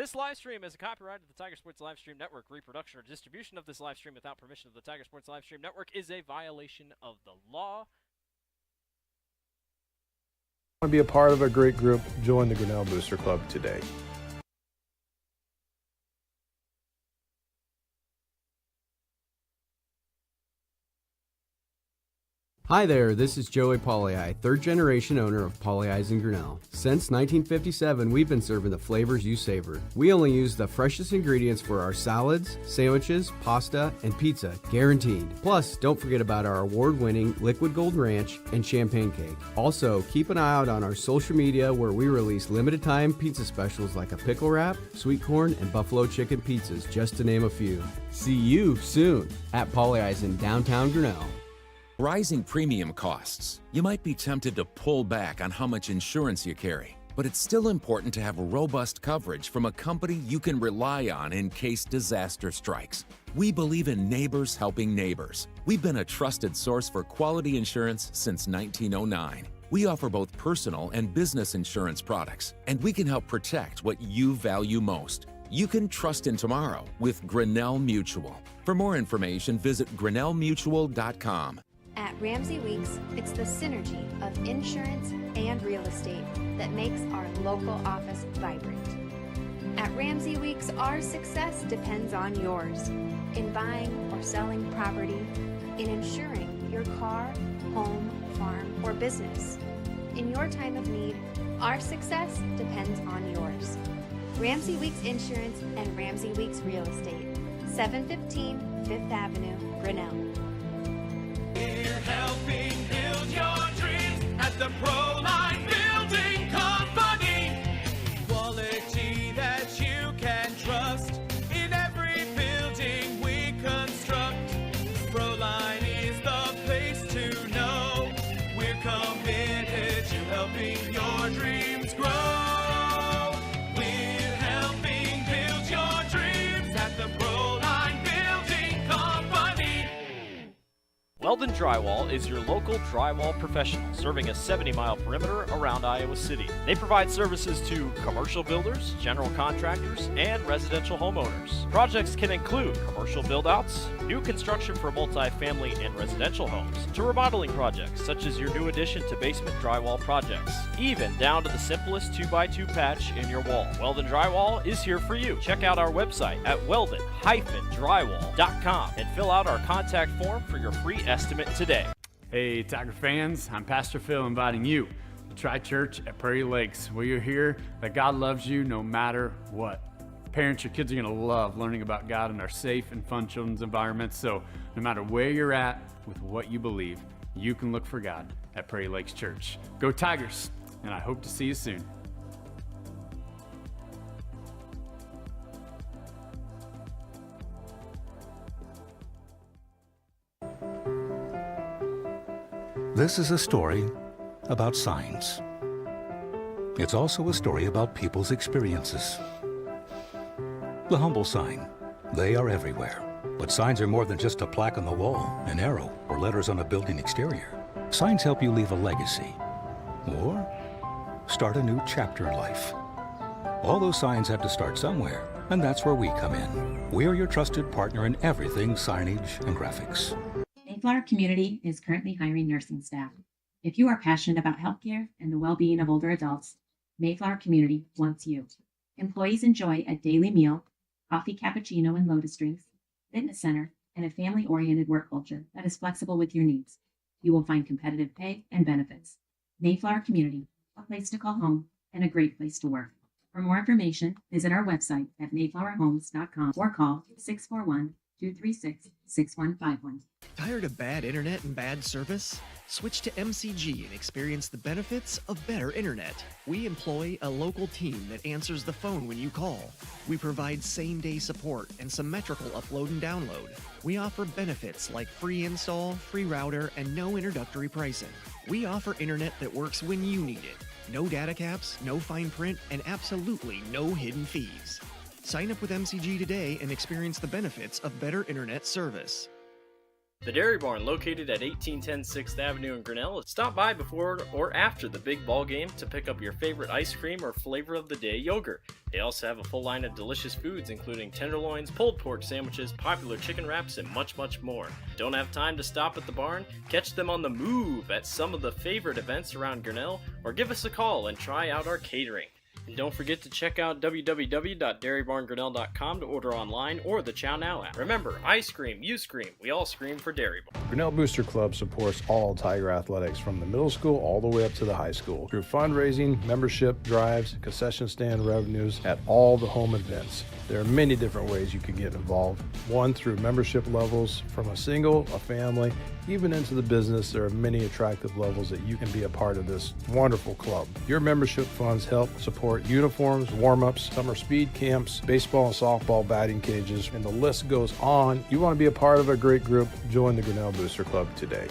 This live stream is a copyright of the Tiger Sports Livestream Network. Reproduction or distribution of this live stream without permission of the Tiger Sports Livestream Network is a violation of the law. Want to be a part of a great group? Join the Grinnell Booster Club today. Hi there, this is Joey Pauley, third generation owner of Pauley Eyes in Grinnell. Since 1957, we've been serving the flavors you savor. We only use the freshest ingredients for our salads, sandwiches, pasta, and pizza, guaranteed. Plus, don't forget about our award-winning Liquid Gold Ranch and Champagne Cake. Also, keep an eye out on our social media where we release limited time pizza specials like a pickle wrap, sweet corn, and buffalo chicken pizzas, just to name a few. See you soon at Pauley Eyes in downtown Grinnell. Rising premium costs. You might be tempted to pull back on how much insurance you carry, but it's still important to have robust coverage from a company you can rely on in case disaster strikes. We believe in neighbors helping neighbors. We've been a trusted source for quality insurance since 1909. We offer both personal and business insurance products, and we can help protect what you value most. You can trust in tomorrow with Grinnell Mutual. For more information, visit grinnellmutual.com. At Ramsey Weeks, it's the synergy of insurance and real estate that makes our local office vibrant. At Ramsey Weeks, our success depends on yours in buying or selling property, in insuring your car, home, farm, or business. In your time of need, our success depends on yours. Ramsey Weeks Insurance and Ramsey Weeks Real Estate, 715 Fifth Avenue, Grinnell. We're helping build your dreams at the Proline Building Company. Quality that you can trust in every building we construct. Proline is the place to know. We're committed to helping your dreams grow. We're helping build your dreams at the Proline Building Company. Weldon Drywall is your local drywall professional, serving a 70-mile perimeter around Iowa City. They provide services to commercial builders, general contractors, and residential homeowners. Projects can include commercial build-outs, new construction for multi-family and residential homes, to remodeling projects such as your new addition to basement drywall projects, even down to the simplest 2x2 patch in your wall. Weldon Drywall is here for you. Check out our website at weldon-drywall.com and fill out our contact form for your free estimate today. Hey Tiger fans, I'm Pastor Phil inviting you to Tri Church at Prairie Lakes, where you'll hear that God loves you no matter what. Parents, your kids are gonna love learning about God in our safe and fun children's environments, so no matter where you're at with what you believe, you can look for God at Prairie Lakes Church. Go Tigers, and I hope to see you soon. This is a story about signs. It's also a story about people's experiences. The humble sign. They are everywhere. But signs are more than just a plaque on the wall, an arrow, or letters on a building exterior. Signs help you leave a legacy or start a new chapter in life. All those signs have to start somewhere, and that's where we come in. We're your trusted partner in everything signage and graphics. Mayflower Community is currently hiring nursing staff. If you are passionate about healthcare and the well-being of older adults, Mayflower Community wants you. Employees enjoy a daily meal, coffee cappuccino and lotus drinks, fitness center, and a family-oriented work culture that is flexible with your needs. You will find competitive pay and benefits. Mayflower Community, a place to call home and a great place to work. For more information, visit our website at mayflowerhomes.com or call 641-236-6151. Tired of bad internet and bad service? Switch to MCG and experience the benefits of better internet. We employ a local team that answers the phone when you call. We provide same-day support and symmetrical upload and download. We offer benefits like free install, free router, and no introductory pricing. We offer internet that works when you need it. No data caps, no fine print, and absolutely no hidden fees. Sign up with MCG today and experience the benefits of better internet service. The Dairy Barn, located at 1810 6th Avenue in Grinnell. Stop by before or after the big ball game to pick up your favorite ice cream or flavor of the day yogurt. They also have a full line of delicious foods, including tenderloins, pulled pork sandwiches, popular chicken wraps, and much, much more. Don't have time to stop at the barn? Catch them on the move at some of the favorite events around Grinnell, or give us a call and try out our catering. And don't forget to check out www.dairybarngrinnell.com to order online or the Chow Now app. Remember, I scream, you scream, we all scream for Dairy Barn. Grinnell Booster Club supports all Tiger athletics from the middle school all the way up to the high school through fundraising, membership drives, concession stand revenues at all the home events. There are many different ways you can get involved. One, through membership levels from a single, a family, even into the business. There are many attractive levels that you can be a part of this wonderful club. Your membership funds help support uniforms, warm-ups, summer speed camps, baseball and softball batting cages, and the list goes on. You want to be a part of a great group? Join the Grinnell Booster Club today.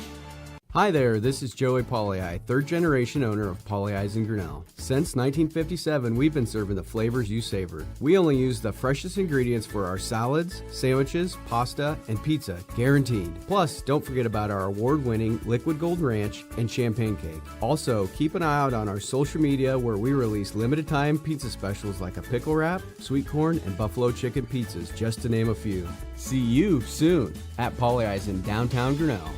Hi there, this is Joey Pollei, third generation owner of Polley's in Grinnell. Since 1957, we've been serving the flavors you savor. We only use the freshest ingredients for our salads, sandwiches, pasta, and pizza, guaranteed. Plus, don't forget about our award-winning Liquid Gold Ranch and Champagne Cake. Also, keep an eye out on our social media where we release limited time pizza specials like a pickle wrap, sweet corn, and buffalo chicken pizzas, just to name a few. See you soon at Polley's in downtown Grinnell.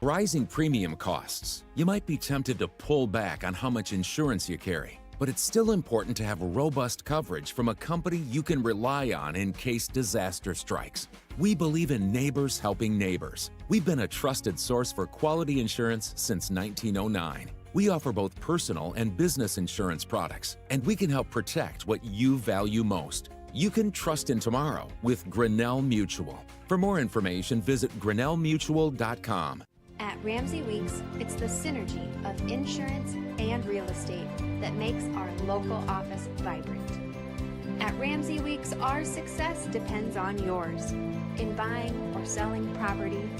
Rising premium costs. You might be tempted to pull back on how much insurance you carry, but it's still important to have robust coverage from a company you can rely on in case disaster strikes. We believe in neighbors helping neighbors. We've been a trusted source for quality insurance since 1909. We offer both personal and business insurance products, and we can help protect what you value most. You can trust in tomorrow with Grinnell Mutual. For more information, visit grinnellmutual.com. At Ramsey Weeks, it's the synergy of insurance and real estate that makes our local office vibrant. At Ramsey Weeks, our success depends on yours in buying or selling property,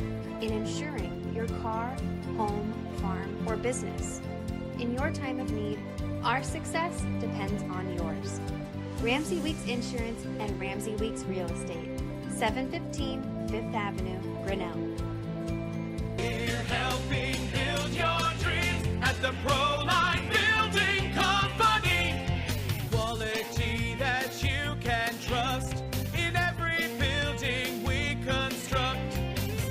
in insuring your car, home, farm, or business. In your time of need, our success depends on yours. Ramsey Weeks Insurance and Ramsey Weeks Real Estate, 715 5th Avenue, Grinnell. We're helping build your dreams at the Proline Building Company. Quality that you can trust in every building we construct.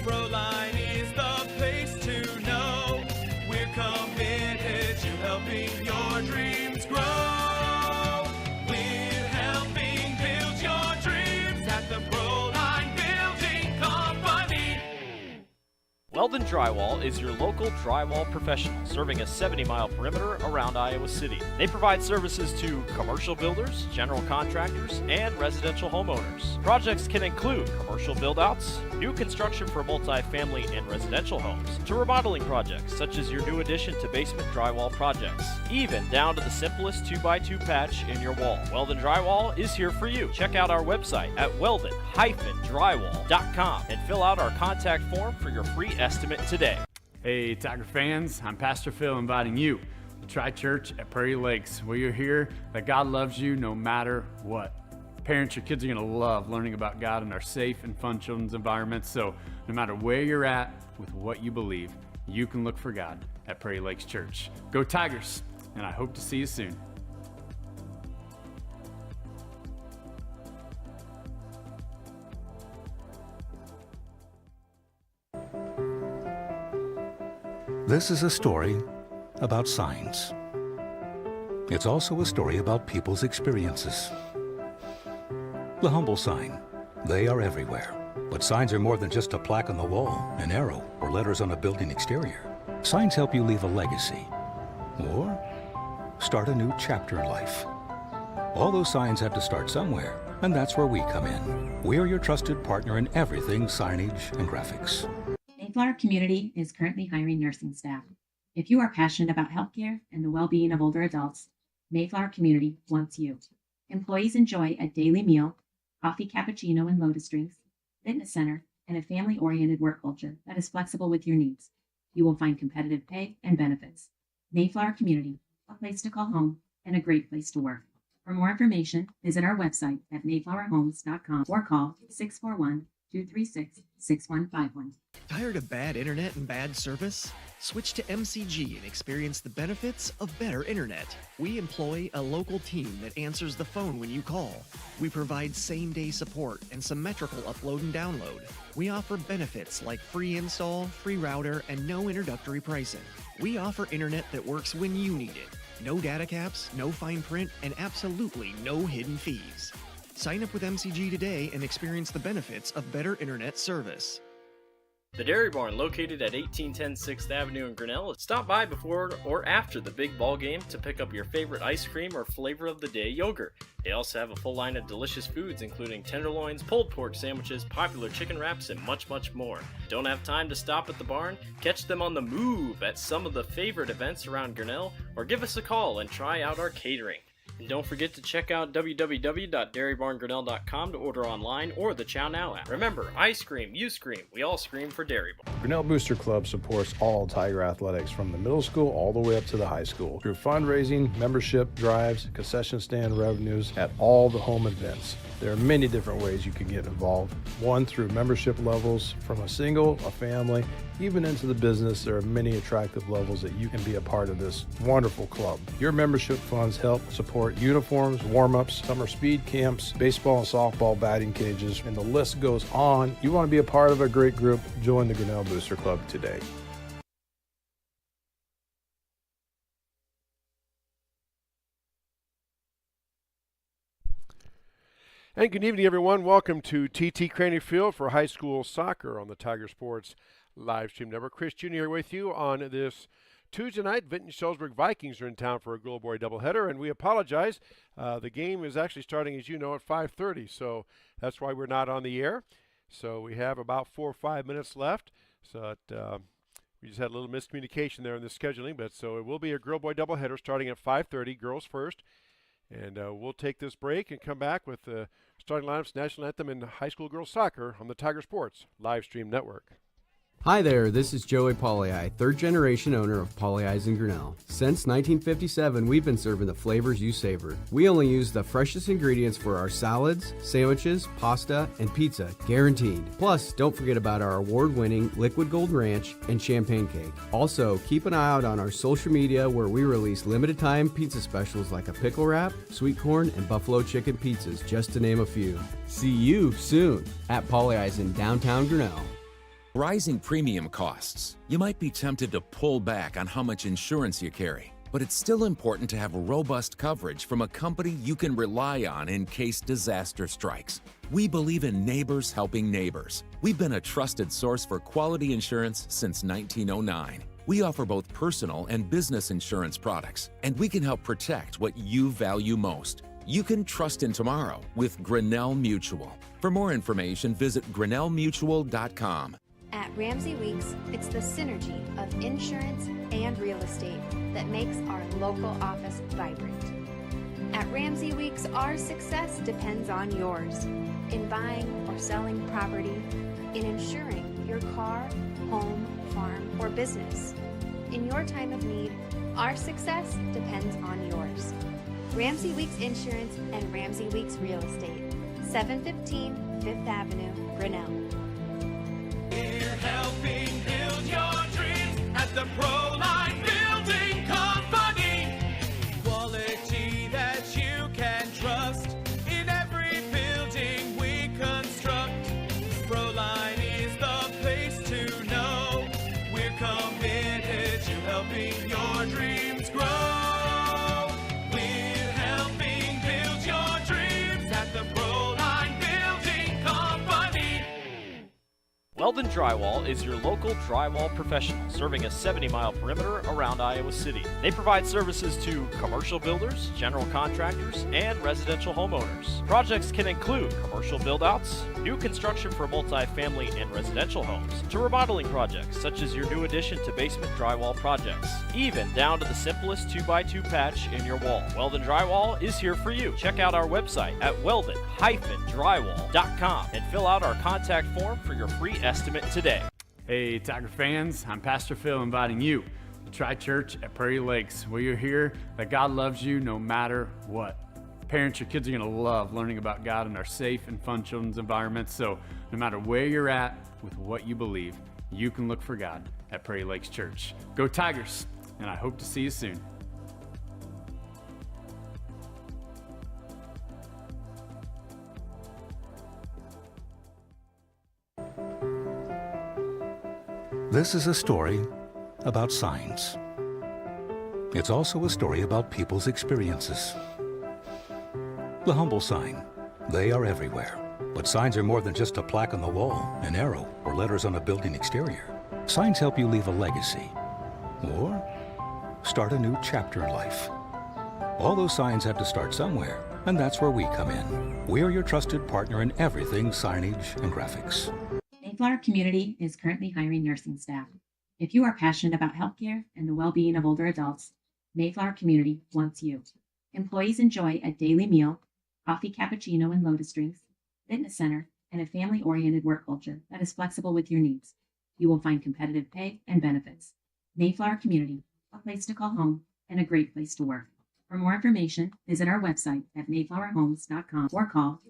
Proline is the place to know. We're committed to helping your dreams grow. We're helping build your dreams at the Proline Building Company. Weldon Drywall is your local drywall professional, serving a 70-mile perimeter around Iowa City. They provide services to commercial builders, general contractors, and residential homeowners. Projects can include commercial build-outs, new construction for multi-family and residential homes, to remodeling projects such as your new addition to basement drywall projects, even down to the simplest 2x2 patch in your wall. Weldon Drywall is here for you. Check out our website at weldon-drywall.com and fill out our contact form for your free estimate today. Hey, Tiger fans, I'm Pastor Phil inviting you to try church at Prairie Lakes, where you'll hear that God loves you no matter what. Parents, your kids are going to love learning about God in our safe and fun children's environments, so no matter where you're at with what you believe, you can look for God at Prairie Lakes Church. Go Tigers, and I hope to see you soon. This is a story about signs. It's also a story about people's experiences. The humble sign. They are everywhere. But signs are more than just a plaque on the wall, an arrow, or letters on a building exterior. Signs help you leave a legacy or start a new chapter in life. All those signs have to start somewhere, and that's where we come in. We're your trusted partner in everything signage and graphics. Mayflower Community is currently hiring nursing staff. If you are passionate about healthcare and the well-being of older adults, Mayflower Community wants you. Employees enjoy a daily meal, coffee cappuccino and lotus drinks, fitness center, and a family-oriented work culture that is flexible with your needs. You will find competitive pay and benefits. Mayflower Community, a place to call home and a great place to work. For more information, visit our website at mayflowerhomes.com or call 236-6151. Tired of bad internet and bad service? Switch to MCG and experience the benefits of better internet. We employ a local team that answers the phone when you call. We provide same-day support and symmetrical upload and download. We offer benefits like free install, free router, and no introductory pricing. We offer internet that works when you need it. No data caps, no fine print, and absolutely no hidden fees. Sign up with MCG today and experience the benefits of better internet service. The Dairy Barn, located at 1810 6th Avenue in Grinnell, stop by before or after the big ball game to pick up your favorite ice cream or flavor of the day yogurt. They also have a full line of delicious foods, including tenderloins, pulled pork sandwiches, popular chicken wraps, and much, much more. Don't have time to stop at the barn? Catch them on the move at some of the favorite events around Grinnell, or give us a call and try out our catering. And don't forget to check out www.dairybarngrinnell.com to order online or the Chow Now app. Remember, I scream, you scream, we all scream for Dairy Barn. Grinnell Booster Club supports all Tiger athletics from the middle school all the way up to the high school through fundraising, membership drives, concession stand revenues at all the home events. There are many different ways you can get involved. One, through membership levels from a single, a family, even into the business. There are many attractive levels that you can be a part of this wonderful club. Your membership funds help support uniforms, warm-ups, summer speed camps, baseball and softball batting cages, and the list goes on. You want to be a part of a great group? Join the Grinnell Booster Club today. And good evening, everyone. Welcome to TT Craney Field for high school soccer on the Tiger Sports live stream network. Chris Jr. here with you on this Tuesday night. Vinton-Shellsburg Vikings are in town for a Girl Boy doubleheader, and we apologize. The game is actually starting, as you know, at 5:30, so that's why we're not on the air. So we have about 4 or 5 minutes left. So we just had a little miscommunication there in the scheduling, but so it will be a Girl Boy doubleheader starting at 5:30, girls first. And we'll take this break and come back with the starting lineups, national anthem, and high school girls soccer on the Tiger Sports live stream network. Hi there, this is Joey Pollei, third generation owner of Polley's in Grinnell. Since 1957, we've been serving the flavors you savor. We only use the freshest ingredients for our salads, sandwiches, pasta, and pizza, guaranteed. Plus, don't forget about our award-winning Liquid Gold Ranch and Champagne Cake. Also, keep an eye out on our social media where we release limited-time pizza specials like a pickle wrap, sweet corn, and buffalo chicken pizzas, just to name a few. See you soon at Polley's in downtown Grinnell. Rising premium costs. You might be tempted to pull back on how much insurance you carry, but it's still important to have robust coverage from a company you can rely on in case disaster strikes. We believe in neighbors helping neighbors. We've been a trusted source for quality insurance since 1909. We offer both personal and business insurance products, and we can help protect what you value most. You can trust in tomorrow with Grinnell Mutual. For more information, visit grinnellmutual.com. At Ramsey Weeks, it's the synergy of insurance and real estate that makes our local office vibrant. At Ramsey Weeks, our success depends on yours in buying or selling property, in insuring your car, home, farm, or business. In your time of need, our success depends on yours. Ramsey Weeks Insurance and Ramsey Weeks Real Estate, 715 5th Avenue, Grinnell. We're helping build your dreams at the Proline Building Company. Quality that you can trust in every building we construct. Proline is the place to know. We're committed to helping your dreams grow. We're helping build your dreams at the Proline Building Company. Weldon Drywall is your local drywall professional, serving a 70-mile perimeter around Iowa City. They provide services to commercial builders, general contractors, and residential homeowners. Projects can include commercial build-outs, new construction for multi-family and residential homes, to remodeling projects such as your new addition to basement drywall projects, even down to the simplest 2x2 patch in your wall. Weldon Drywall is here for you. Check out our website at weldon-drywall.com and fill out our contact form for your free estimate today. Hey, Tiger fans, I'm Pastor Phil inviting you to Try Church at Prairie Lakes, where you'll hear that God loves you no matter what. Parents, your kids are going to love learning about God in our safe and fun children's environments. So no matter where you're at with what you believe, you can look for God at Prairie Lakes Church. Go Tigers, and I hope to see you soon. This is a story about signs. It's also a story about people's experiences. The humble sign. They are everywhere. But signs are more than just a plaque on the wall, an arrow, or letters on a building exterior. Signs help you leave a legacy or start a new chapter in life. All those signs have to start somewhere, and that's where we come in. We're your trusted partner in everything signage and graphics. Mayflower Community is currently hiring nursing staff. If you are passionate about healthcare and the well-being of older adults, Mayflower Community wants you. Employees enjoy a daily meal, coffee, cappuccino, and lotus drinks, fitness center, and a family-oriented work culture that is flexible with your needs. You will find competitive pay and benefits. Mayflower Community, a place to call home and a great place to work. For more information, visit our website at mayflowerhomes.com or call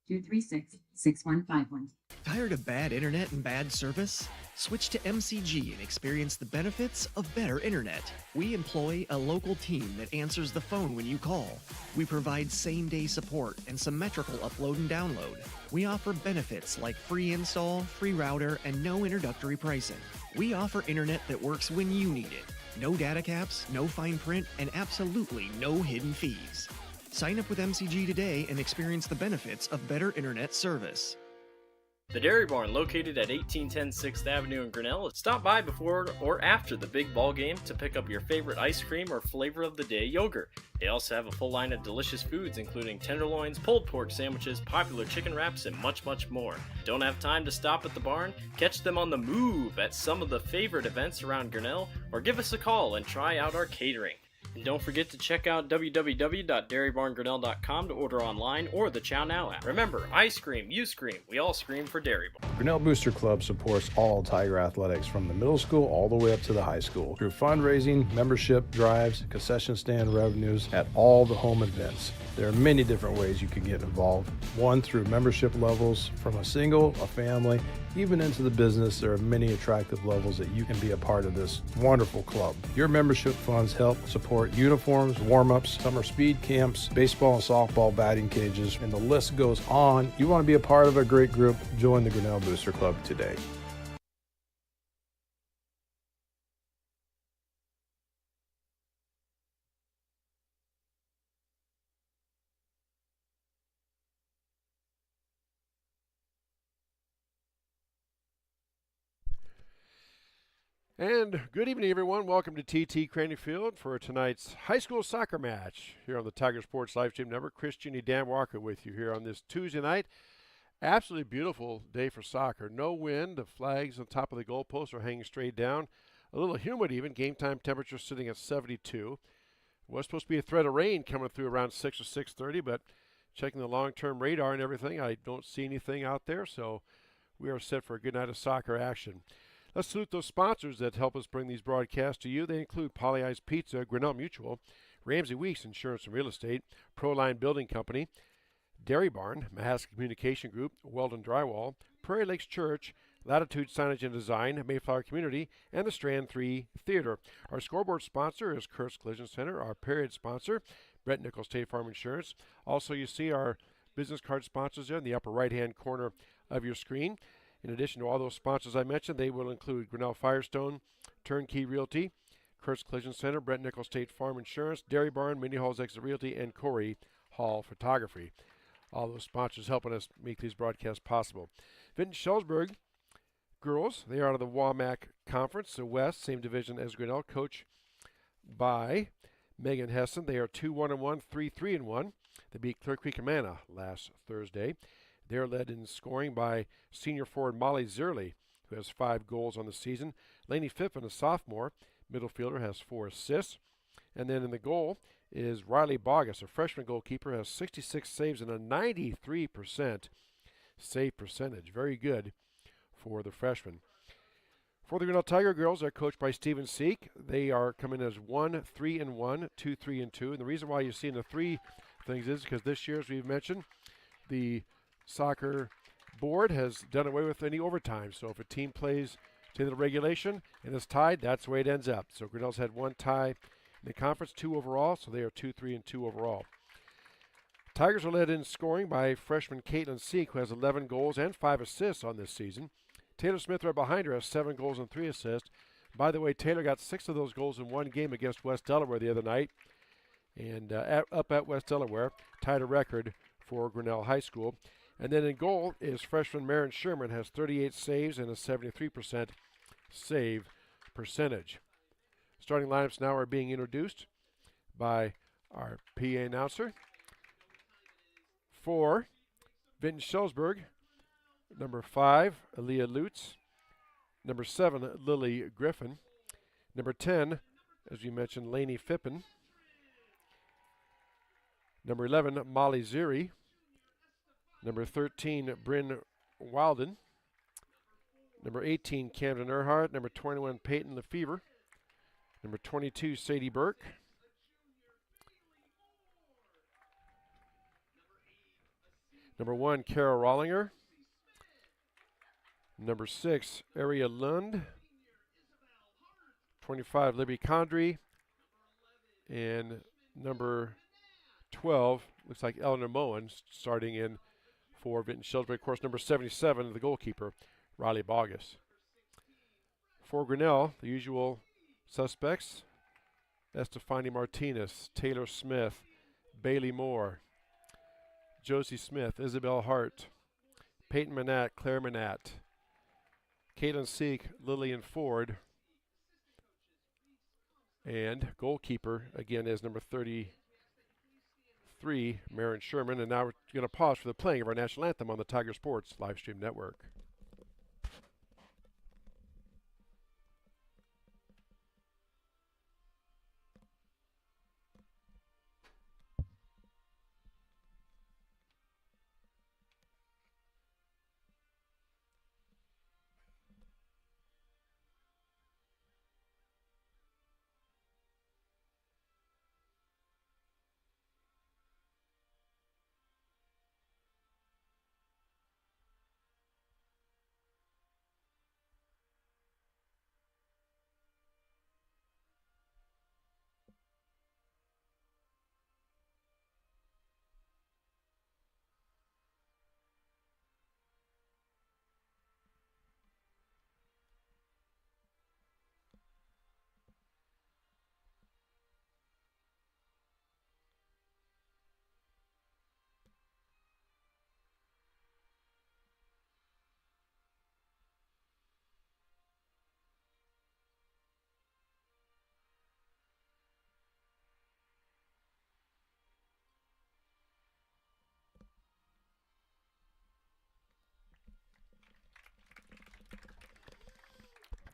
641-236-6151. Tired of bad internet and bad service? Switch to MCG and experience the benefits of better internet. We employ a local team that answers the phone when you call. We provide same-day support and symmetrical upload and download. We offer benefits like free install, free router, and no introductory pricing. We offer internet that works when you need it. No data caps, no fine print, and absolutely no hidden fees. Sign up with MCG today and experience the benefits of better internet service. The Dairy Barn, located at 1810 6th Avenue in Grinnell. Stop by before or after the big ball game to pick up your favorite ice cream or flavor of the day yogurt. They also have a full line of delicious foods, including tenderloins, pulled pork sandwiches, popular chicken wraps, and much, much more. Don't have time to stop at the barn? Catch them on the move at some of the favorite events around Grinnell, or give us a call and try out our catering. And don't forget to check out www.dairybarngrinnell.com to order online or the Chow Now app. Remember, I scream, you scream, we all scream for Dairy Barn. Grinnell Booster Club supports all Tiger athletics from the middle school all the way up to the high school through fundraising, membership drives, concession stand revenues at all the home events. There are many different ways you can get involved. One, through membership levels from a single, a family, even into the business. There are many attractive levels that you can be a part of this wonderful club. Your membership funds help support uniforms, warm-ups, summer speed camps, baseball and softball batting cages, and the list goes on. You want to be a part of a great group? Join the Grinnell Booster Club today. And good evening, everyone. Welcome to TT Craney Field for tonight's high school soccer match here on the Tiger Sports Live Stream Network. Chris Cheney, Dan Walker with you here on this Tuesday night. Absolutely beautiful day for soccer. No wind. The flags on top of the goalposts are hanging straight down. A little humid even. Game time temperature sitting at 72. Was supposed to be a threat of rain coming through around 6 or 6:30, but checking the long-term radar and everything, I don't see anything out there, so we are set for a good night of soccer action. Let's salute those sponsors that help us bring these broadcasts to you. They include Polly-Ice Pizza, Grinnell Mutual, Ramsey Weeks Insurance and Real Estate, Proline Building Company, Dairy Barn, Mahaska Communication Group, Weldon Drywall, Prairie Lakes Church, Latitude Signage and Design, Mayflower Community, and the Strand 3 Theater. Our scoreboard sponsor is Kurt's Collision Center. Our period sponsor, Brett Nichols State Farm Insurance. Also, you see our business card sponsors there in the upper right-hand corner of your screen. In addition to all those sponsors I mentioned, they will include Grinnell Firestone, Turnkey Realty, Kurt's Collision Center, Brett Nichols State Farm Insurance, Dairy Barn, Mini Hall's Exit Realty, and Corey Hall Photography. All those sponsors helping us make these broadcasts possible. Vinton-Shellsburg girls, they are out of the WAMAC Conference, the West, same division as Grinnell, coached by Megan Hessen. They are 2-1-1, 3-3-1. They beat Clear Creek and Manna last Thursday. They're led in scoring by senior forward Molly Zerley, who has 5 goals on the season. Lainey Phippen, a sophomore middle fielder, has 4 assists. And then in the goal is Riley Bogus, a freshman goalkeeper, has 66 saves and a 93% save percentage. Very good for the freshman. For the Grinnell Tiger girls, they're coached by Stephen Seek. They are coming as 1-3-1, 2-3-2. And the reason why you're seeing the 3 things is because this year, as we've mentioned, the soccer board has done away with any overtime. So if a team plays to the regulation and is tied, that's the way it ends up. So Grinnell's had one tie in the conference, 2 overall, so they are 2-3-2 overall. Tigers are led in scoring by freshman Caitlin Seek, who has 11 goals and 5 assists on this season. Taylor Smith right behind her has 7 goals and 3 assists. By the way, Taylor got 6 of those goals in one game against West Delaware the other night, and up at West Delaware, tied a record for Grinnell High School. And then in goal is freshman Marin Sherman, has 38 saves and a 73% save percentage. Starting lineups now are being introduced by our PA announcer. For Vinton-Shellsburg, number 5, Aaliyah Lutz. Number 7, Lily Griffin. Number 10, as you mentioned, Lainey Fippen. Number 11, Molly Ziri. Number 13, Bryn Wilden. Number 18, Camden Earhart. Number 21, Peyton Lefevre. Number 22, Sadie Burke. Number 1, Kara Rollinger. Number 6, Aria Lund. 25, Libby Condry. And number 12, looks like Eleanor Moen starting in for Vinton-Shellsburg. Of course, number 77, the goalkeeper, Riley Bogus. For Grinnell, the usual suspects, Estefani Martinez, Taylor Smith, Bailey Moore, Josie Smith, Isabel Hart, Peyton Manat, Claire Manat, Caitlin Seek, Lillian Ford, and goalkeeper, again, is number 33, Marin Sherman. And now we're going to pause for the playing of our national anthem on the Tiger Sports live stream network.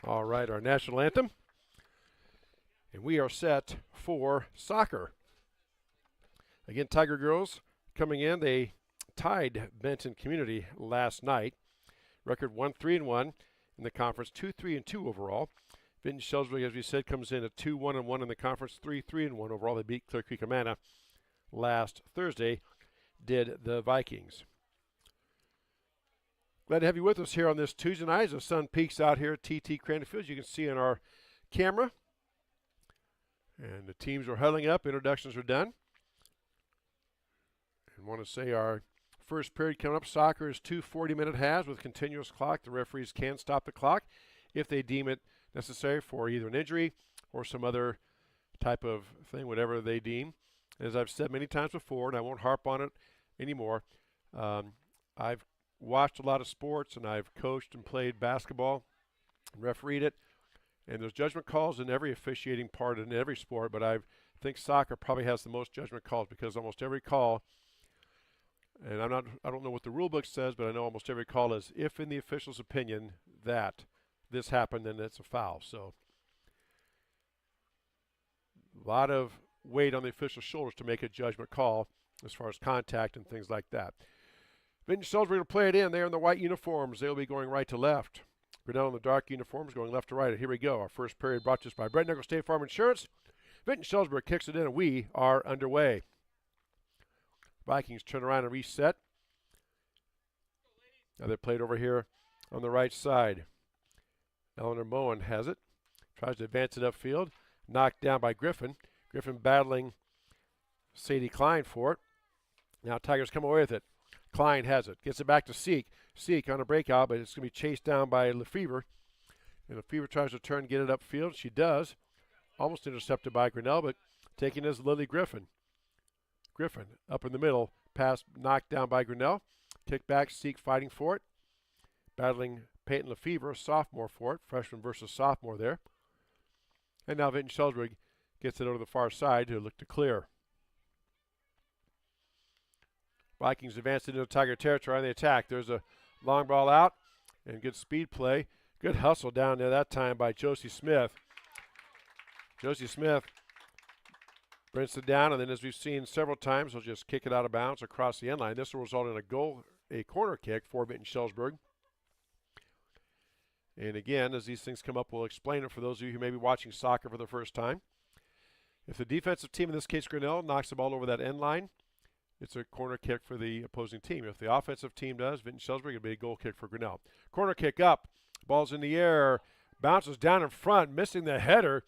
All right, our national anthem. And we are set for soccer. Again, Tiger girls coming in. They tied Benton Community last night. Record 1-3-1 in the conference, 2-3-2 overall. Vinton-Shellsburg, as we said, comes in at 2-1-1 in the conference, 3-3-1 overall. They beat Clear Creek Amana last Thursday, did the Vikings. Glad to have you with us here on this Tuesday night as the sun peaks out here at TT Crandall Field. You can see on our camera. And the teams are huddling up. Introductions are done. And want to say our first period coming up, soccer is 2 40-minute halves with continuous clock. The referees can stop the clock if they deem it necessary for either an injury or some other type of thing, whatever they deem. As I've said many times before, and I won't harp on it anymore, I've watched a lot of sports, and I've coached and played basketball and refereed it. And there's judgment calls in every officiating part in every sport, but I think soccer probably has the most judgment calls because almost every call, and I don't know what the rule book says, but I know almost every call is if in the official's opinion that this happened, then it's a foul. So a lot of weight on the official's shoulders to make a judgment call as far as contact and things like that. Vinton-Shellsburg will play it in. They're in the white uniforms. They'll be going right to left. Grinnell in the dark uniforms going left to right. And here we go. Our first period brought to us by Brett Nickel State Farm Insurance. Vinton-Shellsburg kicks it in, and we are underway. Vikings turn around and reset. Now they played over here on the right side. Eleanor Moen has it. Tries to advance it upfield. Knocked down by Griffin. Griffin battling Sadie Klein for it. Now Tigers come away with it. Klein has it. Gets it back to Seek. Seek on a breakout, but it's going to be chased down by Lefevre. And Lefevre tries to turn and get it upfield. She does. Almost intercepted by Grinnell, but taking is Lily Griffin. Griffin up in the middle. Pass knocked down by Grinnell. Kick back, Seek fighting for it. Battling Peyton Lefevre, sophomore for it. Freshman versus sophomore there. And now Vinton-Shellsburg gets it over the far side to look to clear. Vikings advance into Tiger territory on the attack. There's a long ball out and good speed play. Good hustle down there that time by Josie Smith. Josie Smith brings it down, and then as we've seen several times, he'll just kick it out of bounds across the end line. This will result in a corner kick for Vinton-Shellsburg. And again, as these things come up, we'll explain it for those of you who may be watching soccer for the first time. If the defensive team, in this case Grinnell, knocks the ball over that end line, it's a corner kick for the opposing team. If the offensive team does, Vinton-Shellsburg, it'll be a goal kick for Grinnell. Corner kick up, ball's in the air, bounces down in front, missing the header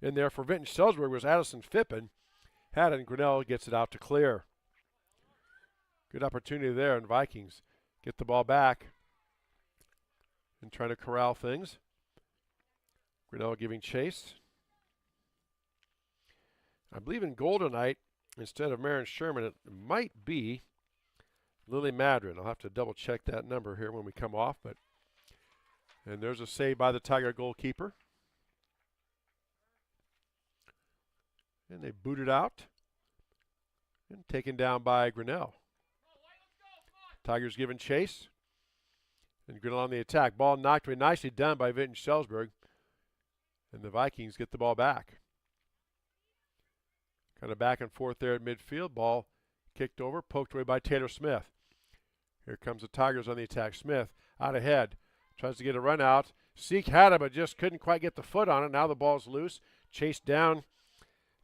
in there for Vinton-Shellsburg was Addison Fippen. Had it, and Grinnell gets it out to clear. Good opportunity there, and Vikings get the ball back and trying to corral things. Grinnell giving chase. I believe in goal tonight, instead of Marin Sherman, it might be Lily Madrid. I'll have to double check that number here when we come off. And there's a save by the Tiger goalkeeper. And they boot it out. And taken down by Grinnell. Tigers giving chase. And Grinnell on the attack. Ball knocked away. Nicely done by Vinton-Shellsburg. And the Vikings get the ball back. Kind of back and forth there at midfield. Ball kicked over, poked away by Taylor Smith. Here comes the Tigers on the attack. Smith out ahead. Tries to get a run out. Seek had it, but just couldn't quite get the foot on it. Now the ball's loose. Chased down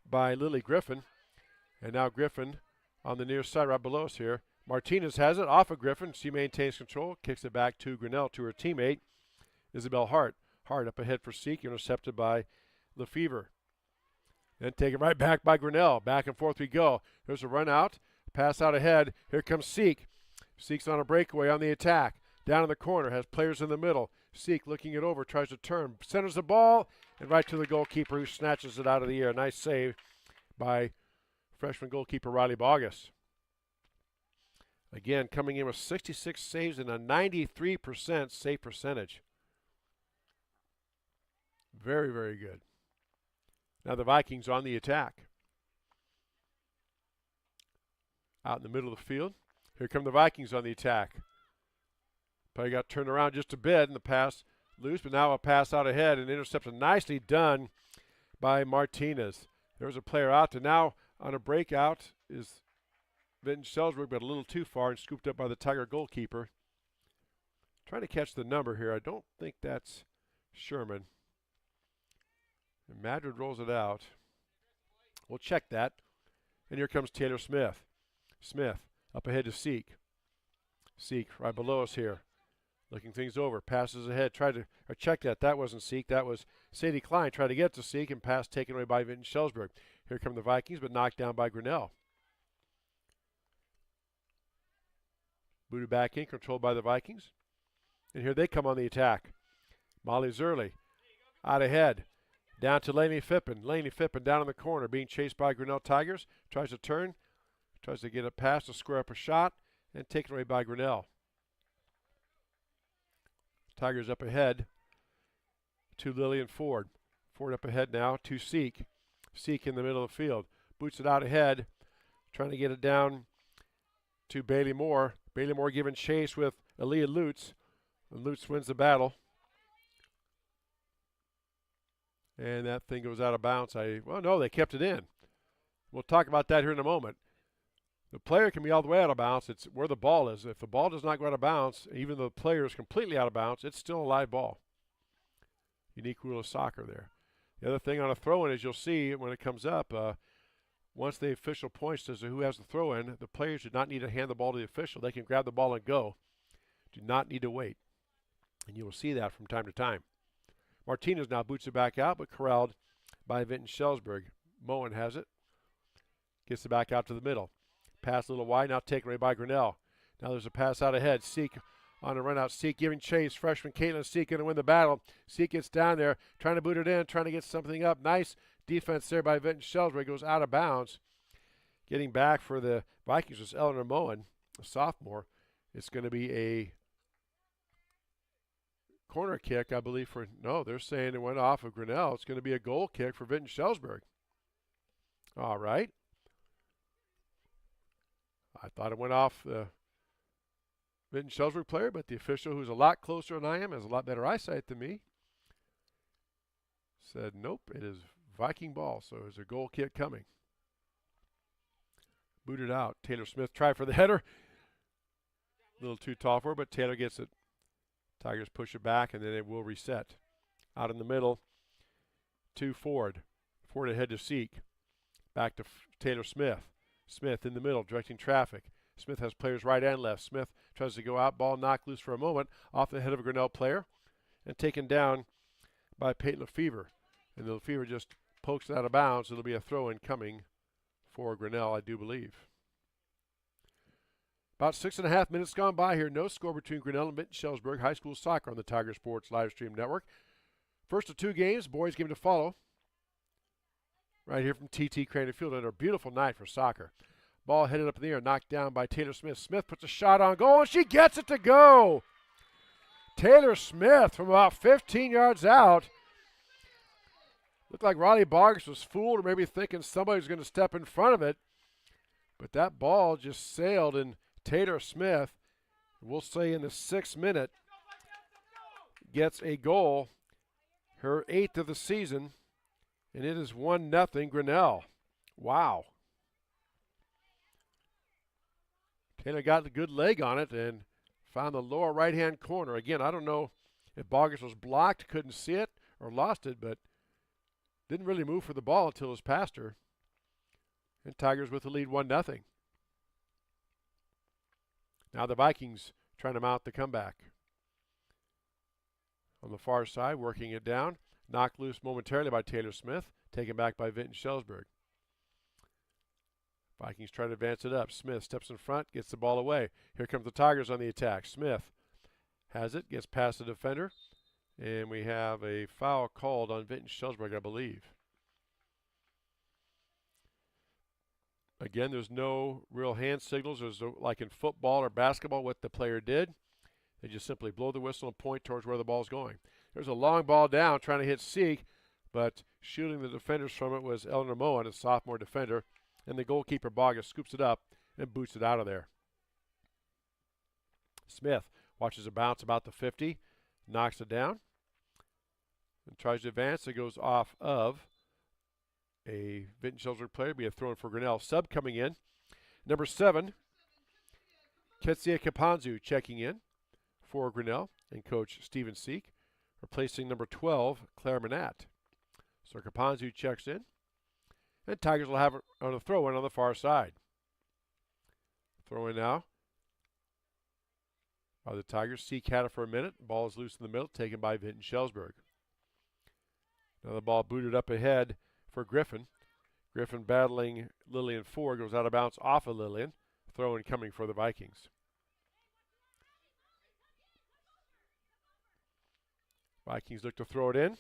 by Lily Griffin. And now Griffin on the near side right below us here. Martinez has it off of Griffin. She maintains control. Kicks it back to Grinnell, to her teammate, Isabel Hart. Hart up ahead for Seek. Intercepted by Lefevre. Then taken right back by Grinnell. Back and forth we go. There's a run out. Pass out ahead. Here comes Seek. Seek's on a breakaway on the attack. Down in the corner. Has players in the middle. Seek looking it over. Tries to turn. Centers the ball. And right to the goalkeeper, who snatches it out of the air. Nice save by freshman goalkeeper Riley Bogus. Again, coming in with 66 saves and a 93% save percentage. Very, very good. Now the Vikings on the attack. Out in the middle of the field. Here come the Vikings on the attack. Play got turned around just a bit and the pass loose, but now a pass out ahead and interception nicely done by Martinez. There's a player out to now on a breakout is Vinton-Shellsburg, but a little too far and scooped up by the Tiger goalkeeper. Trying to catch the number here. I don't think that's Sherman. And Madrid rolls it out. We'll check that. And here comes Taylor Smith. Smith up ahead to Seek. Seek right below us here. Looking things over. Passes ahead. Tried to check that. That wasn't Seek. That was Sadie Klein. Tried to get to Seek and pass taken away by Vinton-Shellsburg. Here come the Vikings, but knocked down by Grinnell. Booted back in, controlled by the Vikings. And here they come on the attack. Molly Zerly out ahead. Down to Laney Fippen. Laney Fippen down in the corner, being chased by Grinnell Tigers. Tries to turn. Tries to get a pass to square up a shot. And taken away by Grinnell. Tigers up ahead to Lillian Ford. Ford up ahead now to Seek. Seek in the middle of the field. Boots it out ahead. Trying to get it down to Bailey Moore. Bailey Moore giving chase with Aaliyah Lutz. And Lutz wins the battle. And that thing goes out of bounds. Well, no, they kept it in. We'll talk about that here in a moment. The player can be all the way out of bounds. It's where the ball is. If the ball does not go out of bounds, even though the player is completely out of bounds, it's still a live ball. Unique rule of soccer there. The other thing on a throw-in is you'll see when it comes up, once the official points as to who has the throw in, the players do not need to hand the ball to the official. They can grab the ball and go. Do not need to wait. And you will see that from time to time. Martinez now boots it back out, but corralled by Vinton-Shellsburg. Moen has it. Gets it back out to the middle. Pass a little wide, now taken away by Grinnell. Now there's a pass out ahead. Seek on a run out. Seek giving chase. Freshman Caitlin Seek going to win the battle. Seek gets down there, trying to boot it in, trying to get something up. Nice defense there by Vinton-Shellsburg. Goes out of bounds. Getting back for the Vikings was Eleanor Moen, a sophomore. It's going to be a corner kick, I believe, no, they're saying it went off of Grinnell. It's going to be a goal kick for Vinton-Shellsburg. All right. I thought it went off the Vinton-Shellsburg player, but the official, who's a lot closer than I am, has a lot better eyesight than me, said, nope, it is Viking ball, so there's a goal kick coming. Booted out. Taylor Smith tried for the header. A little too tall for her, but Taylor gets it. Tigers push it back, and then it will reset. Out in the middle to Ford. Ford ahead to Seek. Back to Taylor Smith. Smith in the middle, directing traffic. Smith has players right and left. Smith tries to go out. Ball knocked loose for a moment off the head of a Grinnell player and taken down by Peyton Lefevre. And the Lefevre just pokes it out of bounds. It'll be a throw-in coming for Grinnell, I do believe. About 6.5 minutes gone by here. No score between Grinnell and Vinton-Shellsburg High School Soccer on the Tiger Sports live stream network. First of two games, boys game to follow. Right here from TT Crandon Field. And a beautiful night for soccer. Ball headed up in the air, knocked down by Taylor Smith. Smith puts a shot on goal, and she gets it to go. Taylor Smith from about 15 yards out. Looked like Riley Boggess was fooled, or maybe thinking somebody was going to step in front of it. But that ball just sailed, and Taylor Smith, we'll say in the 6th minute, gets a goal, her 8th of the season, and it is 1-0 Grinnell. Wow. Taylor got a good leg on it and found the lower right-hand corner. Again, I don't know if Boggess was blocked, couldn't see it, or lost it, but didn't really move for the ball until it was past her. And Tigers with the lead 1-0. Now the Vikings trying to mount the comeback. On the far side, working it down. Knocked loose momentarily by Taylor Smith. Taken back by Vinton-Shellsburg. Vikings try to advance it up. Smith steps in front, gets the ball away. Here comes the Tigers on the attack. Smith has it, gets past the defender. And we have a foul called on Vinton-Shellsburg, I believe. Again, there's no real hand signals. There's no, like in football or basketball, what the player did. They just simply blow the whistle and point towards where the ball's going. There's a long ball down trying to hit Seek, but shooting the defenders from it was Eleanor Moen, a sophomore defender, and the goalkeeper Boggess scoops it up and boots it out of there. Smith watches a bounce about the 50, knocks it down, and tries to advance. It goes off of a Vinton-Shellsburg player, be a throw-in for Grinnell. Sub coming in. Number 7, Ketsia Kapanzu checking in for Grinnell and coach Stephen Seek, replacing number 12, Claire Manat. So Kapanzu checks in, and Tigers will have it on a throw-in on the far side. Throw-in now by the Tigers. Seek had it for a minute. Ball is loose in the middle, taken by Vinton-Shellsburg. Now the ball booted up ahead for Griffin. Griffin battling Lillian Ford, goes out of bounds off of Lillian. Throw-in coming for the Vikings. Vikings look to throw it in.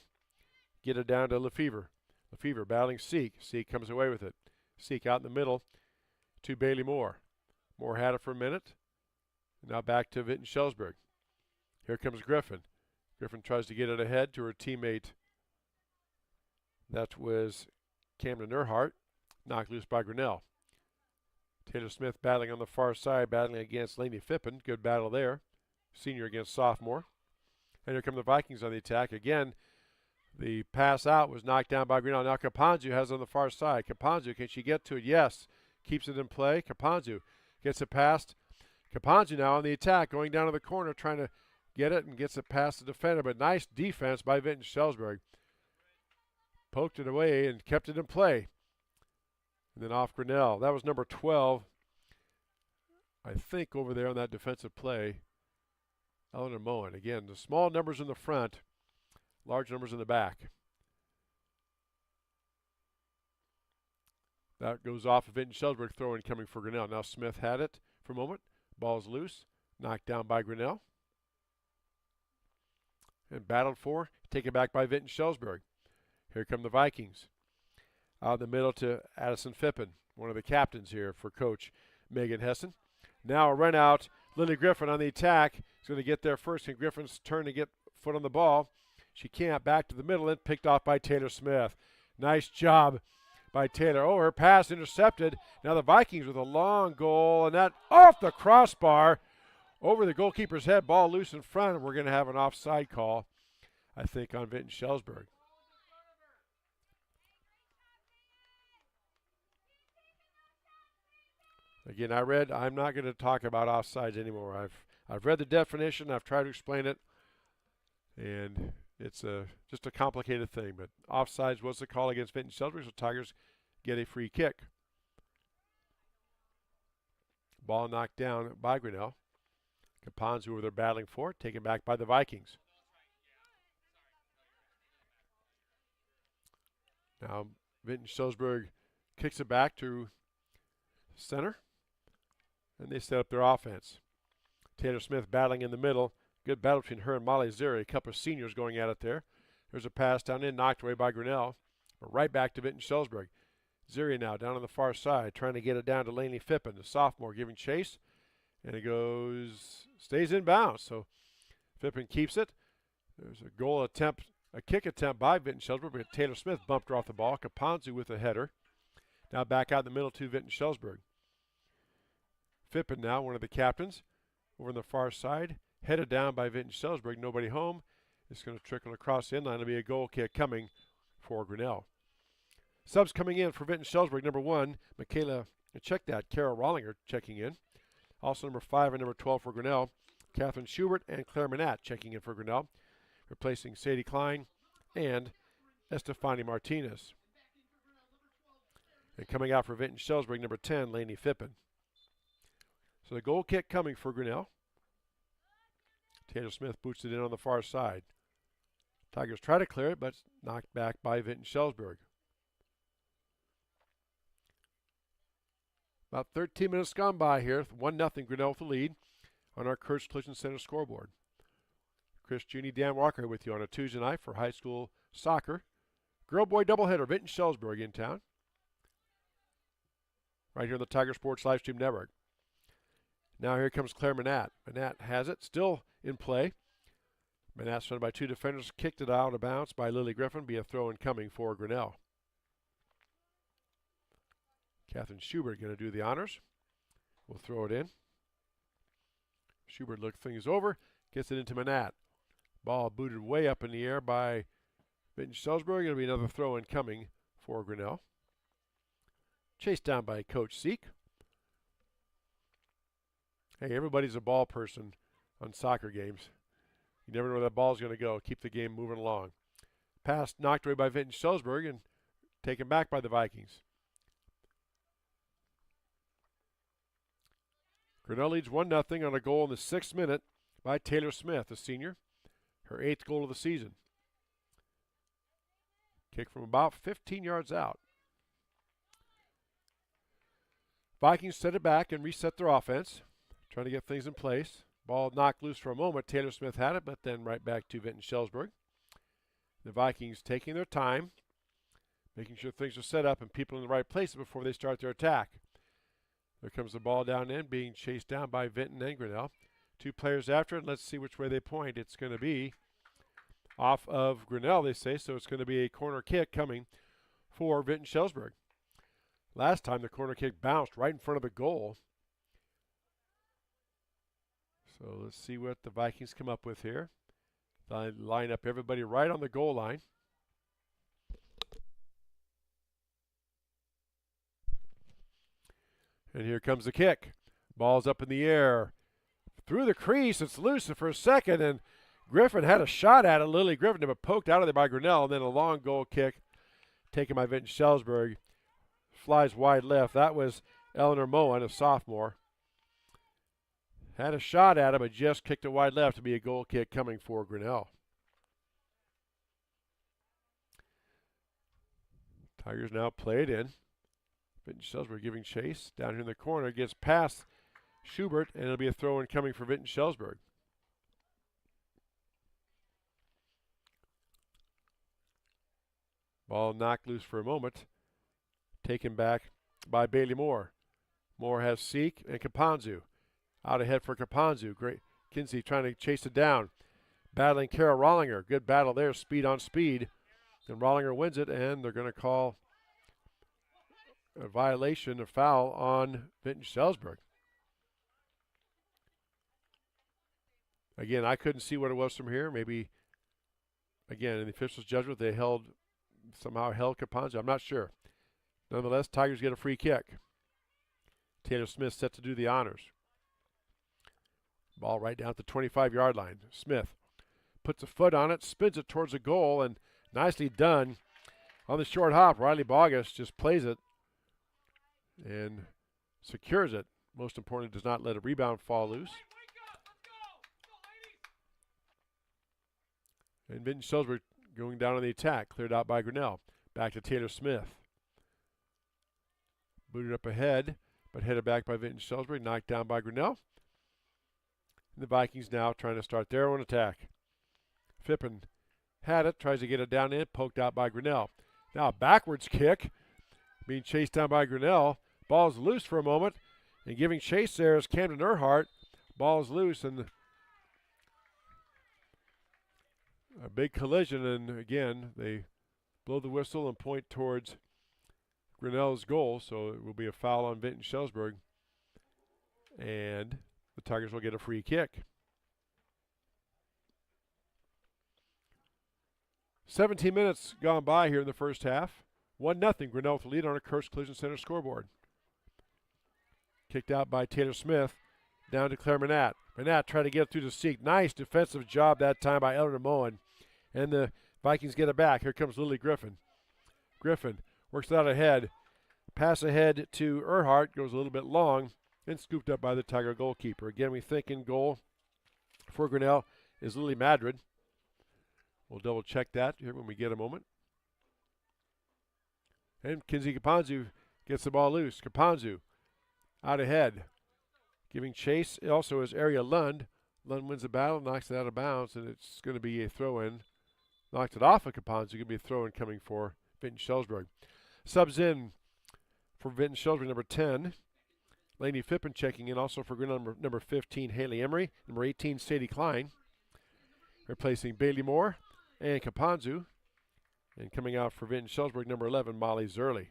Get it down to Lefevre. Lefevre battling Seek. Seek comes away with it. Seek out in the middle to Bailey Moore. Moore had it for a minute. Now back to Vinton-Shellsburg. Here comes Griffin. Griffin tries to get it ahead to her teammate. That was Camden Earhart, knocked loose by Grinnell. Taylor Smith battling on the far side, battling against Lainey Fippen. Good battle there. Senior against sophomore. And here come the Vikings on the attack. Again, the pass out was knocked down by Grinnell. Now Kapanzu has it on the far side. Kapanzu, can she get to it? Yes. Keeps it in play. Kapanzu gets it past. Kapanzu now on the attack, going down to the corner, trying to get it and gets it past the defender. But nice defense by Vinton-Shellsburg. Poked it away and kept it in play. And then off Grinnell. That was number 12, I think, over there on that defensive play. Eleanor Moen. Again, the small numbers in the front, large numbers in the back. That goes off of Vinton-Shellsburg, throwing coming for Grinnell. Now Smith had it for a moment. Ball's loose. Knocked down by Grinnell. And battled for. Taken back by Vinton-Shellsburg. Here come the Vikings. Out of the middle to Addison Phippen, one of the captains here for Coach Megan Hessen. Now a run out. Lily Griffin on the attack. Is going to get there first. And Griffin's turn to get foot on the ball. She can't. Back to the middle and picked off by Taylor Smith. Nice job by Taylor. Oh, her pass intercepted. Now the Vikings with a long goal, and that off the crossbar over the goalkeeper's head. Ball loose in front, and we're going to have an offside call, I think, on Vinton-Shellsburg. Again, I'm not going to talk about offsides anymore. I've read the definition. I've tried to explain it, and it's just a complicated thing. But offsides was the call against Vinton-Shellsburg, so Tigers get a free kick. Ball knocked down by Grinnell. Capons, who they're battling for, taken back by the Vikings. Now Vinton-Shellsburg kicks it back to center, and they set up their offense. Taylor Smith battling in the middle. Good battle between her and Molly Zeri. A couple of seniors going at it there. There's a pass down in, knocked away by Grinnell. But right back to Vinton-Shellsburg. Zeri now down on the far side, trying to get it down to Lainey Phippen, the sophomore, giving chase. And it stays in bounds. So Phippen keeps it. There's a goal attempt, a kick attempt by Vinton-Shellsburg, but Taylor Smith bumped her off the ball. Caponzu with a header. Now back out in the middle to Vinton-Shellsburg. Phippen now, one of the captains, over on the far side, headed down by Vinton-Shellsburg. Nobody home. It's going to trickle across the inline. It'll be a goal kick coming for Grinnell. Subs coming in for Vinton-Shellsburg. Number 1, Michaela, check that, Carol Rollinger checking in. Also number 5 and number 12 for Grinnell, Catherine Schubert and Claire Manat checking in for Grinnell, replacing Sadie Klein and Estefani Martinez. And coming out for Vinton-Shellsburg, number 10, Lainey Phippen. So the goal kick coming for Grinnell. Taylor Smith boots it in on the far side. Tigers try to clear it, but it's knocked back by Vinton-Shellsburg. About 13 minutes gone by here. 1-0 Grinnell with the lead on our Kurtz Collision Center scoreboard. Chris Junie, Dan Walker with you on a Tuesday night for high school soccer. Girl-boy doubleheader, Vinton-Shellsburg in town. Right here on the Tiger Sports Livestream Network. Now here comes Claire Manat. Manat has it, still in play. Manat surrounded by 2 defenders, kicked it out of bounds by Lily Griffin. Be a throw-in coming for Grinnell. Catherine Schubert going to do the honors. We'll throw it in. Schubert looks things over, gets it into Manat. Ball booted way up in the air by Vinton-Shellsburg. Going to be another throw-in coming for Grinnell. Chased down by Coach Seek. Hey, everybody's a ball person on soccer games. You never know where that ball's going to go. Keep the game moving along. Pass knocked away by Vinton-Shellsburg and taken back by the Vikings. Grinnell leads 1-0 on a goal in the 6th minute by Taylor Smith, a senior. Her 8th goal of the season. Kick from about 15 yards out. Vikings set it back and reset their offense, trying to get things in place. Ball knocked loose for a moment. Taylor Smith had it, but then right back to Vinton-Shellsburg. The Vikings taking their time, making sure things are set up and people in the right places before they start their attack. There comes the ball down in, being chased down by Vinton and Grinnell. 2 players after it, and let's see which way they point. It's going to be off of Grinnell, they say, so it's going to be a corner kick coming for Vinton-Shellsburg. Last time the corner kick bounced right in front of the goal. So let's see what the Vikings come up with here. They line up everybody right on the goal line. And here comes the kick. Ball's up in the air. Through the crease, it's loose for a second, and Griffin had a shot at it. Lily Griffin, but poked out of there by Grinnell, and then a long goal kick taken by Vinton-Shellsburg. flies wide left. That was Eleanor Moen, a sophomore. Had a shot at it, but just kicked it wide left to be a goal kick coming for Grinnell. Tigers now play it in. Vinton-Shellsburg giving chase. Down here in the corner, gets past Schubert, and it'll be a throw-in coming for Vinton-Shellsburg. Ball knocked loose for a moment. Taken back by Bailey Moore. Moore has Seek and Kapanzu. Out ahead for Kapanzu. Great. Kinsey trying to chase it down. Battling Kara Rollinger. Good battle there, speed on speed. And Rollinger wins it, and they're going to call a violation, a foul on Vinton-Shellsburg. Again, I couldn't see what it was from here. Maybe, again, in the official's judgment, they somehow held Kapanzu. I'm not sure. Nonetheless, Tigers get a free kick. Taylor Smith set to do the honors. Ball right down at the 25-yard line. Smith puts a foot on it, spins it towards the goal, and nicely done. On the short hop, Riley Bogus just plays it and secures it. Most importantly, does not let a rebound fall loose. And Vinton-Shellsburg going down on the attack, cleared out by Grinnell. Back to Taylor Smith. Booted up ahead, but headed back by Vinton-Shellsburg, knocked down by Grinnell. And the Vikings now trying to start their own attack. Fippen had it, tries to get it down in, poked out by Grinnell. Now a backwards kick, being chased down by Grinnell. Ball's loose for a moment, and giving chase there is Camden Earhart. Ball's loose, and a big collision, and again, they blow the whistle and point towards Grinnell's goal, so it will be a foul on Vinton-Shellsburg, and the Tigers will get a free kick. 17 minutes gone by here in the first half. 1-0 Grinnell with the lead on a Kurtz Collision Center scoreboard. Kicked out by Taylor Smith, down to Claire Manat. Manat tried to get it through the seek. Nice defensive job that time by Eleanor Moen. And the Vikings get it back. Here comes Lily Griffin. Griffin works it out ahead. Pass ahead to Earhart. Goes a little bit long and scooped up by the Tiger goalkeeper. Again, we think in goal for Grinnell is Lily Madrid. We'll double check that here when we get a moment. And Kinsey Kapanzu gets the ball loose. Kapanzu out ahead. Giving chase also is Aria Lund. Lund wins the battle, knocks it out of bounds, and it's going to be a throw-in. Knocked it off of Kapanzu. Going to be a throw-in coming for Vinton-Shellsburg. Subs in for Vinton-Shellsburg, number 10. Lainey Fippen checking in also for Grinnell, number 15, Haley Emery. Number 18, Sadie Klein. Replacing Bailey Moore and Kapanzu. And coming out for Vinton-Shellsburg, number 11, Molly Zerly.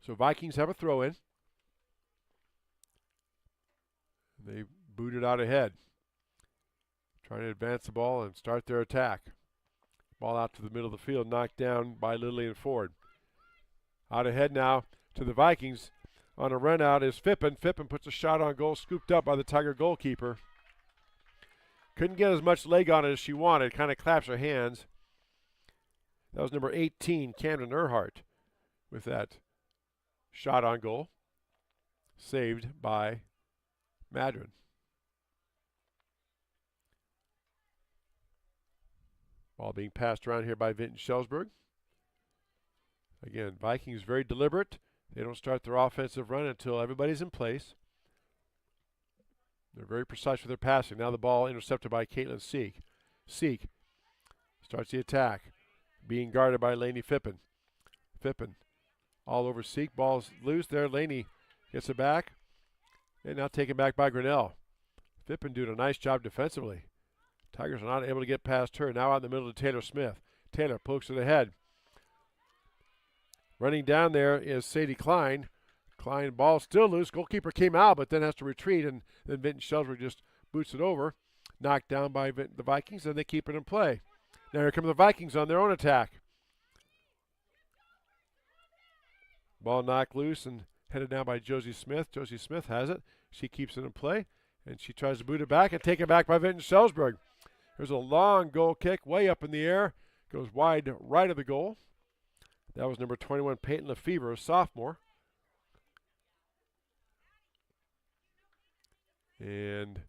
So Vikings have a throw-in. They boot it out ahead. Trying to advance the ball and start their attack. Ball out to the middle of the field, knocked down by Lillian Ford. Out ahead now to the Vikings. On a run out is Fippen. Fippen puts a shot on goal, scooped up by the Tiger goalkeeper. Couldn't get as much leg on it as she wanted. Kind of claps her hands. That was number 18, Camden Earhart, with that shot on goal. Saved by Madrid. Ball being passed around here by Vinton-Shellsburg. Again, Vikings very deliberate. They don't start their offensive run until everybody's in place. They're very precise with their passing. Now the ball intercepted by Caitlin Seek. Seek starts the attack, being guarded by Lainey Fippen. Fippen all over Seek. Ball's loose there. Lainey gets it back. And now taken back by Grinnell. Fippen doing a nice job defensively. Tigers are not able to get past her. Now out in the middle to Taylor Smith. Taylor pokes it ahead. Running down there is Sadie Klein. Klein, ball still loose. Goalkeeper came out, but then has to retreat, and then Vinton-Shellsburg just boots it over. Knocked down by the Vikings, and they keep it in play. Now here come the Vikings on their own attack. Ball knocked loose and headed down by Josie Smith. Josie Smith has it. She keeps it in play, and she tries to boot it back and take it back by Vinton-Shellsburg. There's a long goal kick way up in the air. Goes wide right of the goal. That was number 21, Peyton Lefevre, a sophomore. And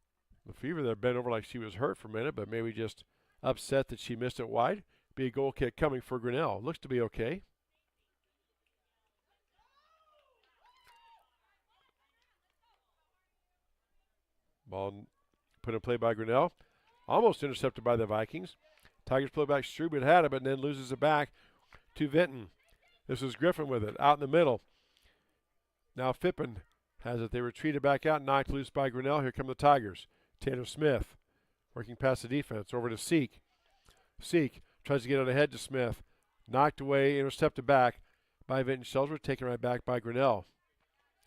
Lefevre there bent over like she was hurt for a minute, but maybe just upset that she missed it wide. Be a goal kick coming for Grinnell. Looks to be okay. Ball put in play by Grinnell. Almost intercepted by the Vikings. Tigers play back. Strubit had it, but then loses it back to Vinton. This is Griffin with it, out in the middle. Now Phippen has it. They retreated back out, knocked loose by Grinnell. Here come the Tigers. Taylor Smith working past the defense. Over to Seek. Seek tries to get it ahead to Smith. Knocked away, intercepted back by Vinton-Shellsburg. Taken right back by Grinnell.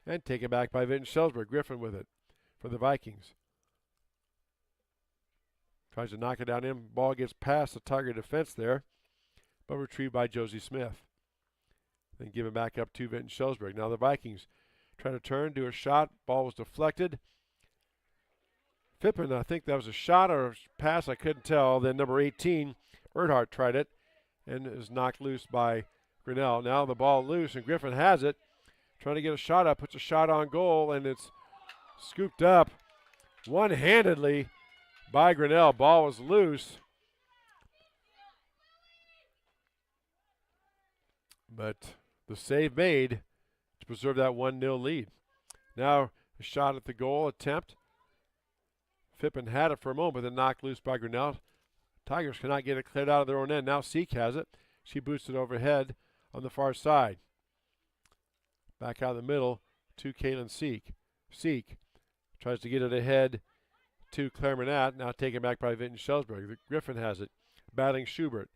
And taken back by Vinton-Shellsburg. Griffin with it for the Vikings. Tries to knock it down in. Ball gets past the Tiger defense there, but retrieved by Josie Smith. Then given back up to Vinton-Shellsburg. Now the Vikings try to turn, do a shot. Ball was deflected. Phippen, I think that was a shot or a pass, I couldn't tell. Then number 18, Earhart tried it and is knocked loose by Grinnell. Now the ball loose and Griffin has it. Trying to get a shot up, puts a shot on goal, and it's scooped up one-handedly by Grinnell. Ball was loose. But the save made to preserve that 1-0 lead. Now a shot at the goal attempt. Phippen had it for a moment, but then knocked loose by Grinnell. Tigers cannot get it cleared out of their own end. Now Seek has it. She boots it overhead on the far side. Back out of the middle to Kaylin Seek. Seek tries to get it ahead to Claire Manat. Now taken back by Vinton-Shellsburg. Griffin has it. Battling Schubert.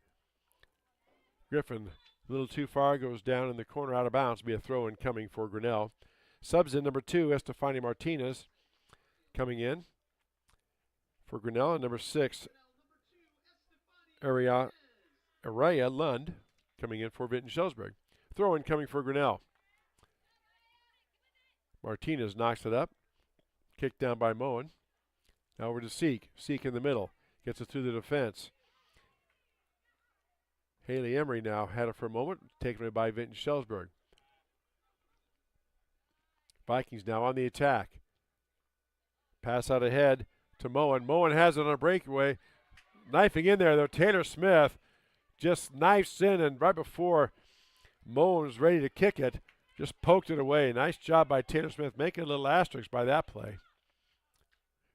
Griffin a little too far, goes down in the corner out of bounds. Be a throw in coming for Grinnell. Subs in number 2, Estefany Martinez coming in for Grinnell. And number 6, Araya Lund coming in for Vinton-Shellsburg. Throw in coming for Grinnell. Martinez knocks it up. Kicked down by Moen. Now over to Seek. Seek in the middle. Gets it through the defense. Haley Emery now had it for a moment. Taken away by Vinton-Shellsburg. Vikings now on the attack. Pass out ahead to Moen. Moen has it on a breakaway. Knifing in there though. Taylor Smith just knifes in, and right before Moen was ready to kick it, just poked it away. Nice job by Taylor Smith, making a little asterisk by that play.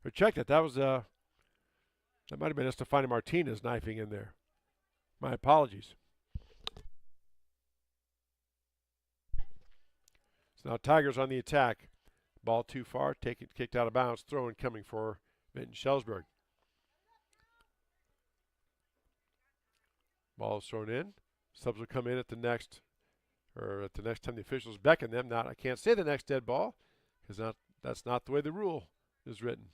Or checked it. That was that might have been Estefany Martinez knifing in there. My apologies. So now Tigers on the attack. Ball too far, kicked out of bounds. Throw in coming for Vinton-Shellsburg. Ball is thrown in. Subs will come in at the next time the officials beckon them. Now I can't say the next dead ball because that's not the way the rule is written.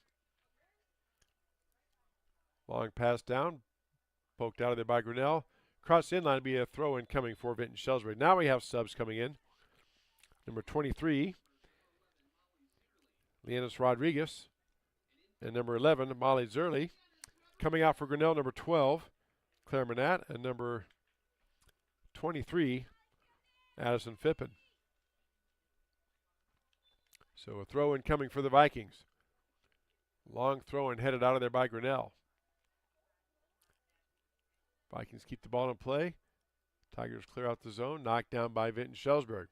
Long pass down, poked out of there by Grinnell. Cross inline, be a throw in coming for Vinton-Shellsburg. Now we have subs coming in. Number 23, Leanis Rodriguez, and number 11, Molly Zerly. Coming out for Grinnell, number 12, Claire Manat, and number 23, Addison Phippen. So a throw in coming for the Vikings. Long throw in headed out of there by Grinnell. Vikings keep the ball in play. Tigers clear out the zone. Knocked down by Vinton-Shellsburg.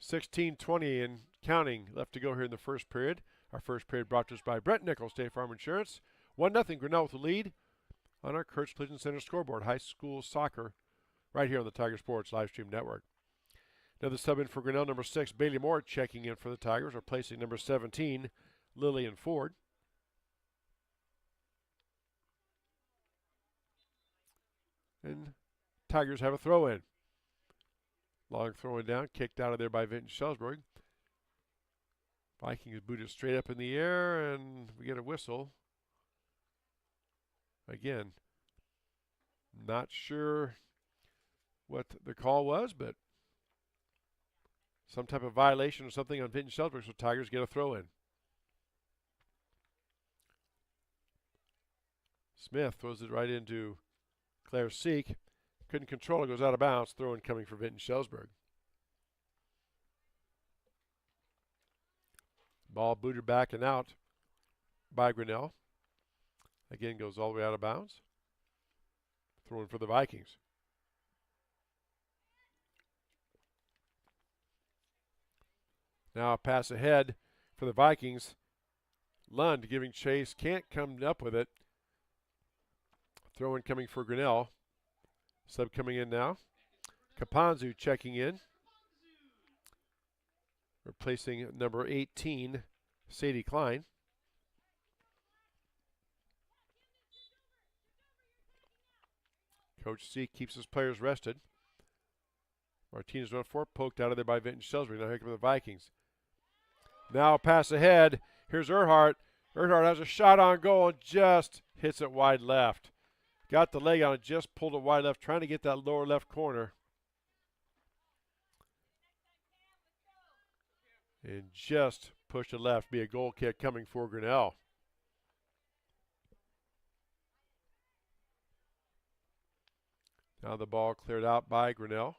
16:20 and counting left to go here in the first period. Our first period brought to us by Brent Nichols, State Farm Insurance. 1-0 Grinnell with the lead on our Kurtz Collision Center scoreboard. High school soccer right here on the Tiger Sports live stream network. Another sub in for Grinnell, number 6, Bailey Moore checking in for the Tigers, replacing number 17, Lillian Ford. And Tigers have a throw in. Long throwing down, kicked out of there by Vinton-Shellsburg. Vikings boot it straight up in the air, and we get a whistle. Again, not sure what the call was, but some type of violation or something on Vinton-Shellsburg, so Tigers get a throw in. Smith throws it right into Claire Seek. couldn't control it, goes out of bounds. Throw in coming for Vinton-Shellsburg. Ball booted back and out by Grinnell. Again, goes all the way out of bounds. Throwing for the Vikings. Now a pass ahead for the Vikings. Lund giving chase, can't come up with it. Throw in coming for Grinnell. Sub coming in now. Kapanzu checking in. Replacing number 18, Sadie Klein. Coach C keeps his players rested. Martinez run for it, poked out of there by Vinton-Shellsburg. Now here come the Vikings. Now a pass ahead. Here's Earhart. Earhart has a shot on goal and just hits it wide left. Got the leg on it, just pulled it wide left, trying to get that lower left corner. And just pushed it left. Be a goal kick coming for Grinnell. Now the ball cleared out by Grinnell.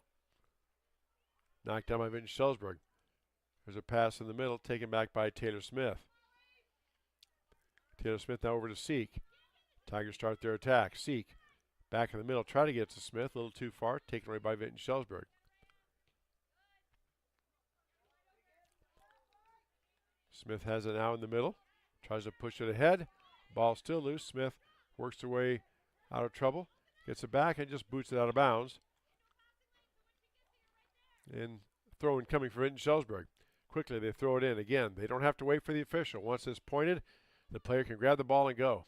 Knocked down by Vinton-Shellsburg. There's a pass in the middle, taken back by Taylor Smith. Taylor Smith now over to Seek. Tigers start their attack. Seek back in the middle, try to get to Smith, a little too far, taken away by Vinton-Shellsburg. Smith has it now in the middle, tries to push it ahead. Ball still loose. Smith works their way out of trouble, gets it back and just boots it out of bounds. And throw in coming for Vinton-Shellsburg. Quickly they throw it in again. They don't have to wait for the official. Once it's pointed, the player can grab the ball and go.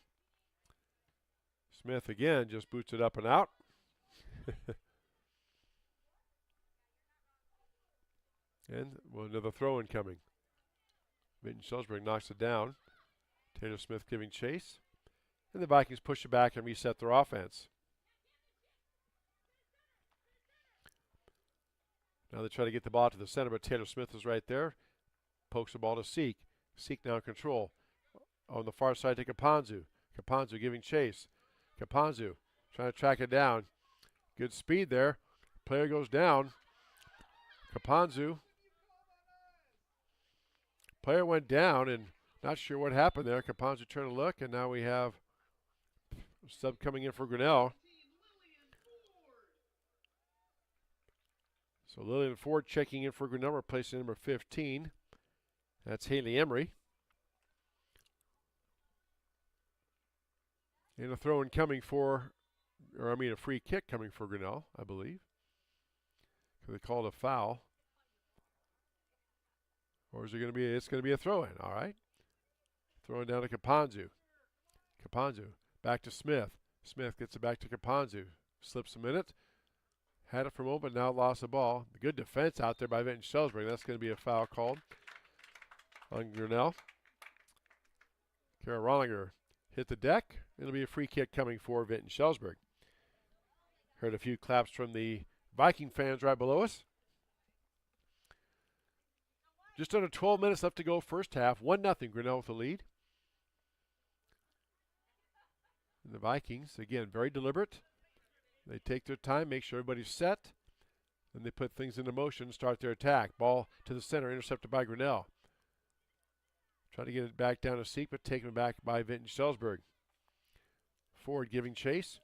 Smith again just boots it up and out. And another throw in coming. Vinton-Shellsburg knocks it down. Taylor Smith giving chase. And the Vikings push it back and reset their offense. Now they try to get the ball to the center, but Taylor Smith is right there. Pokes the ball to Seek. Seek now in control. On the far side to Kapanzu. Kapanzu giving chase. Kapanzu trying to track it down. Good speed there. Player goes down. Kapanzu. Player went down and not sure what happened there. Kapanzu turned to look, and now we have a sub coming in for Grinnell. So Lillian Ford checking in for Grinnell, replacing number 15. That's Haley Emery. And a throw in coming for, a free kick coming for Grinnell, I believe. So they called a foul. Or is it going to be, it's going to be a throw in, all right. Throwing down to Kapanzu. Kapanzu back to Smith. Smith gets it back to Kapanzu. Slips a minute. Had it for a moment, but now lost the ball. Good defense out there by Vinton-Shellsburg. That's going to be a foul called on Grinnell. Kara Rollinger hit the deck. It'll be a free kick coming for Vinton-Shellsburg. Heard a few claps from the Viking fans right below us. Just under 12 minutes left to go first half. 1-0 Grinnell with the lead. And the Vikings, again, very deliberate. They take their time, make sure everybody's set. Then they put things into motion, start their attack. Ball to the center, intercepted by Grinnell. Try to get it back down to Seek, but taken back by Vinton-Shellsburg. Ford giving chase.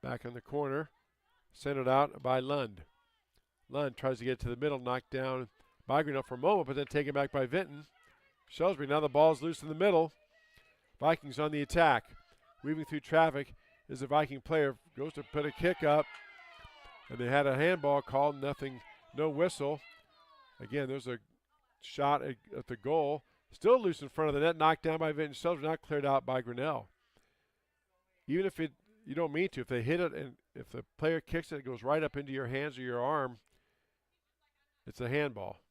Back in the corner. Centered out by Lund. Lund tries to get to the middle, knocked down by Grinnell for a moment, but then taken back by Vinton. Shellsburg, now the ball's loose in the middle. Vikings on the attack. Weaving through traffic is a Viking player. Goes to put a kick up. And they had a handball called. Nothing, no whistle. Again, there's a shot at the goal. Still loose in front of the net. Knocked down by Vinton-Shellsburg. Not cleared out by Grinnell. Even if you don't mean to. If they hit it and if the player kicks it, it goes right up into your hands or your arm. It's a handball.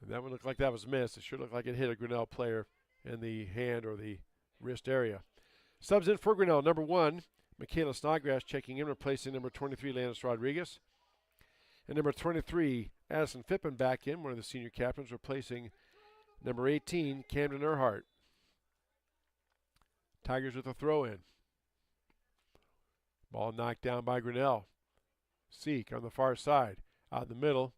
And that one looked like that was missed. It sure looked like it hit a Grinnell player in the hand or the wrist area. Subs in for Grinnell. Number 1, Michaela Snodgrass checking in, replacing number 23, Landis Rodriguez. And number 23, Addison Fippen back in, one of the senior captains, replacing number 18, Camden Earhart. Tigers with a throw in. Ball knocked down by Grinnell. Seek on the far side, out in the middle,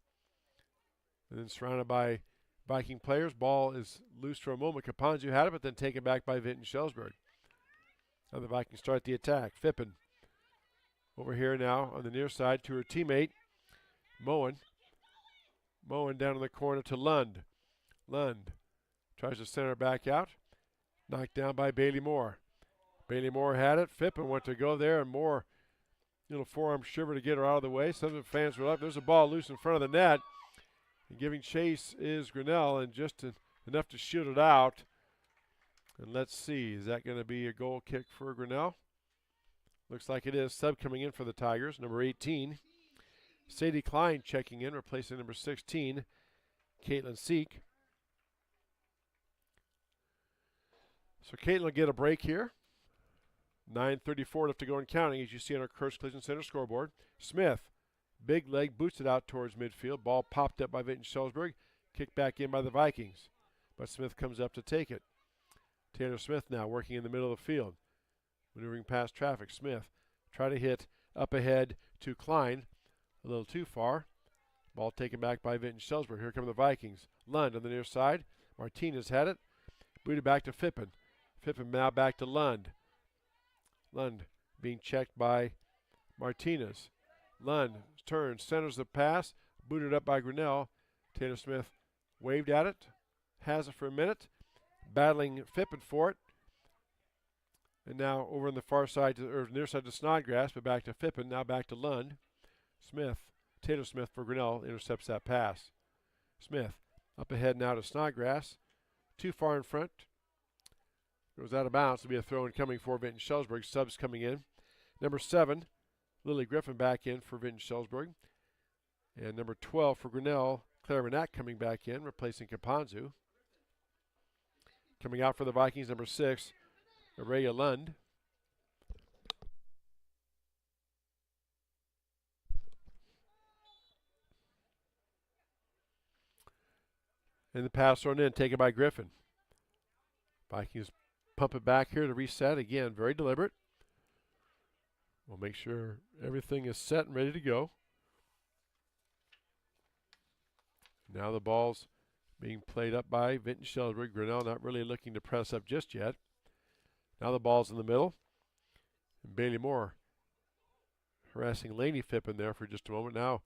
and then surrounded by Viking players. Ball is loose for a moment. Kapanzu had it, but then taken back by Vinton-Shellsburg. Now the Vikings start the attack. Phippen over here now on the near side to her teammate, Moen. Moen down in the corner to Lund. Lund tries to center back out. Knocked down by Bailey Moore. Bailey Moore had it. Phippen went to go there, and Moore, little forearm shiver to get her out of the way. Some of the fans were up. There's a ball loose in front of the net. And giving chase is Grinnell, and just enough to shoot it out. And let's see, is that going to be a goal kick for Grinnell? Looks like it is. Sub coming in for the Tigers, number 18. Sadie Klein checking in, replacing number 16, Caitlin Seek. So Caitlin will get a break here. 9:34 left to go and counting, as you see on our Kurtz Collision Center scoreboard. Smith, big leg, boots it out towards midfield. Ball popped up by Vinton-Shellsburg, kicked back in by the Vikings. But Smith comes up to take it. Taylor Smith now working in the middle of the field. Maneuvering past traffic. Smith try to hit up ahead to Klein. A little too far. Ball taken back by Vinton-Shellsburg. Here come the Vikings. Lund on the near side. Martinez had it. Booted back to Phippen. Phippen now back to Lund. Lund being checked by Martinez. Lund turns, centers the pass. Booted up by Grinnell. Taylor Smith waved at it. Has it for a minute. Battling Phippen for it. And now over on the far side, or near side to Snodgrass, but back to Phippen. Now back to Lund. Smith, Taylor Smith for Grinnell, intercepts that pass. Smith up ahead now to Snodgrass. Too far in front. Goes out of bounds. It'll be a throw in coming for Vinton-Shellsburg. Subs coming in. Number 7, Lily Griffin back in for Vinton-Shellsburg. And number 12 for Grinnell, Claire Manette coming back in, replacing Kapanzu. Coming out for the Vikings, number 6, Araya Lund. And the pass thrown in, taken by Griffin. Vikings pump it back here to reset. Again, very deliberate. We'll make sure everything is set and ready to go. Now the ball's being played up by Vinton-Shellsburg. Grinnell not really looking to press up just yet. Now the ball's in the middle. And Bailey Moore harassing Laney Phippen there for just a moment. Now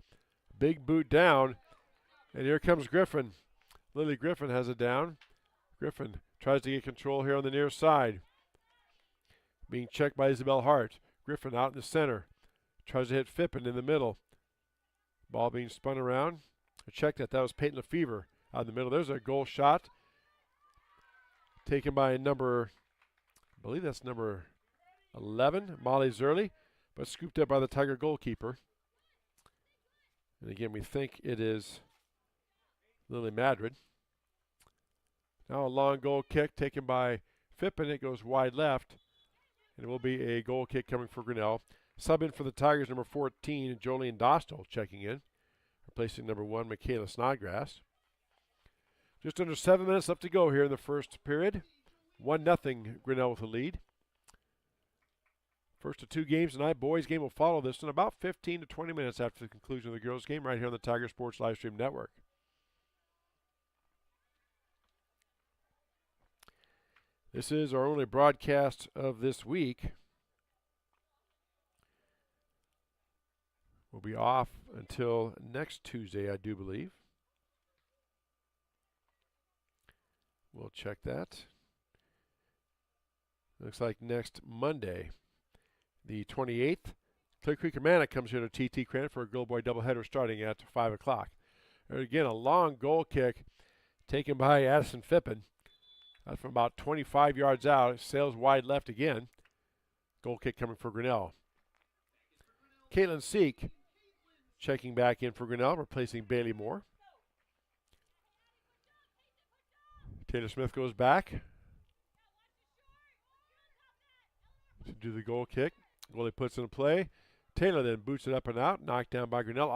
big boot down. And here comes Griffin. Lily Griffin has it down. Griffin tries to get control here on the near side. Being checked by Isabel Hart. Griffin out in the center. Tries to hit Phippen in the middle. Ball being spun around. I checked that. That was Peyton Lefevre out in the middle. There's a goal shot. Taken by number, I believe that's number 11, Molly Zerly, but scooped up by the Tiger goalkeeper. And again, we think it is Lily Madrid. Now a long goal kick taken by Phippen. It goes wide left. And it will be a goal kick coming for Grinnell. Sub in for the Tigers, number 14, Jolene Dostal checking in. Replacing number 1, Michaela Snodgrass. Just under 7 minutes left to go here in the first period. 1-0 Grinnell with the lead. First of 2 games tonight. Boys game will follow this in about 15 to 20 minutes after the conclusion of the girls game right here on the Tiger Sports Livestream Network. This is our only broadcast of this week. We'll be off until next Tuesday, I do believe. We'll check that. Looks like next Monday, the 28th, Clear Creek Amana comes here to TT Cranford for a Girl Boy doubleheader starting at 5 o'clock. And again, a long goal kick taken by Addison Phippen. That's from about 25 yards out. It sails wide left again. Goal kick coming for Grinnell. Caitlin Seek checking back in for Grinnell, replacing Bailey Moore. Taylor Smith goes back to do the goal kick. Goalie puts in play. Taylor then boots it up and out. Knocked down by Grinnell.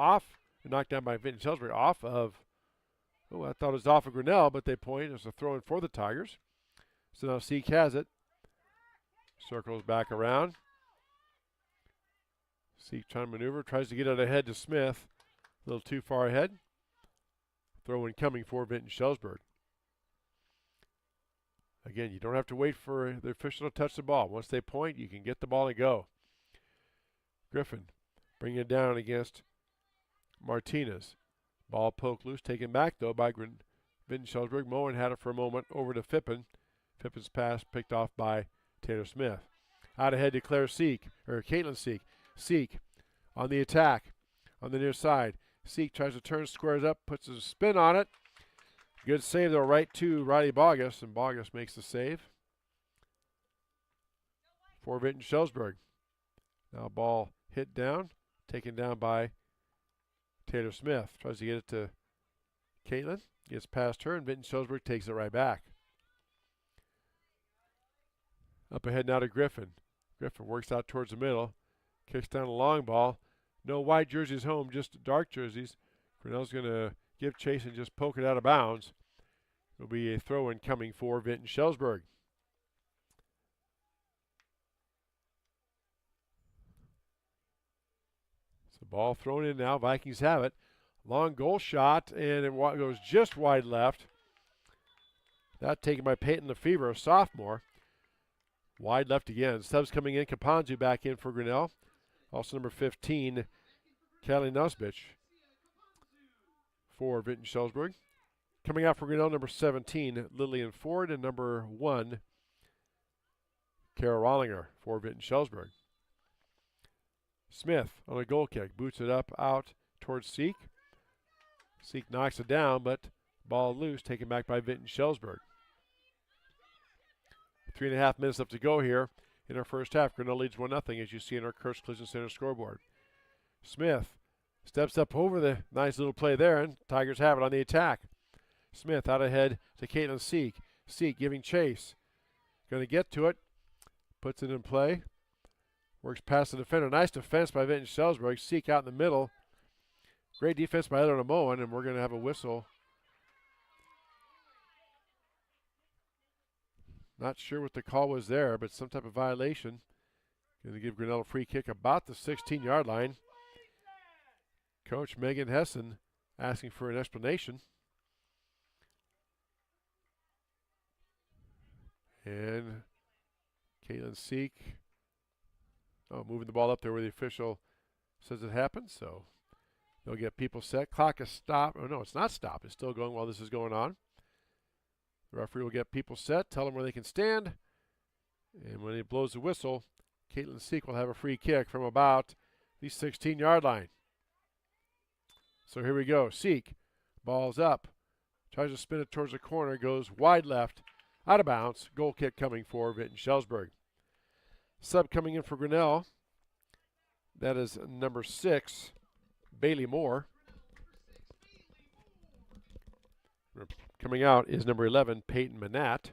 Knocked down by Vinton-Shellsburg. I thought it was off of Grinnell, but they point. It's a throw-in for the Tigers. So now Seek has it. Circles back around. Seek trying to maneuver, tries to get it ahead to Smith. A little too far ahead. Throw in coming for Vinton-Shellsburg. Again, you don't have to wait for the official to touch the ball. Once they point, you can get the ball and go. Griffin bringing it down against Martinez. Ball poked loose, taken back though by Vinton-Shellsburg. Moen had it for a moment over to Phippen. Phippen's pass picked off by Taylor Smith. Out ahead to Caitlin Seek. Seek on the attack on the near side. Seek tries to turn, squares up, puts a spin on it. Good save though, right to Riley Bogus, and Bogus makes the save for Vinton-Shellsburg. Now ball hit down, taken down by Taylor Smith. Tries to get it to Caitlin, gets past her, and Vinton-Shellsburg takes it right back. Up ahead now to Griffin. Griffin works out towards the middle, kicks down a long ball. No white jerseys home, just dark jerseys. Grinnell's going to give chase and just poke it out of bounds. It'll be a throw-in coming for Vinton-Shellsburg. So ball thrown in now. Vikings have it. Long goal shot, and it goes just wide left. That taken by Peyton Lefevre, a sophomore. Wide left again. Subs coming in. Kapanzu back in for Grinnell. Also number 15, Kelly Nussbich for Vinton-Shellsburg. Coming out for Grinnell, number 17, Lillian Ford, and number 1, Kara Rollinger for Vinton-Shellsburg. Smith on a goal kick, boots it up out towards Seek. Seek knocks it down, but ball loose, taken back by Vinton-Shellsburg. 3.5 minutes left to go here in our first half. Grinnell leads 1-0, as you see in our Kurtz Collision Center scoreboard. Smith steps up over the nice little play there, and Tigers have it on the attack. Smith out ahead to Caitlin Seek. Seek giving chase. Going to get to it. Puts it in play. Works past the defender. Nice defense by Vinton-Shellsburg. Seek out in the middle. Great defense by Heather Moen, and we're going to have a whistle. Not sure what the call was there, but some type of violation. Going to give Grinnell a free kick about the 16-yard line. Coach Megan Hessen asking for an explanation. And Caitlin Seek, moving the ball up there where the official says it happened. So they'll get people set. Clock is stopped. Oh, no, it's not stopped. It's still going while this is going on. The referee will get people set, tell them where they can stand. And when he blows the whistle, Caitlin Seek will have a free kick from about the 16-yard line. So here we go. Seek, ball's up. Tries to spin it towards the corner, goes wide left, out of bounds. Goal kick coming for Vinton-Shellsburg. Sub coming in for Grinnell. That is number 6, Bailey Moore. Coming out is number 11, Peyton Manat.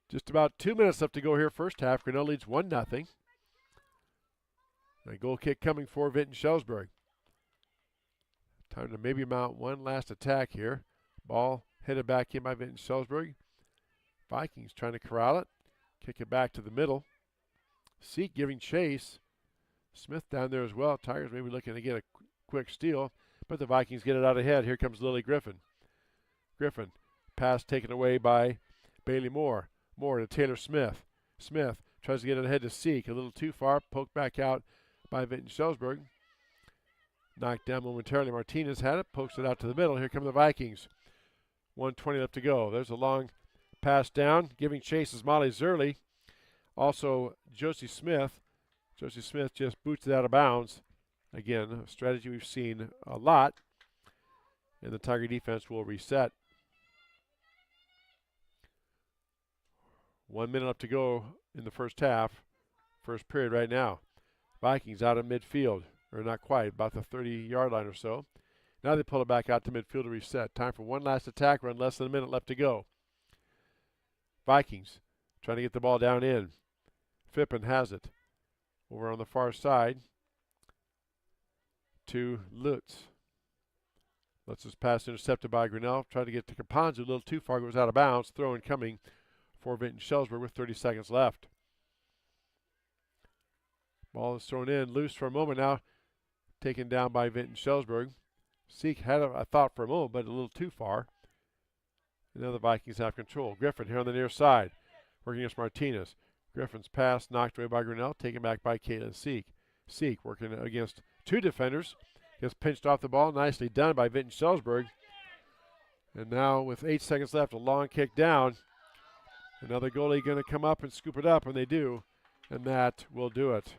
Just about 2 minutes left to go here first half. Grinnell leads 1-0. A goal kick coming for Vinton-Shellsburg. Time to maybe mount one last attack here. Ball headed back in by Vinton-Shellsburg. Vikings trying to corral it. Kick it back to the middle. Seek giving chase. Smith down there as well. Tigers maybe looking to get a quick steal, but the Vikings get it out ahead. Here comes Lily Griffin. Griffin, pass taken away by Bailey Moore. Moore to Taylor Smith. Smith tries to get it ahead to Seek. A little too far, poked back out by Vinton-Shellsburg. Knocked down momentarily. Martinez had it, pokes it out to the middle. Here come the Vikings. 1:20 left to go. There's a long pass down. Giving chase is Molly Zerly. Also, Josie Smith. Josie Smith just boots it out of bounds. Again, a strategy we've seen a lot. And the Tiger defense will reset. 1 minute left to go in the first half. First period right now. Vikings out of midfield. Or not quite, about the 30-yard line or so. Now they pull it back out to midfield to reset. Time for one last attack run, less than a minute left to go. Vikings trying to get the ball down in. Phippen has it. Over on the far side to Lutz. Lutz's pass intercepted by Grinnell. Trying to get to Kapanzu, a little too far, goes out of bounds. Throw in coming for Vinton-Shellsburg with 30 seconds left. Ball is thrown in, loose for a moment now, taken down by Vinton-Shellsburg. Seek had a thought for a moment, but a little too far. And now the Vikings have control. Griffin here on the near side, working against Martinez. Griffin's pass knocked away by Grinnell, taken back by Caitlin Seek. Seek working against two defenders. Gets pinched off the ball. Nicely done by Vinton-Shellsburg. And now with 8 seconds left, a long kick down. Another goalie going to come up and scoop it up, and they do. And that will do it.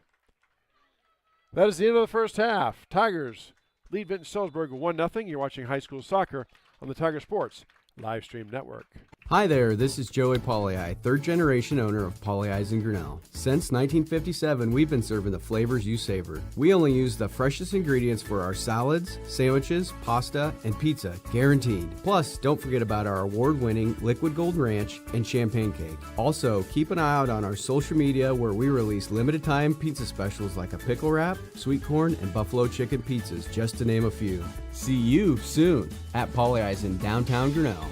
That is the end of the first half. Tigers lead Vinton-Shellsburg 1-0. You're watching high school soccer on the Tiger Sports Live Stream Network. Hi there, this is Joey Pollei, third generation owner of Polley's in Grinnell. Since 1957, we've been serving the flavors you savor. We only use the freshest ingredients for our salads, sandwiches, pasta, and pizza, guaranteed. Plus, don't forget about our award-winning Liquid Gold Ranch and Champagne Cake. Also, keep an eye out on our social media where we release limited-time pizza specials like a pickle wrap, sweet corn, and buffalo chicken pizzas, just to name a few. See you soon at Polley's in downtown Grinnell.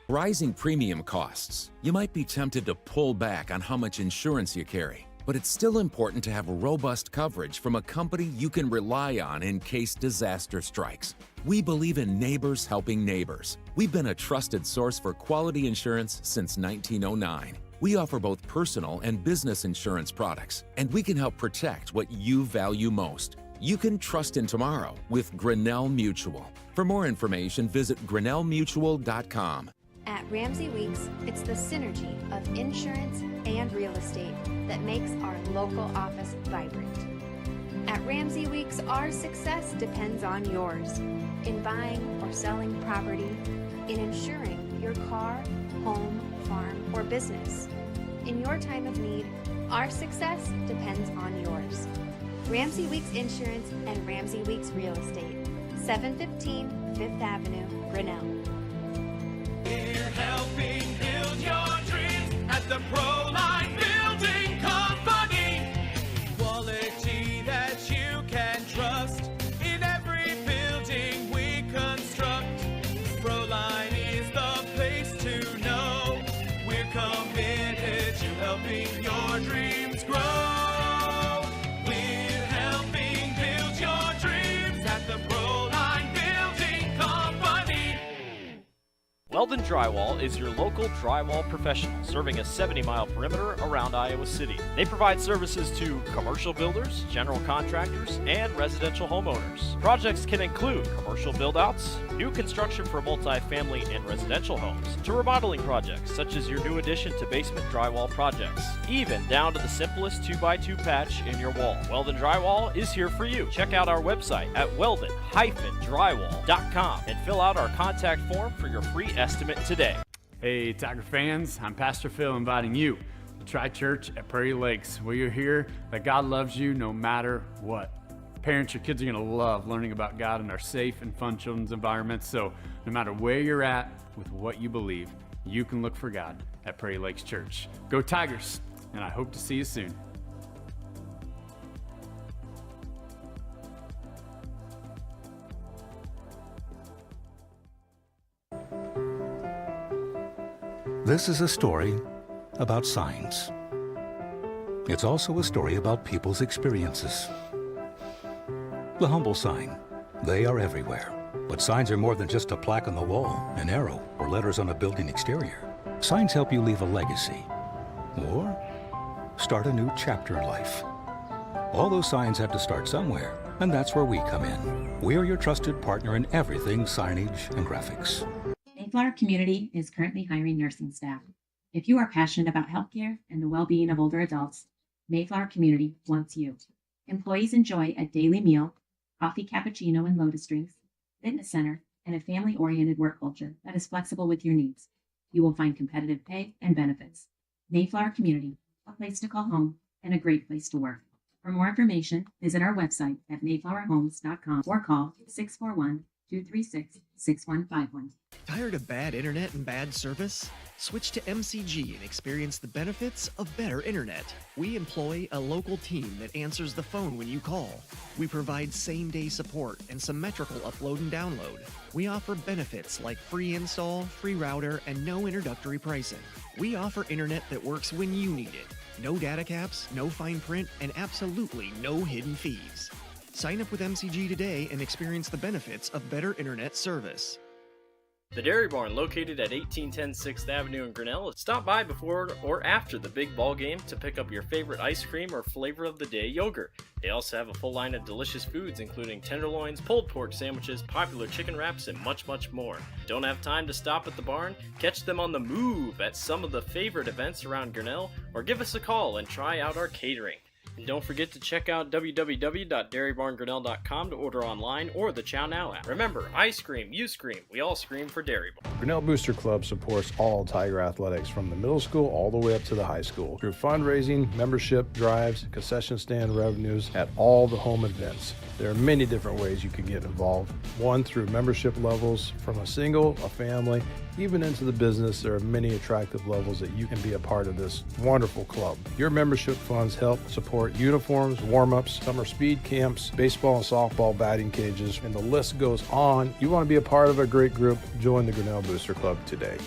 Rising premium costs. You might be tempted to pull back on how much insurance you carry, but it's still important to have robust coverage from a company you can rely on in case disaster strikes. We believe in neighbors helping neighbors. We've been a trusted source for quality insurance since 1909. We offer both personal and business insurance products, and we can help protect what you value most. You can trust in tomorrow with Grinnell Mutual. For more information, visit grinnellmutual.com. At Ramsey Weeks, it's the synergy of insurance and real estate that makes our local office vibrant. At Ramsey Weeks, our success depends on yours in buying or selling property, in insuring your car, home, farm, or business. In your time of need, our success depends on yours. Ramsey Weeks Insurance and Ramsey Weeks Real Estate, 715 Fifth Avenue, Grinnell. We're helping build your dreams at the Proline Building Company. Quality that you can trust in every building we construct. Proline is the place to know. We're committed to helping your dreams grow. We're helping build your dreams at the Proline Building Company. Weldon Drywall is your local drywall professional, serving a 70-mile perimeter around Iowa City. They provide services to commercial builders, general contractors, and residential homeowners. Projects can include commercial build-outs, new construction for multi-family and residential homes, to remodeling projects such as your new addition to basement drywall projects, even down to the simplest 2x2 patch in your wall. Weldon Drywall is here for you. Check out our website at weldon-drywall.com and fill out our contact form for your free estimate today. Hey, Tiger fans, I'm Pastor Phil inviting you to try church at Prairie Lakes, where you'll hear that God loves you no matter what. Parents, your kids are going to love learning about God in our safe and fun children's environments, so no matter where you're at with what you believe, you can look for God at Prairie Lakes Church. Go Tigers, and I hope to see you soon. This is a story about signs. It's also a story about people's experiences. The humble sign. They are everywhere. But signs are more than just a plaque on the wall, an arrow, or letters on a building exterior. Signs help you leave a legacy or start a new chapter in life. All those signs have to start somewhere, and that's where we come in. We are your trusted partner in everything signage and graphics. Mayflower Community is currently hiring nursing staff. If you are passionate about healthcare and the well-being of older adults, Mayflower Community wants you. Employees enjoy a daily meal, coffee, cappuccino, and lotus drinks, fitness center, and a family-oriented work culture that is flexible with your needs. You will find competitive pay and benefits. Mayflower Community, a place to call home and a great place to work. For more information, visit our website at mayflowerhomes.com or call 236-6151. Tired of bad internet and bad service? Switch to MCG and experience the benefits of better internet. We employ a local team that answers the phone when you call. We provide same-day support and symmetrical upload and download. We offer benefits like free install, free router, and no introductory pricing. We offer internet that works when you need it. No data caps, no fine print, and absolutely no hidden fees. Sign up with MCG today and experience the benefits of better internet service. The Dairy Barn, located at 1810 6th Avenue in Grinnell. Stop by before or after the big ball game to pick up your favorite ice cream or flavor of the day yogurt. They also have a full line of delicious foods, including tenderloins, pulled pork sandwiches, popular chicken wraps, and much, much more. Don't have time to stop at the barn? Catch them on the move at some of the favorite events around Grinnell, or give us a call and try out our catering. And don't forget to check out www.dairybarngrinnell.com to order online or the Chow Now app. Remember, I scream, you scream, we all scream for Dairy Barn. Grinnell Booster Club supports all Tiger athletics from the middle school all the way up to the high school through fundraising, membership drives, concession stand revenues at all the home events. There are many different ways you can get involved. One, through membership levels from a single, a family, even into the business. There are many attractive levels that you can be a part of this wonderful club. Your membership funds help support uniforms, warm-ups, summer speed camps, baseball and softball batting cages, and the list goes on. You want to be a part of a great group? Join the Grinnell Booster Club today.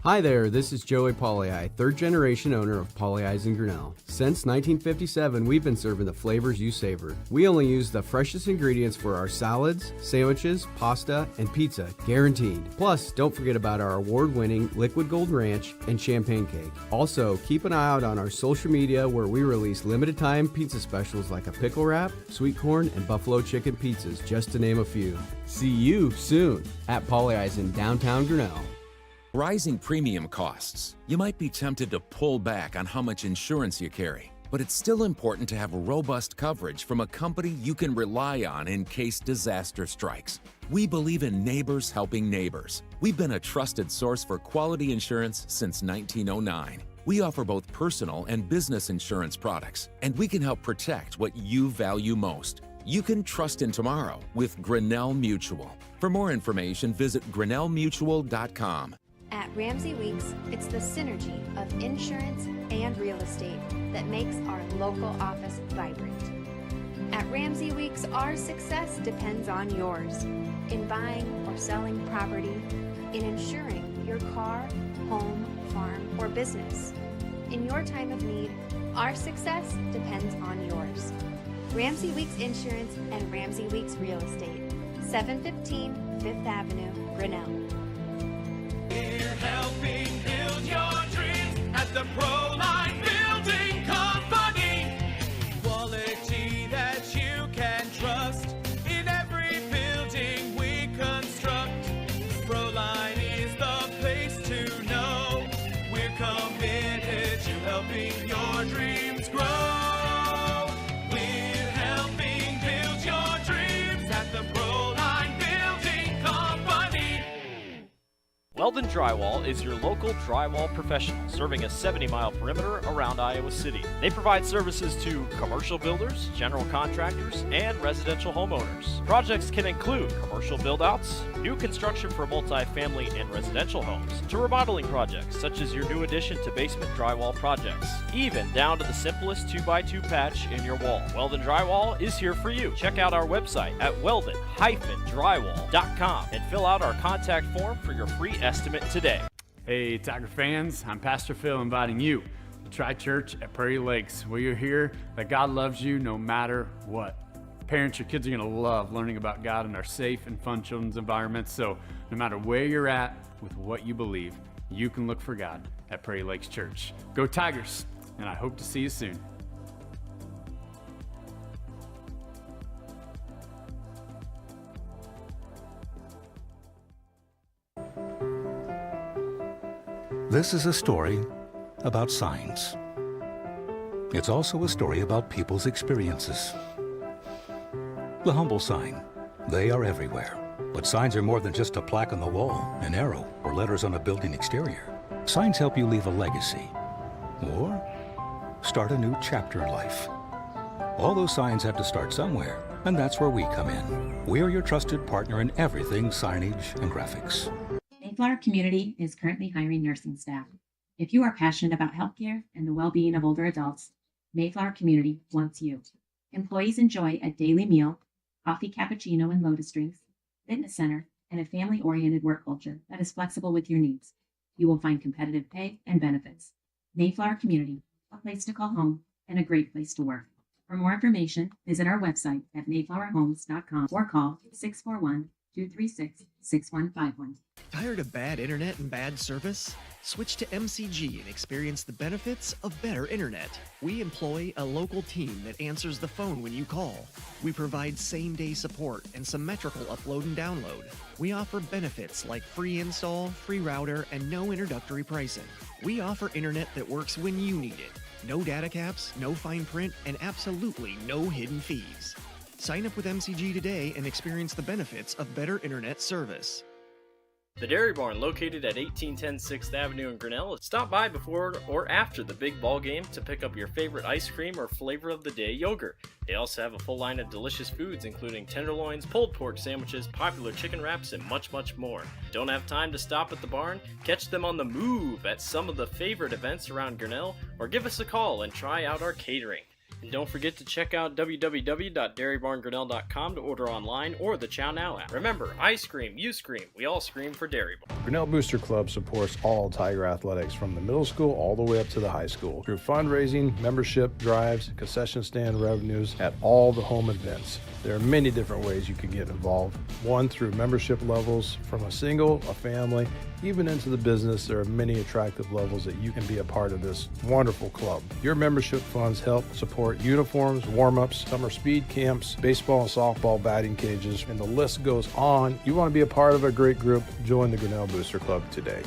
Hi there, this is Joey Pollei, third generation owner of Polley's in Grinnell. Since 1957, we've been serving the flavors you savor. We only use the freshest ingredients for our salads, sandwiches, pasta, and pizza, guaranteed. Plus, don't forget about our award-winning Liquid Gold Ranch and Champagne Cake. Also, keep an eye out on our social media where we release limited-time pizza specials like a pickle wrap, sweet corn, and buffalo chicken pizzas, just to name a few. See you soon at Polley's in downtown Grinnell. Rising premium costs. You might be tempted to pull back on how much insurance you carry, but it's still important to have robust coverage from a company you can rely on in case disaster strikes. We believe in neighbors helping neighbors. We've been a trusted source for quality insurance since 1909. We offer both personal and business insurance products, and we can help protect what you value most. You can trust in tomorrow with Grinnell Mutual. For more information, visit grinnellmutual.com. At Ramsey Weeks, it's the synergy of insurance and real estate that makes our local office vibrant. At Ramsey Weeks, our success depends on yours in buying or selling property, in insuring your car, home, farm, or business. In your time of need, our success depends on yours. Ramsey Weeks Insurance and Ramsey Weeks Real Estate, 715 5th Avenue, Grinnell. We're helping build your dreams at the Proline Building Company. Quality that you can trust in every building we construct. Proline is the place to know. We're committed to helping your dreams grow. We're helping build your dreams at the Proline Building Company. Weldon Drywall is your local drywall professional, serving a 70-mile perimeter around Iowa City. They provide services to commercial builders, general contractors, and residential homeowners. Projects can include commercial build-outs, new construction for multi-family and residential homes, to remodeling projects such as your new addition to basement drywall projects, even down to the simplest 2x2 patch in your wall. Weldon Drywall is here for you. Check out our website at weldon-drywall.com and fill out our contact form for your free estimate today. Hey, Tiger fans, I'm Pastor Phil inviting you to try church at Prairie Lakes, where you'll hear that God loves you no matter what. Parents, your kids are going to love learning about God in our safe and fun children's environments, so no matter where you're at with what you believe, you can look for God at Prairie Lakes Church. Go Tigers, and I hope to see you soon. This is a story about signs. It's also a story about people's experiences. The humble sign. They are everywhere. But signs are more than just a plaque on the wall, an arrow, or letters on a building exterior. Signs help you leave a legacy or start a new chapter in life. All those signs have to start somewhere. And that's where we come in. We're your trusted partner in everything signage and graphics. Mayflower Community is currently hiring nursing staff. If you are passionate about healthcare and the well-being of older adults, Mayflower Community wants you. Employees enjoy a daily meal, coffee cappuccino and lotus drinks, fitness center, and a family-oriented work culture that is flexible with your needs. You will find competitive pay and benefits. Mayflower Community, a place to call home and a great place to work. For more information, visit our website at mayflowerhomes.com or call 641-236-6151. Tired of bad internet and bad service? Switch to MCG and experience the benefits of better internet. We employ a local team that answers the phone when you call. We provide same-day support and symmetrical upload and download. We offer benefits like free install, free router, and no introductory pricing. We offer internet that works when you need it. No data caps, no fine print, and absolutely no hidden fees. Sign up with MCG today and experience the benefits of better internet service. The Dairy Barn, located at 1810 6th Avenue in Grinnell. Stop by before or after the big ball game to pick up your favorite ice cream or flavor of the day yogurt. They also have a full line of delicious foods, including tenderloins, pulled pork sandwiches, popular chicken wraps, and much, much more. Don't have time to stop at the barn? Catch them on the move at some of the favorite events around Grinnell, or give us a call and try out our catering. And don't forget to check out www.dairybarngrinnell.com to order online or the Chow Now app. Remember, I scream, you scream, we all scream for Dairy Barn. Grinnell Booster Club supports all Tiger athletics from the middle school all the way up to the high school through fundraising, membership drives, concession stand revenues at all the home events. There are many different ways you can get involved. One, through membership levels from a single, a family, even into the business. There are many attractive levels that you can be a part of this wonderful club. Your membership funds help support uniforms, warm-ups, summer speed camps, baseball and softball batting cages, and the list goes on. You want to be a part of a great group? Join the Grinnell Booster Club today.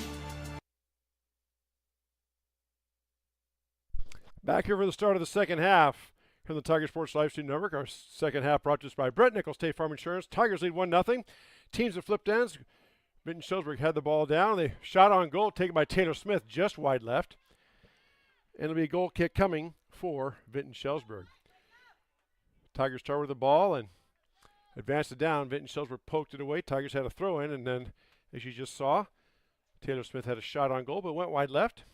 Back here for the start of the second half. Here on the Tiger Sports Livestream Network, our second half brought to us by Brett Nichols State Farm Insurance. Tigers lead 1-0. Teams have flipped ends. Vinton-Shellsburg had the ball down. They shot on goal, taken by Taylor Smith, just wide left. And it'll be a goal kick coming for Vinton-Shellsburg. Tigers start with the ball and advanced it down. Vinton-Shellsburg poked it away. Tigers had a throw in, and then, as you just saw, Taylor Smith had a shot on goal, but went wide left.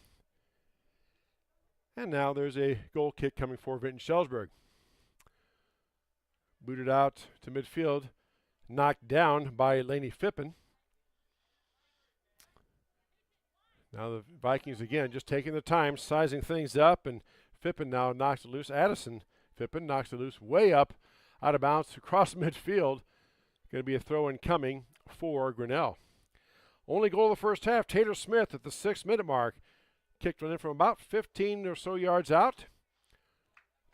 And now there's a goal kick coming for Vinton-Shellsburg. Booted out to midfield, knocked down by Laney Fippen. Now the Vikings again just taking the time, sizing things up, and Fippen now knocks it loose. Addison Fippen knocks it loose way up, out of bounds, across midfield. Going to be a throw-in coming for Grinnell. Only goal of the first half, Taylor Smith at the 6-minute mark. Kicked one in from about 15 or so yards out.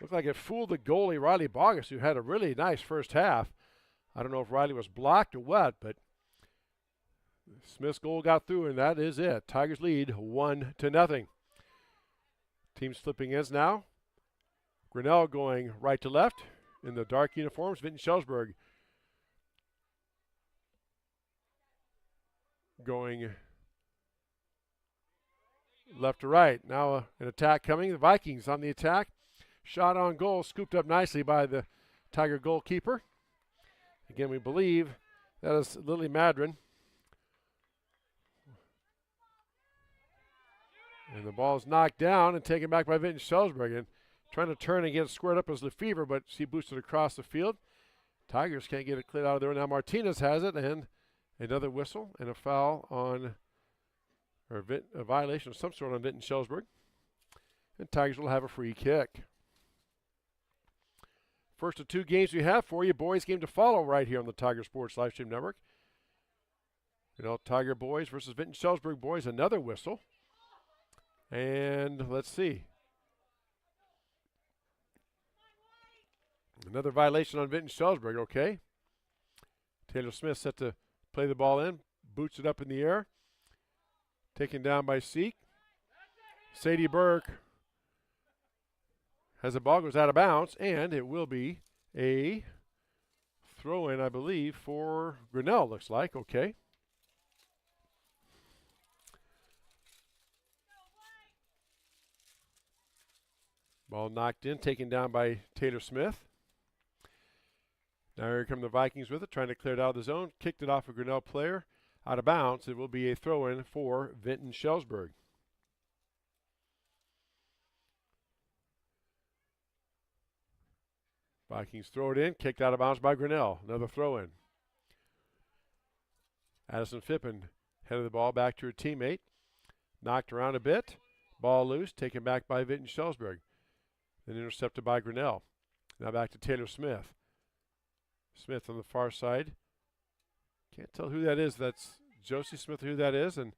Looked like it fooled the goalie, Riley Bogus, who had a really nice first half. I don't know if Riley was blocked or what, but Smith's goal got through, and that is it. Tigers lead 1-0. Teams flipping ends now. Grinnell going right to left in the dark uniforms. Vinton-Shellsburg going left to right. Now an attack coming. The Vikings on the attack. Shot on goal, scooped up nicely by the Tiger goalkeeper. Again, we believe that is Lily Madron. And the ball is knocked down and taken back by Vinton-Shellsburg. And trying to turn and get it squared up as Lefevre, but she boosted across the field. Tigers can't get it cleared out of there. Now Martinez has it, and another whistle and a foul on, or a violation of some sort on Vinton-Shellsburg. And Tigers will have a free kick. First of two games we have for you. Boys game to follow right here on the Tiger Sports Livestream Network. Tiger boys versus Vinton-Shellsburg boys, another whistle. And let's see. Another violation on Vinton-Shellsburg, okay. Taylor Smith set to play the ball in, boots it up in the air. Taken down by Seek. Sadie Burke has the ball, goes out of bounds, and it will be a throw-in, I believe, for Grinnell, looks like, okay. Ball knocked in, taken down by Taylor Smith. Now here come the Vikings with it, trying to clear it out of the zone. Kicked it off a Grinnell player. Out of bounds. It will be a throw-in for Vinton-Shellsburg. Vikings throw it in. Kicked out of bounds by Grinnell. Another throw-in. Addison Fippen headed the ball back to her teammate. Knocked around a bit. Ball loose. Taken back by Vinton-Shellsburg. Then intercepted by Grinnell. Now back to Taylor Smith. Smith on the far side. Can't tell who that is. That's Josie Smith, who that is. And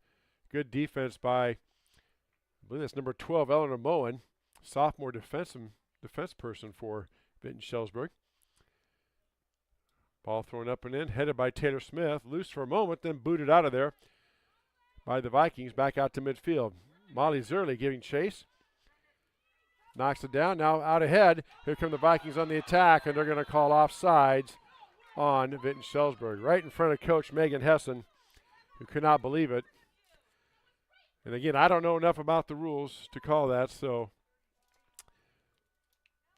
good defense by, I believe that's number 12, Eleanor Moen, sophomore defense person for Vinton-Shellsburg. Ball thrown up and in, headed by Taylor Smith. Loose for a moment, then booted out of there by the Vikings. Back out to midfield. Molly Zerly giving chase. Knocks it down. Now out ahead. Here come the Vikings on the attack, and they're going to call offsides on Vinton-Shellsburg. Right in front of Coach Megan Hessen, who could not believe it. And again, I don't know enough about the rules to call that, so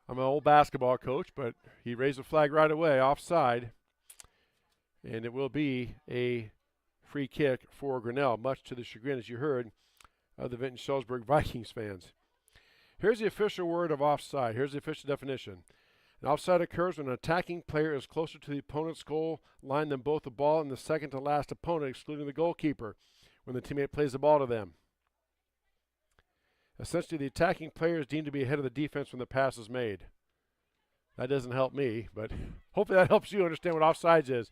I'm an old basketball coach, but he raised the flag right away, offside. And it will be a free kick for Grinnell, much to the chagrin, as you heard, of the Vinton-Shellsburg Vikings fans. Here's the official word of offside. Here's the official definition. An offside occurs when an attacking player is closer to the opponent's goal line than both the ball and the second to last opponent, excluding the goalkeeper, when the teammate plays the ball to them. Essentially, the attacking player is deemed to be ahead of the defense when the pass is made. That doesn't help me, but hopefully that helps you understand what offsides is.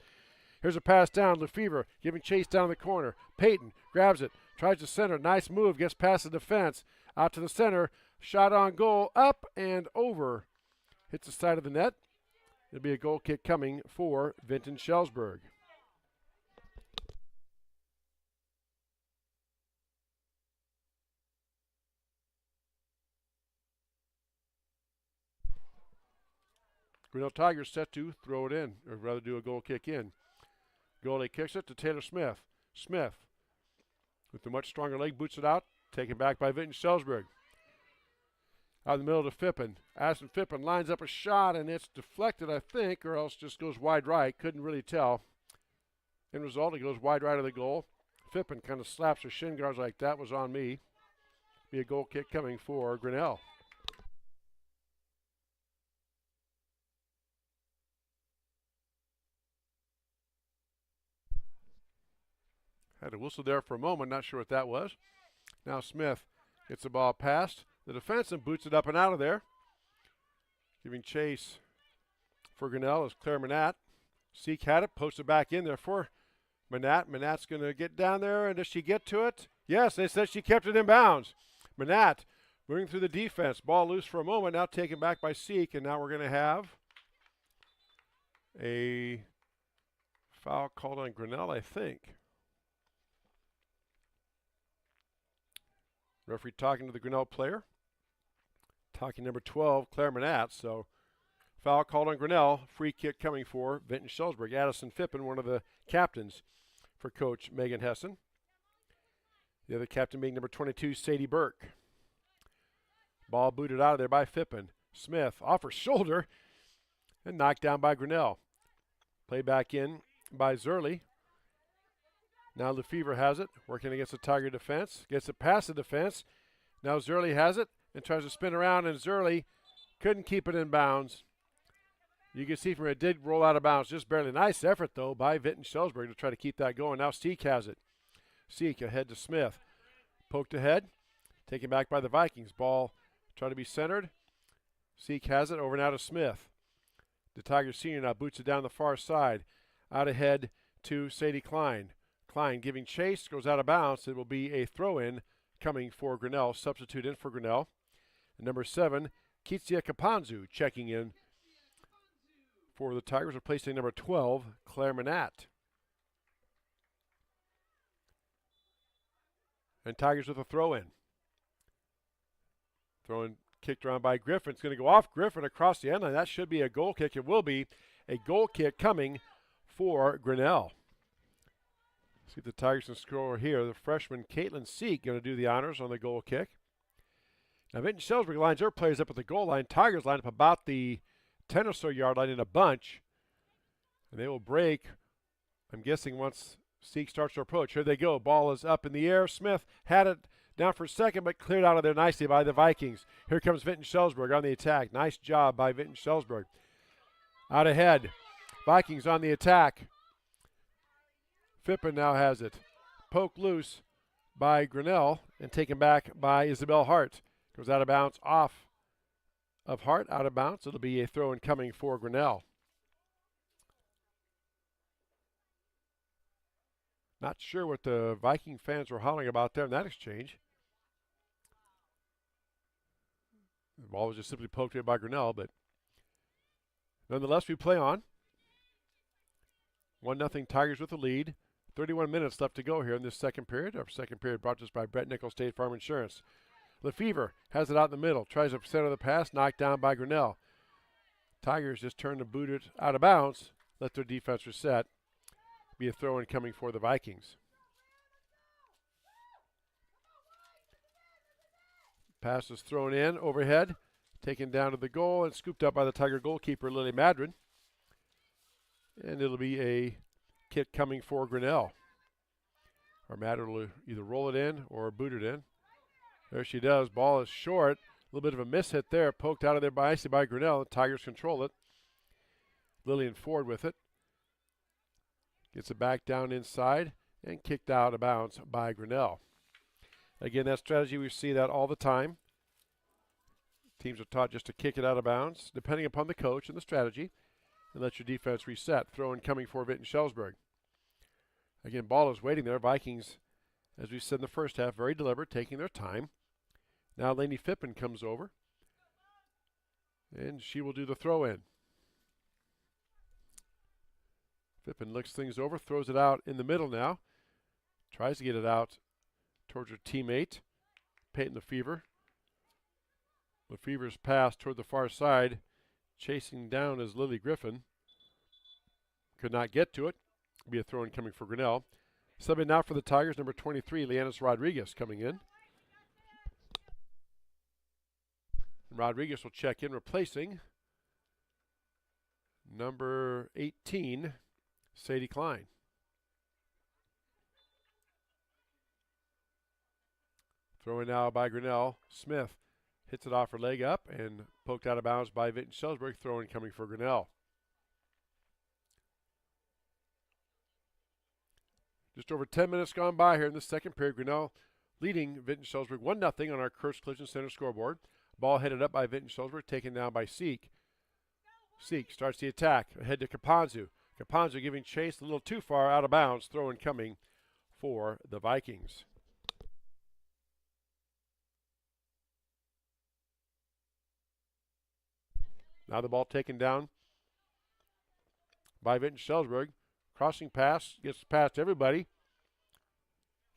Here's a pass down. Lefevre giving chase down the corner. Peyton grabs it, tries to center. Nice move, gets past the defense. Out to the center. Shot on goal, up and over. Hits the side of the net. It'll be a goal kick coming for Vinton-Shellsburg. Grinnell Tigers set to throw it in, or rather do a goal kick in. Goalie kicks it to Taylor Smith. Smith, with the much stronger leg, boots it out. Taken back by Vinton-Shellsburg. Out in the middle to Fippen. Addison Fippen lines up a shot, and it's deflected, I think, or else just goes wide right. Couldn't really tell. End result, it goes wide right of the goal. Fippen kind of slaps her shin guards like that was on me. Be a goal kick coming for Grinnell. Had a whistle there for a moment, not sure what that was. Now Smith gets the ball past the defense and boots it up and out of there. Giving chase for Grinnell is Claire Manat. Seek had it, posted back in there for Manat. Manat's going to get down there, and does she get to it? Yes, they said she kept it in bounds. Manat moving through the defense. Ball loose for a moment, now taken back by Seek, and now we're going to have a foul called on Grinnell, I think. Referee talking to the Grinnell player. Talking number 12, Claire Manat. So foul called on Grinnell. Free kick coming for Vinton-Shellsburg. Addison Fippen, one of the captains for Coach Megan Hessen. The other captain being number 22, Sadie Burke. Ball booted out of there by Fippen. Smith off her shoulder and knocked down by Grinnell. Play back in by Zerly. Now Lefevre has it, working against the Tiger defense. Gets it past the defense. Now Zerly has it and tries to spin around, and Zerly couldn't keep it in bounds. You can see from it did roll out of bounds, just barely. Nice effort, though, by Vinton-Shellsburg to try to keep that going. Now Seek has it. Seek ahead to Smith. Poked ahead, taken back by the Vikings. Ball trying to be centered. Seek has it, over now to Smith. The Tiger senior now boots it down the far side. Out ahead to Sadie Klein. Klein giving chase, goes out of bounds. It will be a throw-in coming for Grinnell, substitute in for Grinnell. And number 7, Kitsia Kapanzu checking in for the Tigers, replacing number 12, Claire Manat. And Tigers with a throw-in. Throw-in kicked around by Griffin. It's going to go off Griffin across the end line. That should be a goal kick. It will be a goal kick coming for Grinnell. See if the Tigers can score here. The freshman Caitlin Seek going to do the honors on the goal kick. Now Vinton-Shellsburg lines their players up at the goal line. Tigers line up about the 10 or so yard line in a bunch. And they will break, I'm guessing, once Seek starts to approach. Here they go. Ball is up in the air. Smith had it down for a second, but cleared out of there nicely by the Vikings. Here comes Vinton-Shellsburg on the attack. Nice job by Vinton-Shellsburg. Out ahead. Vikings on the attack. Phippen now has it. Poked loose by Grinnell and taken back by Isabel Hart. Goes out of bounds off of Hart, out of bounds. It'll be a throw in coming for Grinnell. Not sure what the Viking fans were hollering about there in that exchange. The ball was just simply poked in by Grinnell, but nonetheless, we play on. 1-0 Tigers with the lead. 31 minutes left to go here in this second period. Our second period brought to us by Brett Nichols State Farm Insurance. Lefevre has it out in the middle. Tries to center the pass, knocked down by Grinnell. Tigers just turn to boot it out of bounds. Let their defense reset. Be a throw-in coming for the Vikings. Pass is thrown in overhead, taken down to the goal and scooped up by the Tiger goalkeeper, Lily Madrid. And it'll be a kick coming for Grinnell. Or Madrid will either roll it in or boot it in. There she does. Ball is short. A little bit of a miss hit there. Poked out of there by Grinnell. The Tigers control it. Lillian Ford with it. Gets it back down inside and kicked out of bounds by Grinnell. Again, that strategy, we see that all the time. Teams are taught just to kick it out of bounds, depending upon the coach and the strategy, and let your defense reset. Throw in coming for Vinton-Shellsburg. Again, ball is waiting there. Vikings, as we said in the first half, very deliberate, taking their time. Now Lainey Phippen comes over, and she will do the throw in. Phippen looks things over, throws it out in the middle now. Tries to get it out towards her teammate, Peyton Lefevre. Lefevre's pass toward the far side. Chasing down is Lily Griffin. Could not get to it. Be a throw-in coming for Grinnell. Subbing now for the Tigers, number 23, Leanis Rodriguez coming in. Rodriguez will check in, replacing number 18, Sadie Klein. Throw in now by Grinnell. Smith hits it off her leg up and poked out of bounds by Vinton-Shellsburg. Throw in coming for Grinnell. Just over 10 minutes gone by here in the second period. Grinnell leading Vinton-Shellsburg 1-0 on our Kurtz Collision Center scoreboard. Ball headed up by Vinton-Shellsburg, taken down by Seek. Seek starts the attack. Ahead to Caponzu. Caponzu giving chase a little too far, out of bounds. Throw in coming for the Vikings. Now the ball taken down by Vinton-Shellsburg. Crossing pass, gets past everybody.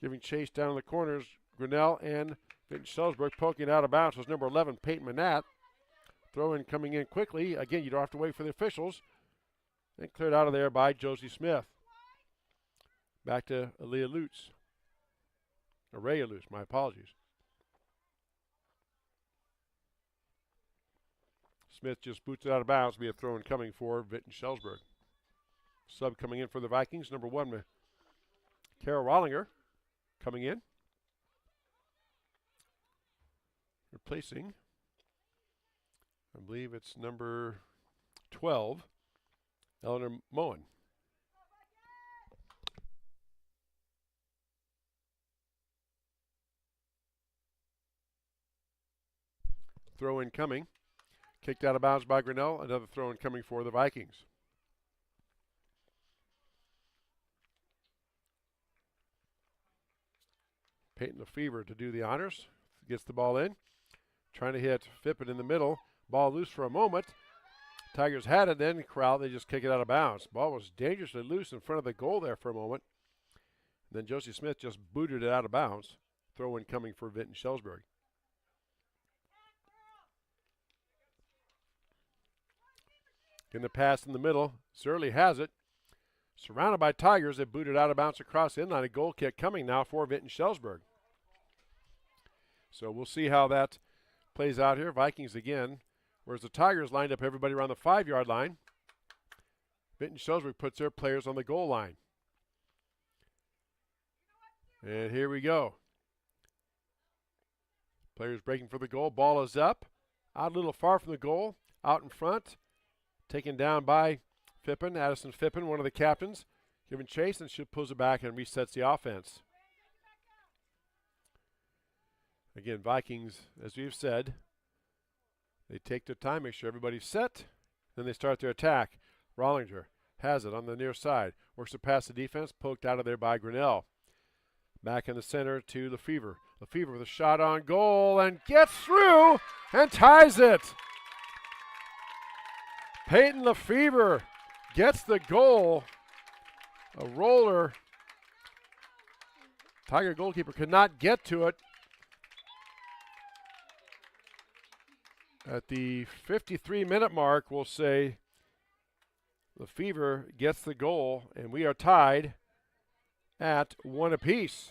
Giving chase down in the corners, Grinnell and Vinton-Shellsburg. Poking out of bounds was number 11, Peyton Manat. Throw in coming in quickly. Again, you don't have to wait for the officials. And cleared out of there by Josie Smith. Back to Araya Lutz, my apologies. Smith just boots it out of bounds. Be a throw in coming for Vinton-Shellsburg. Sub coming in for the Vikings, number 1, Carol Rollinger coming in. Replacing, I believe it's number 12, Eleanor Moen. Throw in coming. Kicked out of bounds by Grinnell. Another throw in coming for the Vikings. Peyton Lefevre to do the honors. Gets the ball in. Trying to hit Phippen in the middle. Ball loose for a moment. Tigers had it, then corral. They just kick it out of bounds. Ball was dangerously loose in front of the goal there for a moment. And then Josie Smith just booted it out of bounds. Throw in coming for Vinton-Shellsburg. In the pass in the middle, Zerly has it. Surrounded by Tigers, they booted out of bounds across the inline. A goal kick coming now for Vinton-Shellsburg. So we'll see how that plays out here. Vikings again, whereas the Tigers lined up everybody around the 5-yard line. Vinton-Shellsburg puts their players on the goal line. And here we go. Players breaking for the goal. Ball is up. Out a little far from the goal. Out in front. Taken down by Phippen. Addison Phippen, one of the captains. Giving chase, and she pulls it back and resets the offense. Again, Vikings, as we've said, they take their time, make sure everybody's set. Then they start their attack. Rollinger has it on the near side. Works it past the defense. Poked out of there by Grinnell. Back in the center to Lefevre. Lefevre with a shot on goal and gets through and ties it. Peyton Lefevre gets the goal. A roller. Tiger goalkeeper could not get to it. At the 53-minute mark, we'll say Lefevre gets the goal, and we are tied at 1 apiece.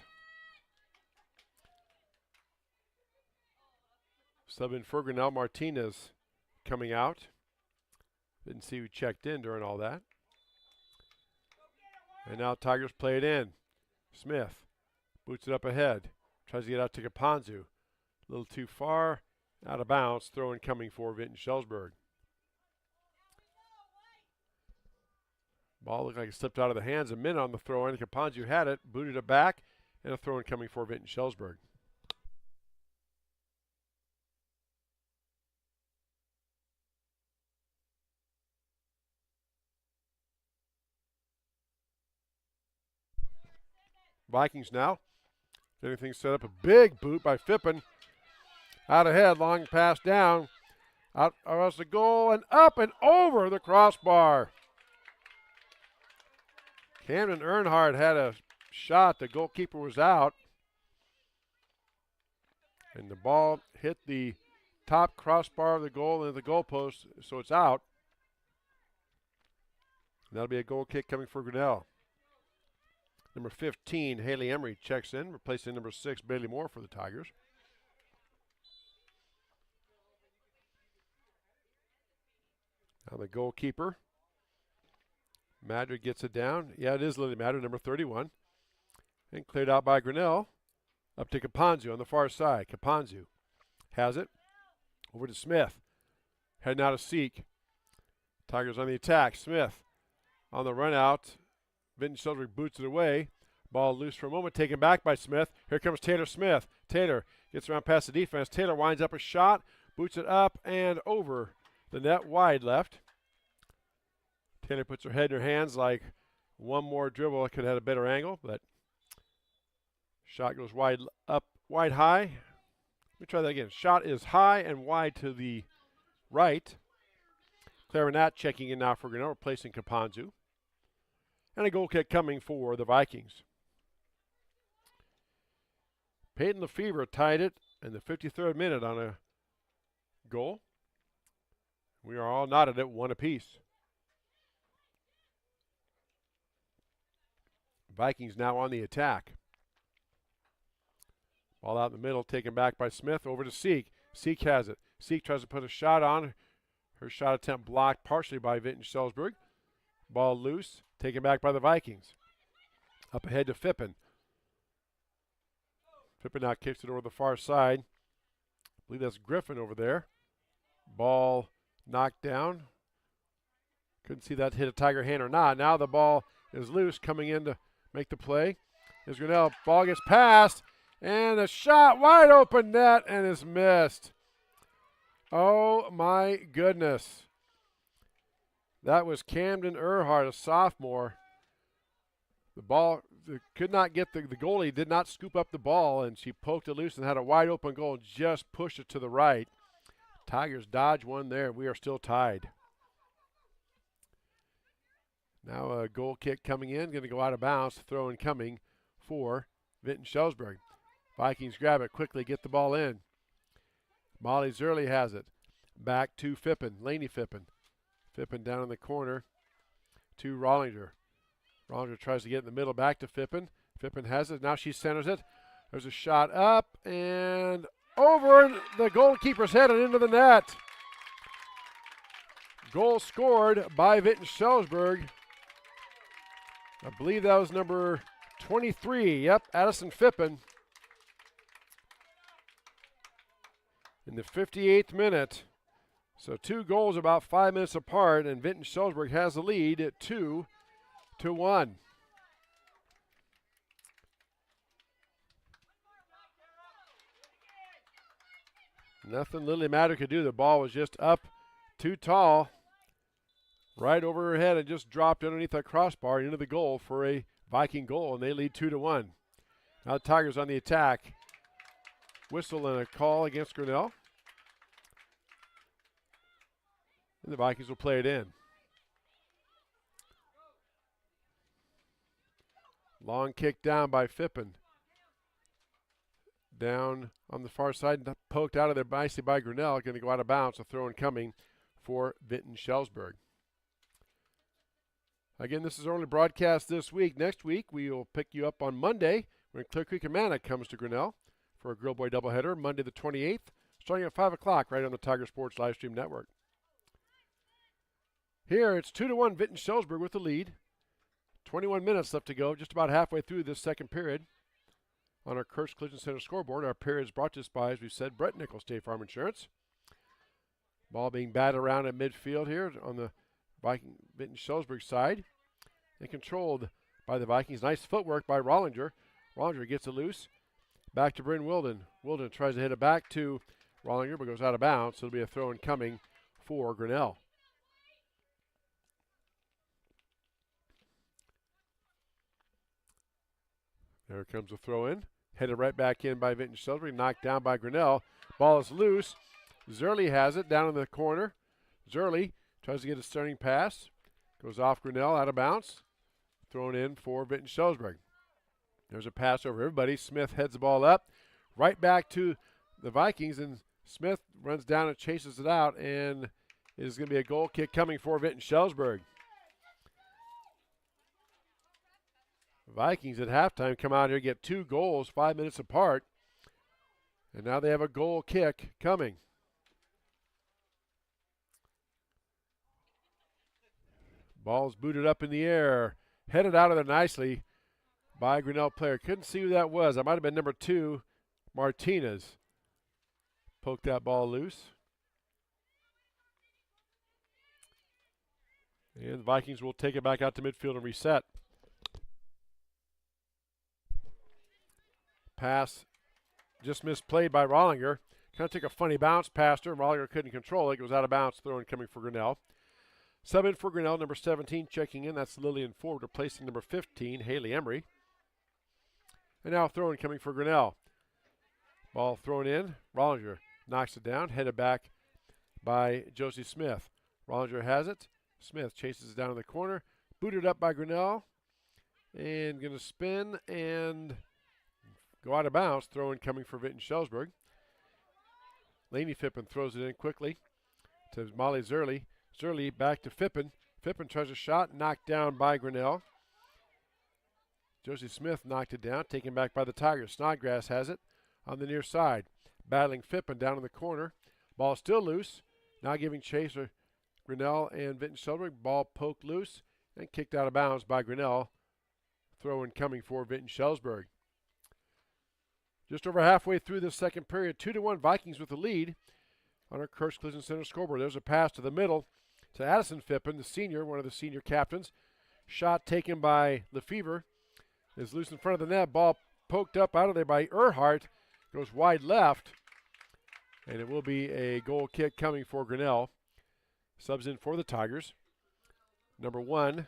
Subbing for Grinnell, Martinez coming out. Didn't see who checked in during all that. And now Tigers play it in. Smith boots it up ahead. Tries to get out to Caponzu. A little too far. Out of bounds. Throw in coming for Vinton-Shellsburg. Ball looked like it slipped out of the hands a minute on the throw in. Caponzu had it. Booted it back. And a throw in coming for Vinton-Shellsburg. Vikings now. Getting things set up. A big boot by Phippen. Out ahead, long pass down. Out across the goal and up and over the crossbar. Camden Earnhardt had a shot. The goalkeeper was out. And the ball hit the top crossbar of the goal and the goalpost, so it's out. And that'll be a goal kick coming for Grinnell. Number 15, Haley Emery checks in, replacing number 6, Bailey Moore for the Tigers. Now the goalkeeper, Madrid gets it down. Yeah, it is Lily Madrid, number 31. And cleared out by Grinnell. Up to Caponzu on the far side. Caponzu has it. Over to Smith. Heading out of Seek. Tigers on the attack. Smith on the run out. Vinton-Shellsburg boots it away. Ball loose for a moment, taken back by Smith. Here comes Taylor Smith. Taylor gets around past the defense. Taylor winds up a shot, boots it up and over the net, wide left. Taylor puts her head in her hands like one more dribble. Could have had a better angle, but shot goes wide up, wide high. Let me try that again. Shot is high and wide to the right. Clarinat checking in now for Grinnell, replacing Caponzu. And a goal kick coming for the Vikings. Peyton Lefevre tied it in the 53rd minute on a goal. We are all knotted at 1 apiece. Vikings now on the attack. Ball out in the middle, taken back by Smith, over to Seek. Seek has it. Seek tries to put a shot on. Her shot attempt blocked partially by Vinton-Shellsburg. Ball loose, taken back by the Vikings. Up ahead to Phippen. Phippen now kicks it over the far side. I believe that's Griffin over there. Ball knocked down. Couldn't see that hit a Tiger hand or not. Now the ball is loose, coming in to make the play. As Grinnell, ball gets passed, and a shot, wide open net, and is missed. Oh my goodness. That was Camden Earnhardt, a sophomore. The ball could not get the goalie, did not scoop up the ball, and she poked it loose and had a wide open goal and just pushed it to the right. Tigers dodge one there. We are still tied. Now a goal kick coming in, going to go out of bounds, throw in coming for Vinton-Shellsburg. Vikings grab it quickly, get the ball in. Molly Zerly has it. Back to Phippen, Laney Phippen. Phippen down in the corner to Rollinger. Rollinger tries to get in the middle, back to Phippen. Phippen has it. Now she centers it. There's a shot up and over the goalkeeper's head and into the net. Goal scored by Vinton-Shellsburg. I believe that was number 23. Yep, Addison Fippen. In the 58th minute. So 2 goals about 5 minutes apart, and Vinton-Shellsburg has the lead at 2-1. Nothing Lily Matter could do. The ball was just up too tall, right over her head, and just dropped underneath that crossbar into the goal for a Viking goal, and they lead 2-1. Now the Tigers on the attack. Whistle and a call against Grinnell. And the Vikings will play it in. Long kick down by Fippen. Down on the far side, poked out of there nicely by Grinnell. Going to go out of bounds. A throw in coming for Vinton-Shellsburg. Again, this is our only broadcast this week. Next week, we will pick you up on Monday when Clear Creek Amana comes to Grinnell for a Grill Boy doubleheader, Monday the 28th, starting at 5 o'clock right on the Tiger Sports Livestream Network. Here, it's 2-1 Vinton-Shellsburg with the lead. 21 minutes left to go, just about halfway through this second period. On our Kurtz Collision Center scoreboard, our period is brought to us by, as we said, Brett Nichols, State Farm Insurance. Ball being batted around at midfield here on the Viking Vinton-Shellsburg side. And controlled by the Vikings. Nice footwork by Rollinger. Rollinger gets it loose. Back to Bryn Wilden. Wilden tries to hit it back to Rollinger, but goes out of bounds. So it'll be a throw in coming for Grinnell. There comes a throw in. Headed right back in by Vinton-Shellsburg. Knocked down by Grinnell. Ball is loose. Zerly has it down in the corner. Zerly tries to get a starting pass. Goes off Grinnell, out of bounds. Thrown in for Vinton-Shellsburg. There's a pass over everybody. Smith heads the ball up. Right back to the Vikings, and Smith runs down and chases it out, and it is going to be a goal kick coming for Vinton-Shellsburg. Vikings at halftime come out here, get 2 goals 5 minutes apart, and now they have a goal kick coming. Ball's booted up in the air, headed out of there nicely by a Grinnell player. Couldn't see who that was. That might have been number 2, Martinez. Poked that ball loose. And the Vikings will take it back out to midfield and reset. Pass just misplayed by Rollinger. Kind of took a funny bounce past her, and Rollinger couldn't control it. It goes out of bounds, throwing coming for Grinnell. Sub in for Grinnell, number 17 checking in. That's Lillian Ford, replacing number 15, Haley Emery. And now throwing coming for Grinnell. Ball thrown in. Rollinger knocks it down, headed back by Josie Smith. Rollinger has it. Smith chases it down in the corner. Booted up by Grinnell. And going to spin and go out of bounds. Throw in coming for Vinton-Shellsburg. Laney Fippen throws it in quickly to Molly Zerly. Zerly back to Fippen. Fippen tries a shot, knocked down by Grinnell. Josie Smith knocked it down, taken back by the Tigers. Snodgrass has it on the near side. Battling Fippen down in the corner. Ball still loose. Now giving chase to Grinnell and Vinton-Shellsburg. Ball poked loose and kicked out of bounds by Grinnell. Throw in coming for Vinton-Shellsburg. Just over halfway through this second period, 2-1 Vikings with the lead on our Kurtz Collision Center scoreboard. There's a pass to the middle to Addison Fippen, the senior, one of the senior captains. Shot taken by Lefevre. Is loose in front of the net. Ball poked up out of there by Earhart. Goes wide left. And it will be a goal kick coming for Grinnell. Subs in for the Tigers. Number 1,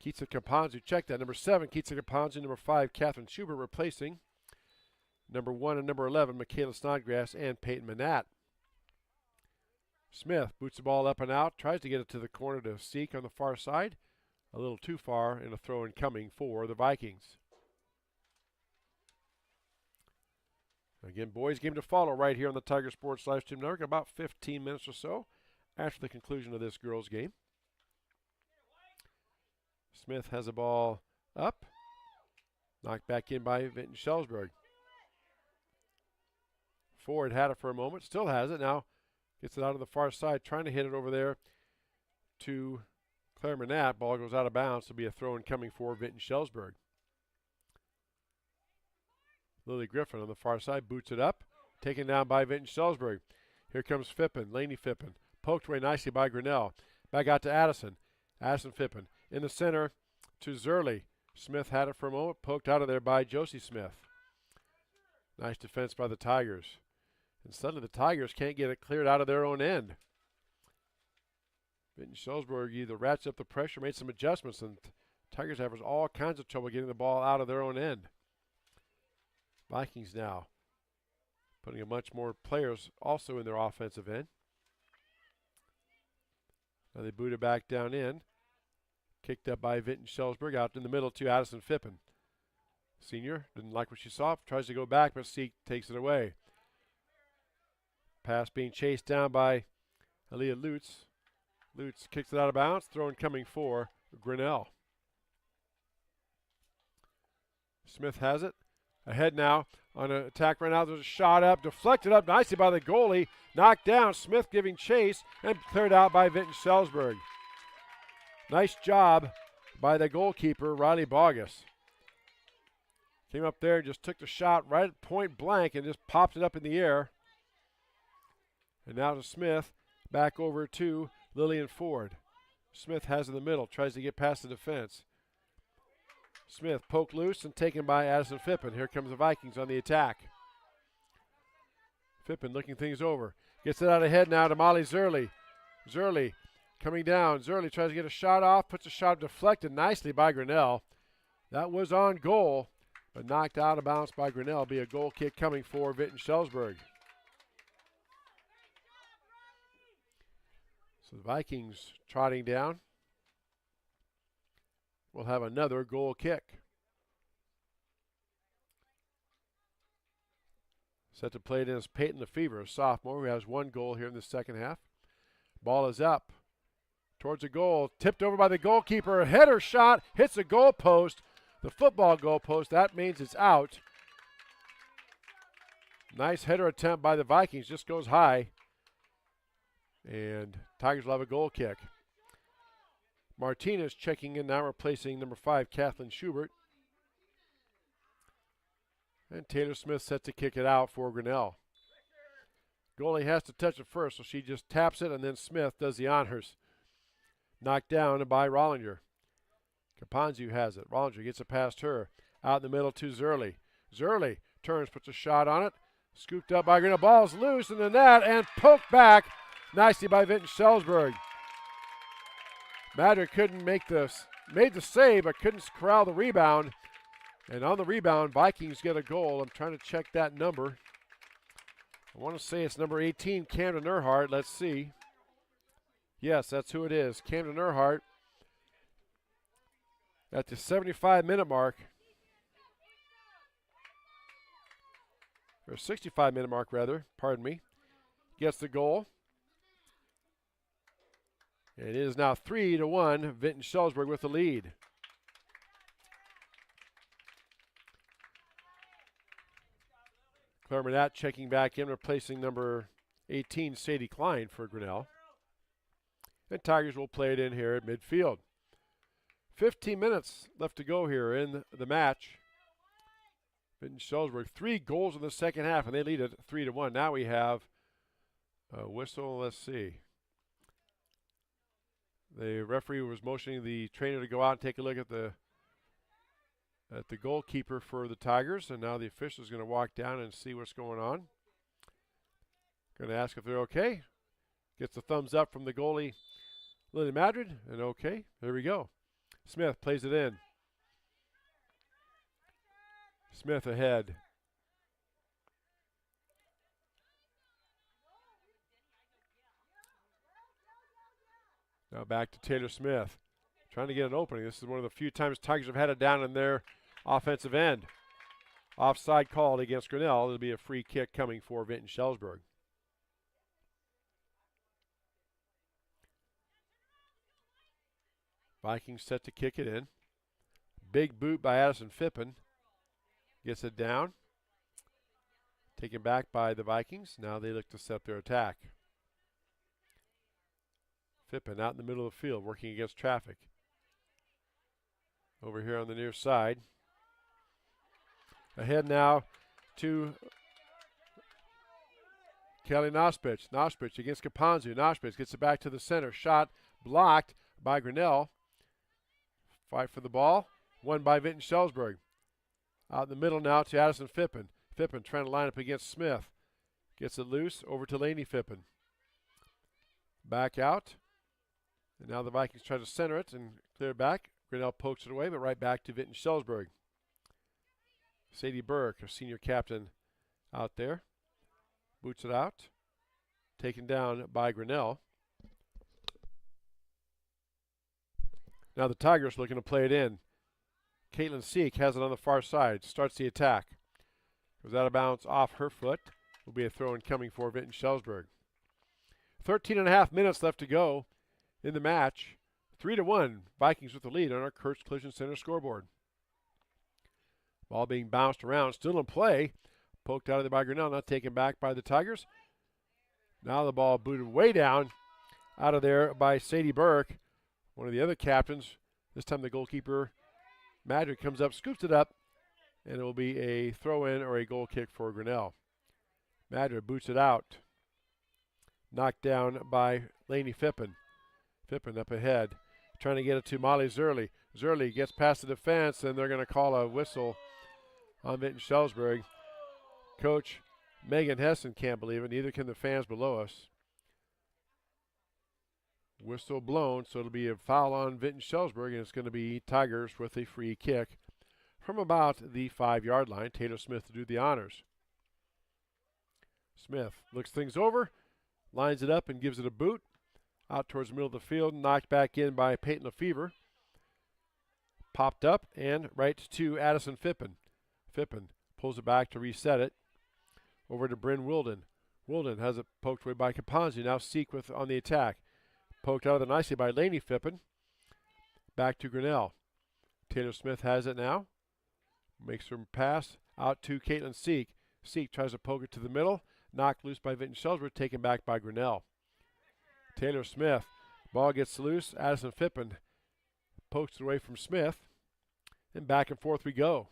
Keitsa Caponzu. Check that. Number 7, Keitsa Caponzu. Number 5, Catherine Schubert replacing number 1 and number 11, Michaela Snodgrass and Peyton Manat. Smith boots the ball up and out. Tries to get it to the corner to Seek on the far side. A little too far, and a throw in coming for the Vikings. Again, boys game to follow right here on the Tiger Sports Livestream Network. About 15 minutes or so after the conclusion of this girls game. Smith has the ball up. Knocked back in by Vinton-Shellsburg. Ford had it for a moment. Still has it. Now gets it out on the far side. Trying to hit it over there to Clare-Manat. Ball goes out of bounds. It'll be a throw in coming for Vinton-Shellsburg. Lily Griffin on the far side boots it up. Taken down by Vinton-Shellsburg. Here comes Phippen, Laney Phippen. Poked away nicely by Grinnell. Back out to Addison. Addison Phippen. In the center to Zerly. Smith had it for a moment. Poked out of there by Josie Smith. Nice defense by the Tigers. And suddenly the Tigers can't get it cleared out of their own end. Vinton-Shellsburg either ratchets up the pressure, made some adjustments, and Tigers have all kinds of trouble getting the ball out of their own end. Vikings now putting a much more players also in their offensive end. Now they boot it back down in. Kicked up by Vinton-Shellsburg out in the middle to Addison Phippen. Senior didn't like what she saw, tries to go back, but Seek takes it away. Pass being chased down by Aaliyah Lutz. Lutz kicks it out of bounds, throw in coming for Grinnell. Smith has it. Ahead now on an attack right now. There's a shot up, deflected up nicely by the goalie. Knocked down, Smith giving chase, and cleared out by Vinton-Shellsburg. Nice job by the goalkeeper, Riley Bogus. Came up there and just took the shot right at point blank and just popped it up in the air. And now to Smith, back over to Lillian Ford. Smith has in the middle, tries to get past the defense. Smith poked loose and taken by Addison Phippen. Here comes the Vikings on the attack. Phippen looking things over. Gets it out ahead now to Molly Zerly. Zerly coming down. Zerly tries to get a shot off, puts a shot deflected nicely by Grinnell. That was on goal, but knocked out of bounds by Grinnell. Be a goal kick coming for Vinton-Shellsburg. So the Vikings trotting down. We'll have another goal kick. Set to play it in is Peyton Lefevre, a sophomore who has one goal here in the second half. Ball is up towards the goal, tipped over by the goalkeeper. A header shot, hits the goal post, the football goal post. That means it's out. Nice header attempt by the Vikings, just goes high. And Tigers will have a goal kick. Martinez checking in now, replacing number 5, Kathleen Schubert. And Taylor Smith set to kick it out for Grinnell. Goalie has to touch it first, so she just taps it, and then Smith does the honors. Knocked down by Rollinger. Caponzu has it. Rollinger gets it past her. Out in the middle to Zerly. Zerly turns, puts a shot on it. Scooped up by Grinnell. Ball's loose in the net and poked back nicely by Vinton-Shellsburg. Madrid couldn't made the save, but couldn't corral the rebound. And on the rebound, Vikings get a goal. I'm trying to check that number. I want to say it's number 18, Camden Earhart. Let's see. Yes, that's who it is. Camden Earhart at the 75-minute mark. Or 65-minute mark, rather. Pardon me. Gets the goal. It is now 3-1, Vinton-Shellsburg with the lead. Clare-Manat checking back in, replacing number 18, Sadie Klein for Grinnell. And Tigers will play it in here at midfield. 15 minutes left to go here in the match. Vinton-Shellsburg, 3 goals in the second half, and they lead it 3-1. Now we have a whistle. Let's see. The referee was motioning the trainer to go out and take a look at the goalkeeper for the Tigers, and now the official is going to walk down and see what's going on. Going to ask if they're okay. Gets the thumbs up from the goalie, Lily Madrid, and okay, there we go. Smith plays it in. Smith ahead. Now back to Taylor Smith. Trying to get an opening. This is one of the few times Tigers have had it down in their offensive end. Offside called against Grinnell. It'll be a free kick coming for Vinton-Shellsburg. Vikings set to kick it in. Big boot by Addison Phippen. Gets it down. Taken back by the Vikings. Now they look to set their attack. Phippen out in the middle of the field working against traffic. Over here on the near side. Ahead now to Kelly Nospich. Nospich against Kapanzu. Nospich gets it back to the center. Shot blocked by Grinnell. Fight for the ball. Won by Vinton-Shellsburg. Out in the middle now to Addison Phippen. Phippen trying to line up against Smith. Gets it loose over to Laney Phippen. Back out. And now the Vikings try to center it and clear it back. Grinnell pokes it away, but right back to Vinton-Shellsburg. Sadie Burke, our senior captain, out there. Boots it out. Taken down by Grinnell. Now the Tigers looking to play it in. Caitlin Seek has it on the far side. Starts the attack. Goes out of bounds off her foot. Will be a throw in coming for Vinton-Shellsburg. 13.5 minutes left to go in the match. 3-1. Vikings with the lead on our Kurtz Collision Center scoreboard. Ball being bounced around. Still in play. Poked out of there by Grinnell. Not taken back by the Tigers. Now the ball booted way down out of there by Sadie Burke, one of the other captains. This time the goalkeeper, Madrid, comes up, scoops it up, and it will be a throw-in or a goal kick for Grinnell. Madrid boots it out. Knocked down by Laney Phippen. Phippen up ahead, trying to get it to Molly Zerly. Zerly gets past the defense, and they're going to call a whistle on Vinton-Shellsburg. Coach Megan Hessen can't believe it. Neither can the fans below us. Whistle blown, so it'll be a foul on Vinton-Shellsburg, and it's going to be Tigers with a free kick from about the 5-yard line. Taylor Smith to do the honors. Smith looks things over, lines it up, and gives it a boot out towards the middle of the field. Knocked back in by Peyton Lefevre. Popped up and right to Addison Phippen. Phippen pulls it back to reset it. Over to Bryn Wilden. Wilden has it poked away by Kapanzi. Now Seek with on the attack. Poked out of there nicely by Laney Phippen. Back to Grinnell. Taylor Smith has it now. Makes her pass out to Caitlin Seek. Seek tries to poke it to the middle. Knocked loose by Vinton-Shellsburg. Taken back by Grinnell. Taylor Smith. Ball gets loose. Addison Phippen pokes it away from Smith. And back and forth we go.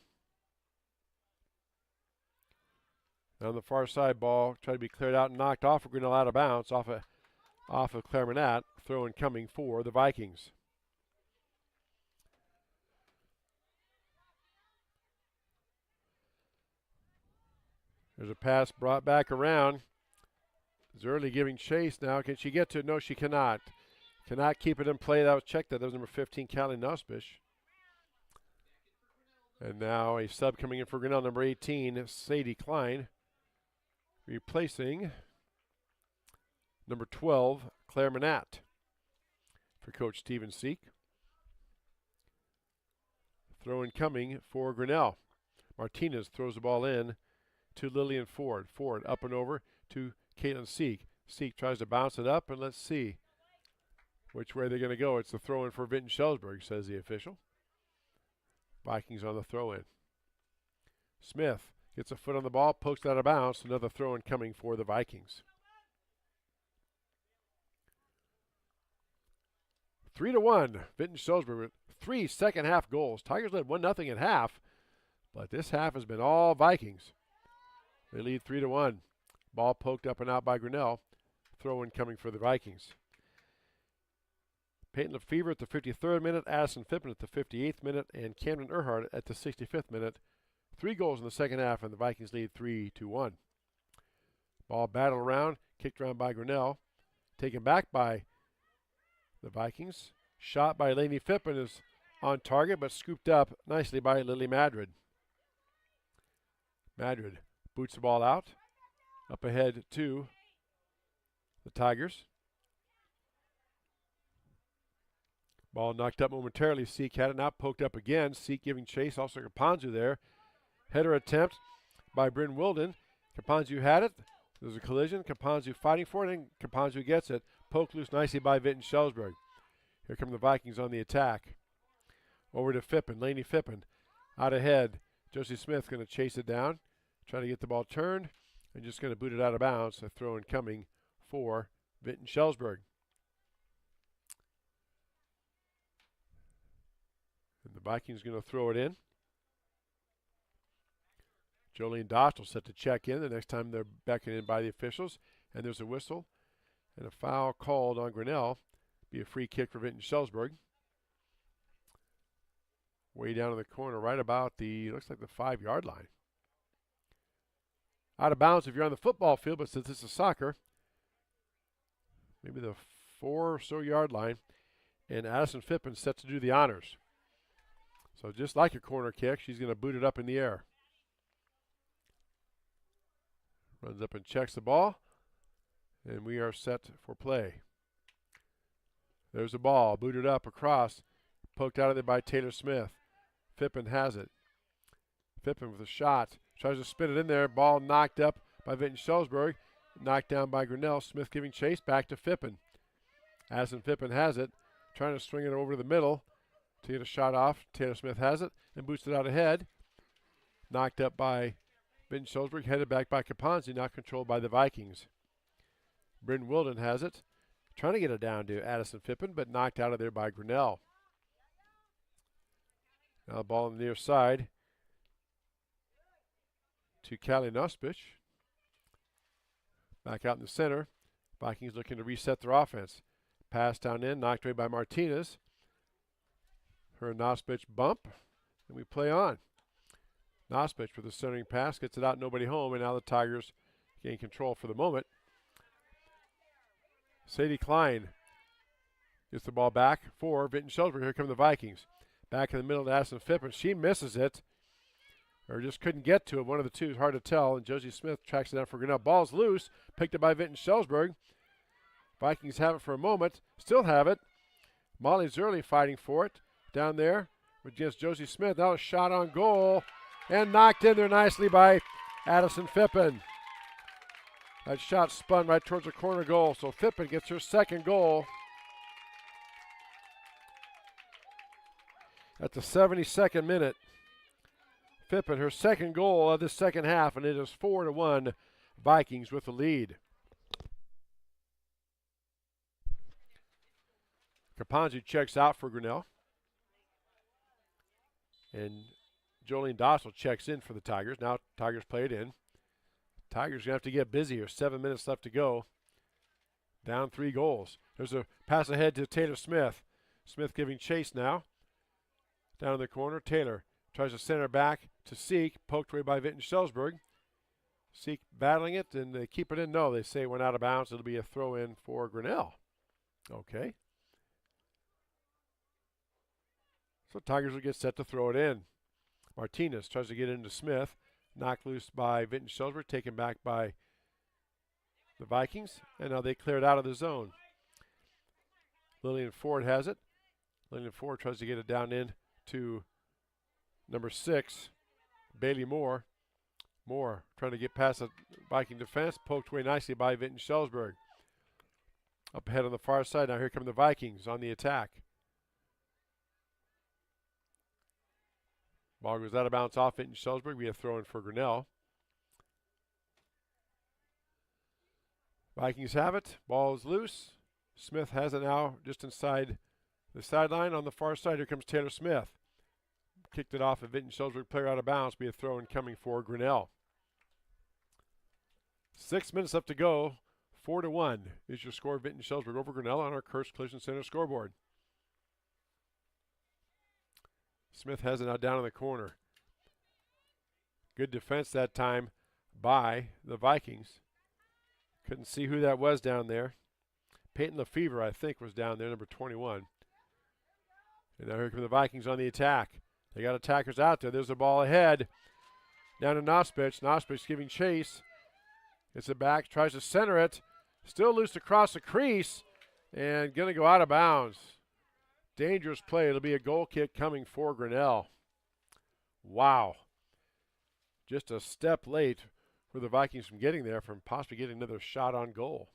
On the far side, ball tried to be cleared out and knocked off of Grinnell out of bounds off of Claire Manat. Throw in coming for the Vikings. There's a pass brought back around. Zerly giving chase now. Can she get to it? No, she cannot. Cannot keep it in play. That was checked. That was number 15, Callie Nussbish. And now a sub coming in for Grinnell, number 18, Sadie Klein. Replacing number 12, Claire Manat, for Coach Steven Seek. Throw in coming for Grinnell. Martinez throws the ball in to Lillian Ford. Ford up and over to Caitlin Seek. Seek tries to bounce it up, and let's see which way they're going to go. It's the throw in for Vinton-Shellsburg, says the official. Vikings on the throw in. Smith gets a foot on the ball, pokes it out of bounds. Another throw in coming for the Vikings. 3-1. Vinton-Shellsburg with 3 second-half goals. Tigers led 1-0 at half, but this half has been all Vikings. They lead 3-1. Ball poked up and out by Grinnell. Throw in coming for the Vikings. Peyton Lefevre at the 53rd minute, Addison Phippen at the 58th minute, and Camden Earhart at the 65th minute. 3 goals in the second half, and the Vikings lead 3-1. Ball battled around, kicked around by Grinnell. Taken back by the Vikings. Shot by Laney Phippen is on target, but scooped up nicely by Lily Madrid. Madrid boots the ball out. Up ahead to the Tigers. Ball knocked up momentarily. Seek had it, now poked up again. Seek giving chase, also Kapanzu there. Header attempt by Bryn Wilden. Kapanzu had it. There's a collision. Kapanzu fighting for it, and Kapanzu gets it. Poked loose nicely by Vinton-Shellsburg. Here come the Vikings on the attack. Over to Phippen, Laney Phippen. Out ahead. Josie Smith going to chase it down. Trying to get the ball turned. And just going to boot it out of bounds. A throw in coming for Vinton-Shellsburg. Vikings going to throw it in. Jolene Dostal set to check in the next time they're beckoned in by the officials. And there's a whistle and a foul called on Grinnell. Be a free kick for Vinton-Shellsburg. Way down in the corner, right about looks like the 5-yard line. Out of bounds if you're on the football field, but since this is soccer, maybe the 4 or so yard line. And Addison Phippen set to do the honors. So just like a corner kick, she's going to boot it up in the air. Runs up and checks the ball. And we are set for play. There's the ball, booted up across, poked out of there by Taylor Smith. Phippen has it. Phippen with a shot. Tries to spin it in there. Ball knocked up by Vinton-Shellsburg. Knocked down by Grinnell. Smith giving chase back to Phippen. Addison Phippen has it. Trying to swing it over to the middle to get a shot off. Taylor Smith has it and boots it out ahead. Knocked up by Vinton-Shellsburg. Headed back by Kaponzi. Now controlled by the Vikings. Bryn Wilden has it. Trying to get it down to Addison Phippen, but knocked out of there by Grinnell. Now the ball on the near side to Callie Nussbich. Back out in the center. Vikings looking to reset their offense. Pass down in, knocked away by Martinez. Her and Nussbich bump, and we play on. Nussbich with a centering pass, gets it out, nobody home, and now the Tigers gain control for the moment. Sadie Klein gets the ball back for Vinton-Shellsburg. Here come the Vikings. Back in the middle to Addison Phippen. She misses it, or just couldn't get to it. One of the two is hard to tell, and Josie Smith tracks it down for Grinnell. Ball's loose, picked up by Vinton-Shellsburg. Vikings have it for a moment, still have it. Molly Zerly fighting for it down there against Josie Smith. Now a shot on goal and knocked in there nicely by Addison Phippen. That shot spun right towards the corner goal, so Phippen gets her second goal. At the 72nd minute, Phippen, her second goal of the second half, and it is 4-1 Vikings with the lead. Kaponzi checks out for Grinnell. And Jolene Dostal checks in for the Tigers. Now Tigers play it in. Tigers going to have to get busy here. 7 minutes left to go. Down 3 goals. There's a pass ahead to Taylor Smith. Smith giving chase now. Down in the corner, Taylor tries to center back to Seek. Poked away by Vinton-Shellsburg. Seek battling it, and they keep it in. No, they say it went out of bounds. It'll be a throw-in for Grinnell. Okay. So Tigers will get set to throw it in. Martinez tries to get into Smith. Knocked loose by Vinton-Shellsburg, taken back by the Vikings. And now they clear it out of the zone. Lillian Ford has it. Lillian Ford tries to get it down in to number 6, Bailey Moore. Moore trying to get past the Viking defense. Poked away nicely by Vinton-Shellsburg. Up ahead on the far side. Now here come the Vikings on the attack. Ball goes out of bounds off Vinton-Shellsburg. We have throw in for Grinnell. Vikings have it. Ball is loose. Smith has it now just inside the sideline. On the far side, here comes Taylor Smith. Kicked it off of Vinton-Shellsburg. Player out of bounds. Be a throw in coming for Grinnell. 6 minutes left to go. 4-1 is your score. Vinton-Shellsburg over Grinnell on our Kurtz Collision Center scoreboard. Smith has it now down in the corner. Good defense that time by the Vikings. Couldn't see who that was down there. Peyton Lefevre, I think, was down there, number 21. And now here come the Vikings on the attack. They got attackers out there. There's the ball ahead. Down to Nussbich. Nussbich giving chase. Gets it back, tries to center it. Still loose across the crease. And going to go out of bounds. Dangerous play. It'll be a goal kick coming for Grinnell. Wow. Just a step late for the Vikings from getting there, from possibly getting another shot on goal.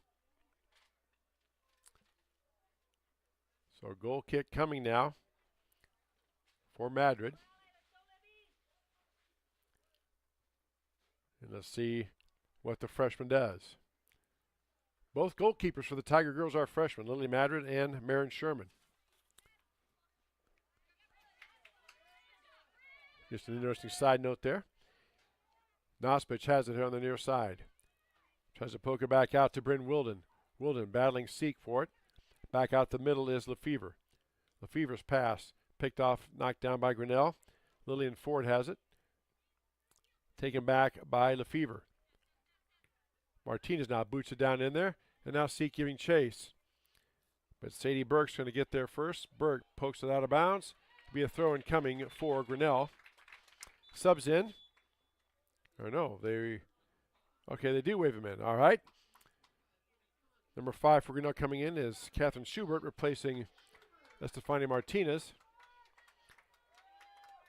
So a goal kick coming now for Madrid. And let's see what the freshman does. Both goalkeepers for the Tiger Girls are freshmen, Lily Madrid and Marin Sherman. Just an interesting side note there. Nospich has it here on the near side. Tries to poke it back out to Bryn Wilden. Wilden battling Seek for it. Back out the middle is Lefevre. Lefevre's pass picked off, knocked down by Grinnell. Lillian Ford has it. Taken back by Lefevre. Martinez now boots it down in there. And now Seek giving chase. But Sadie Burke's going to get there first. Burke pokes it out of bounds. Be a throw in coming for Grinnell. Subs in. Or no, they do wave him in. All right. Number 5 for Grinnell coming in is Catherine Schubert, replacing Estefania Martinez.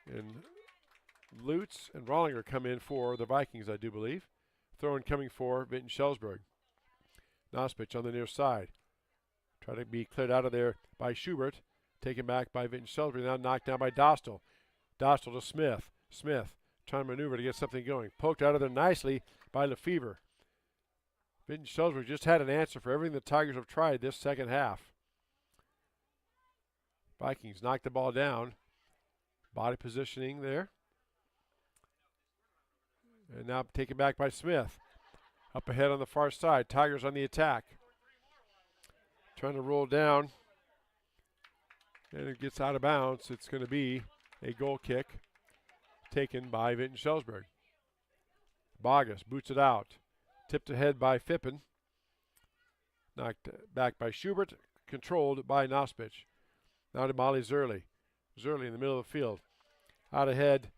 And Lutz and Rollinger come in for the Vikings, I do believe. Throw in coming for Vinton-Shellsburg. Nospich on the near side. Trying to be cleared out of there by Schubert. Taken back by Vinton-Shellsburg. Now knocked down by Dostal. Dostal to Smith. Smith trying to maneuver to get something going. Poked out of there nicely by Lefevre. Vinton-Shellsburg just had an answer for everything the Tigers have tried this second half. Vikings knocked the ball down. Body positioning there. And now taken back by Smith. Up ahead on the far side. Tigers on the attack. Trying to roll down. And it gets out of bounds. It's going to be a goal kick taken by Vinton-Shellsburg. Bogus boots it out. Tipped ahead by Fippen. Knocked back by Schubert. Controlled by Nospich. Now to Molly Zerly. Zerly in the middle of the field. Out ahead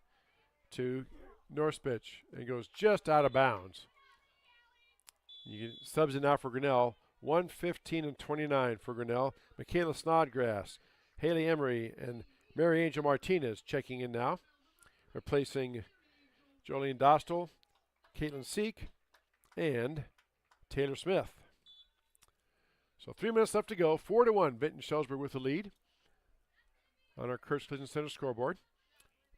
to Norspich. And goes just out of bounds. You get subs in now for Grinnell. 1:15 and 29 for Grinnell. Michaela Snodgrass, Haley Emery, and Mary Angel Martinez checking in now. Replacing Jolene Dostal, Caitlin Seek, and Taylor Smith. So 3 minutes left to go. 4-1, Vinton-Shellsburg with the lead. On our Kurtz Collision Center scoreboard.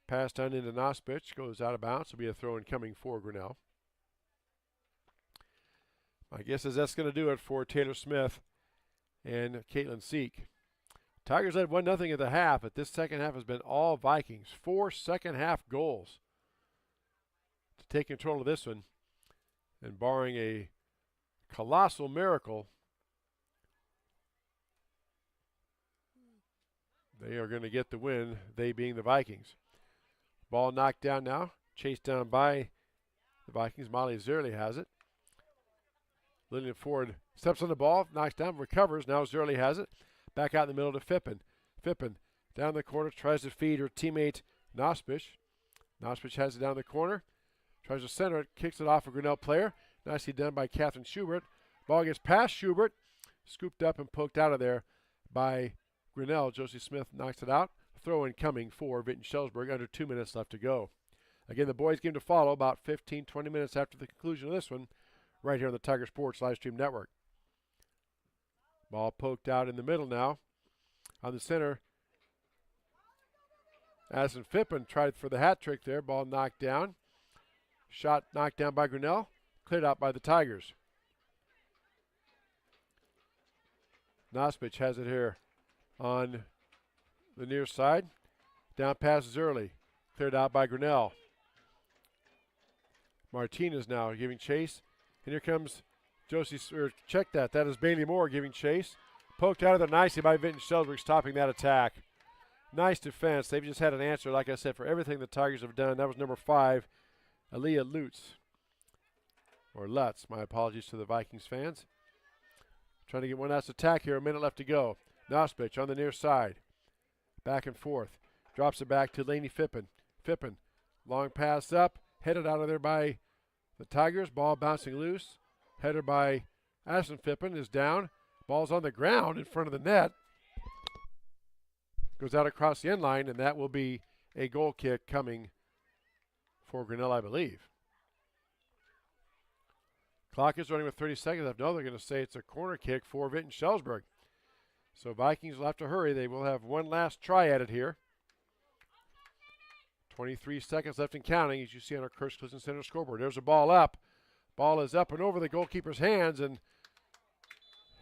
Pass down into Nospich. Goes out of bounds. Will be a throw in coming for Grinnell. My guess is that's going to do it for Taylor Smith and Caitlin Seek. Tigers led 1-0 at the half, but this second half has been all Vikings. 4 second-half goals to take control of this one. And barring a colossal miracle, they are going to get the win, they being the Vikings. Ball knocked down now, chased down by the Vikings. Molly Zerly has it. Lillian Ford steps on the ball, knocks down, recovers. Now Zerly has it. Back out in the middle to Fippen. Fippen down the corner, tries to feed her teammate Nospich. Nospich has it down the corner. Tries to center it, kicks it off a Grinnell player. Nicely done by Catherine Schubert. Ball gets past Schubert. Scooped up and poked out of there by Grinnell. Josie Smith knocks it out. Throw in coming for Vinton-Shellsburg. Under 2 minutes left to go. Again, the boys game to follow about 15-20 minutes after the conclusion of this one. Right here on the Tiger Sports Livestream Network. Ball poked out in the middle now. On the center, Addison Fippen tried for the hat trick there. Ball knocked down. Shot knocked down by Grinnell. Cleared out by the Tigers. Nospich has it here on the near side. Down past Zerly. Cleared out by Grinnell. Martinez now giving chase. And here comes Josie, or check that. That is Bailey Moore giving chase. Poked out of there nicely by Vinton-Shellsburg, stopping that attack. Nice defense. They've just had an answer, like I said, for everything the Tigers have done. That was number 5, Aaliyah Lutz. Or Lutz. My apologies to the Vikings fans. Trying to get one last attack here. A minute left to go. Nospich on the near side. Back and forth. Drops it back to Lainey Fippen. Fippen. Long pass up. Headed out of there by the Tigers. Ball bouncing loose. Header by Addison Fippen is down. Ball's on the ground in front of the net. Goes out across the end line, and that will be a goal kick coming for Grinnell, I believe. Clock is running with 30 seconds left. No, they're going to say it's a corner kick for Vinton-Shellsburg. So Vikings will have to hurry. They will have one last try at it here. 23 seconds left and counting, as you see on our Kurtz Collision Center scoreboard. There's a ball up. Ball is up and over the goalkeeper's hands, and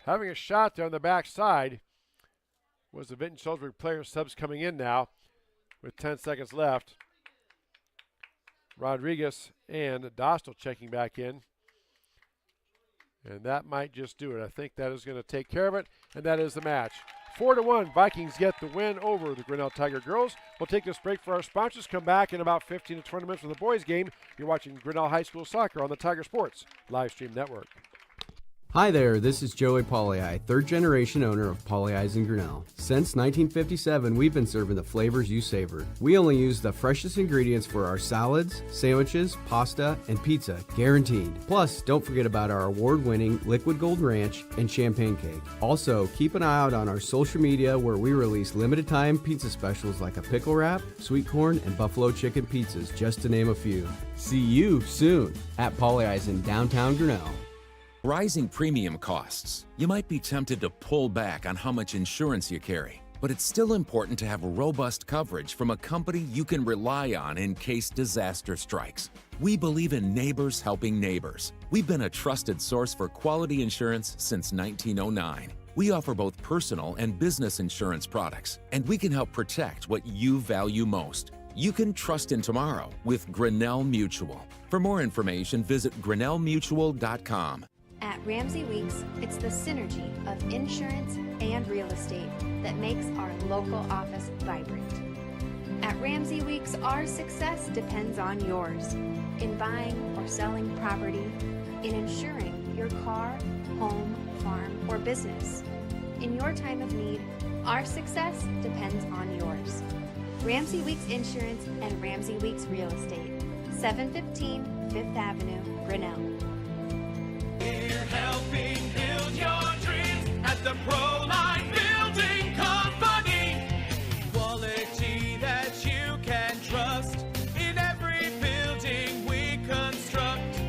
having a shot there on the backside was the Vinton-Shellsburg player. Subs coming in now with 10 seconds left. Rodriguez and Dostal checking back in. And that might just do it. I think that is going to take care of it, and that is the match. 4-1, Vikings get the win over the Grinnell Tiger girls. We'll take this break for our sponsors. Come back in about 15 to 20 minutes for the boys game. You're watching Grinnell High School Soccer on the Tiger Sports Live Stream Network. Hi there, this is Joey Pollei, third generation owner of Polley's in Grinnell. Since 1957, we've been serving the flavors you savor. We only use the freshest ingredients for our salads, sandwiches, pasta, and pizza, guaranteed. Plus, don't forget about our award-winning Liquid Gold Ranch and Champagne Cake. Also, keep an eye out on our social media where we release limited time pizza specials like a pickle wrap, sweet corn, and buffalo chicken pizzas, just to name a few. See you soon at Polley's in downtown Grinnell. Rising premium costs. You might be tempted to pull back on how much insurance you carry, but it's still important to have robust coverage from a company you can rely on in case disaster strikes. We believe in neighbors helping neighbors. We've been a trusted source for quality insurance since 1909. We offer both personal and business insurance products, and we can help protect what you value most. You can trust in tomorrow with Grinnell Mutual. For more information, visit grinnellmutual.com. At Ramsey Weeks, it's the synergy of insurance and real estate that makes our local office vibrant. At Ramsey Weeks, our success depends on yours in buying or selling property, in insuring your car, home, farm, or business. In your time of need, our success depends on yours. Ramsey Weeks Insurance and Ramsey Weeks Real Estate, 715 Fifth Avenue, Grinnell. We're helping build your dreams at the Proline Building Company. Quality that you can trust in every building we construct.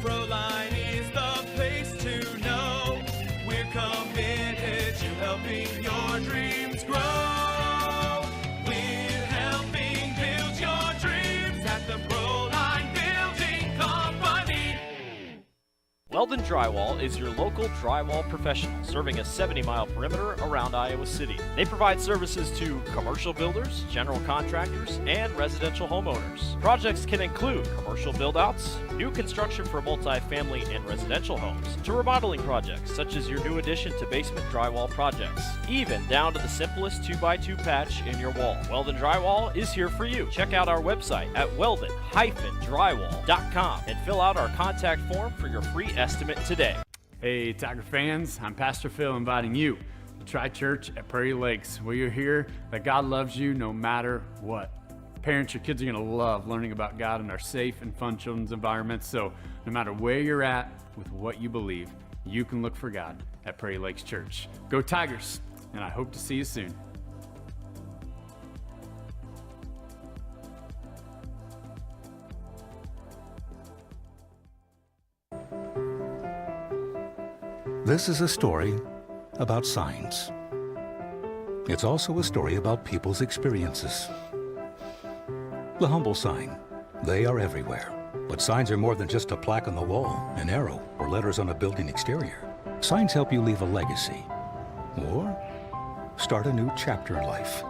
Proline is the place to know. We're committed to helping your dreams grow. We're helping build your dreams at the Proline Building Company. Weldon Drywall is your local drywall professional, serving a 70-mile perimeter around Iowa City. They provide services to commercial builders, general contractors, and residential homeowners. Projects can include commercial build-outs, new construction for multi-family and residential homes, to remodeling projects such as your new addition to basement drywall projects, even down to the simplest 2x2 patch in your wall. Weldon Drywall is here for you. Check out our website at weldon-drywall.com and fill out our contact form for your free estimate today. Hey, Tiger fans, I'm Pastor Phil inviting you to try church at Prairie Lakes, where you'll hear that God loves you no matter what. Parents, your kids are going to love learning about God in our safe and fun children's environments, so no matter where you're at with what you believe, you can look for God at Prairie Lakes Church. Go Tigers, and I hope to see you soon. This is a story about signs. It's also a story about people's experiences. The humble sign. They are everywhere. But signs are more than just a plaque on the wall, an arrow, or letters on a building exterior. Signs help you leave a legacy or start a new chapter in life.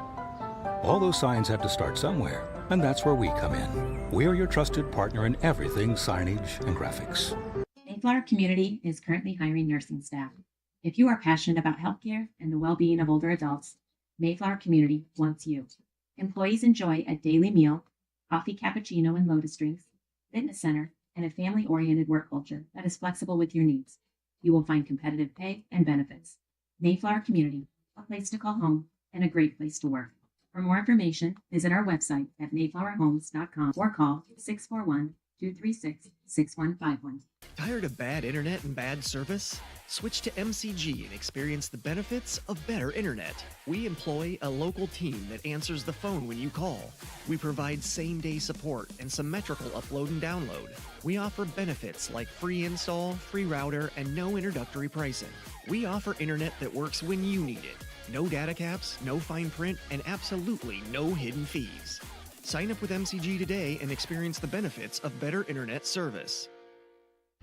All those signs have to start somewhere, and that's where we come in. We're your trusted partner in everything signage and graphics. Mayflower Community is currently hiring nursing staff. If you are passionate about healthcare and the well-being of older adults, Mayflower Community wants you. Employees enjoy a daily meal, coffee cappuccino and lotus drinks, fitness center, and a family-oriented work culture that is flexible with your needs. You will find competitive pay and benefits. Mayflower Community, a place to call home and a great place to work. For more information, visit our website at mayflowerhomes.com or call 641-236-6151. Tired of bad internet and bad service? Switch to MCG and experience the benefits of better internet. We employ a local team that answers the phone when you call. We provide same-day support and symmetrical upload and download. We offer benefits like free install, free router, and no introductory pricing. We offer internet that works when you need it. No data caps, no fine print, and absolutely no hidden fees. Sign up with MCG today and experience the benefits of better internet service.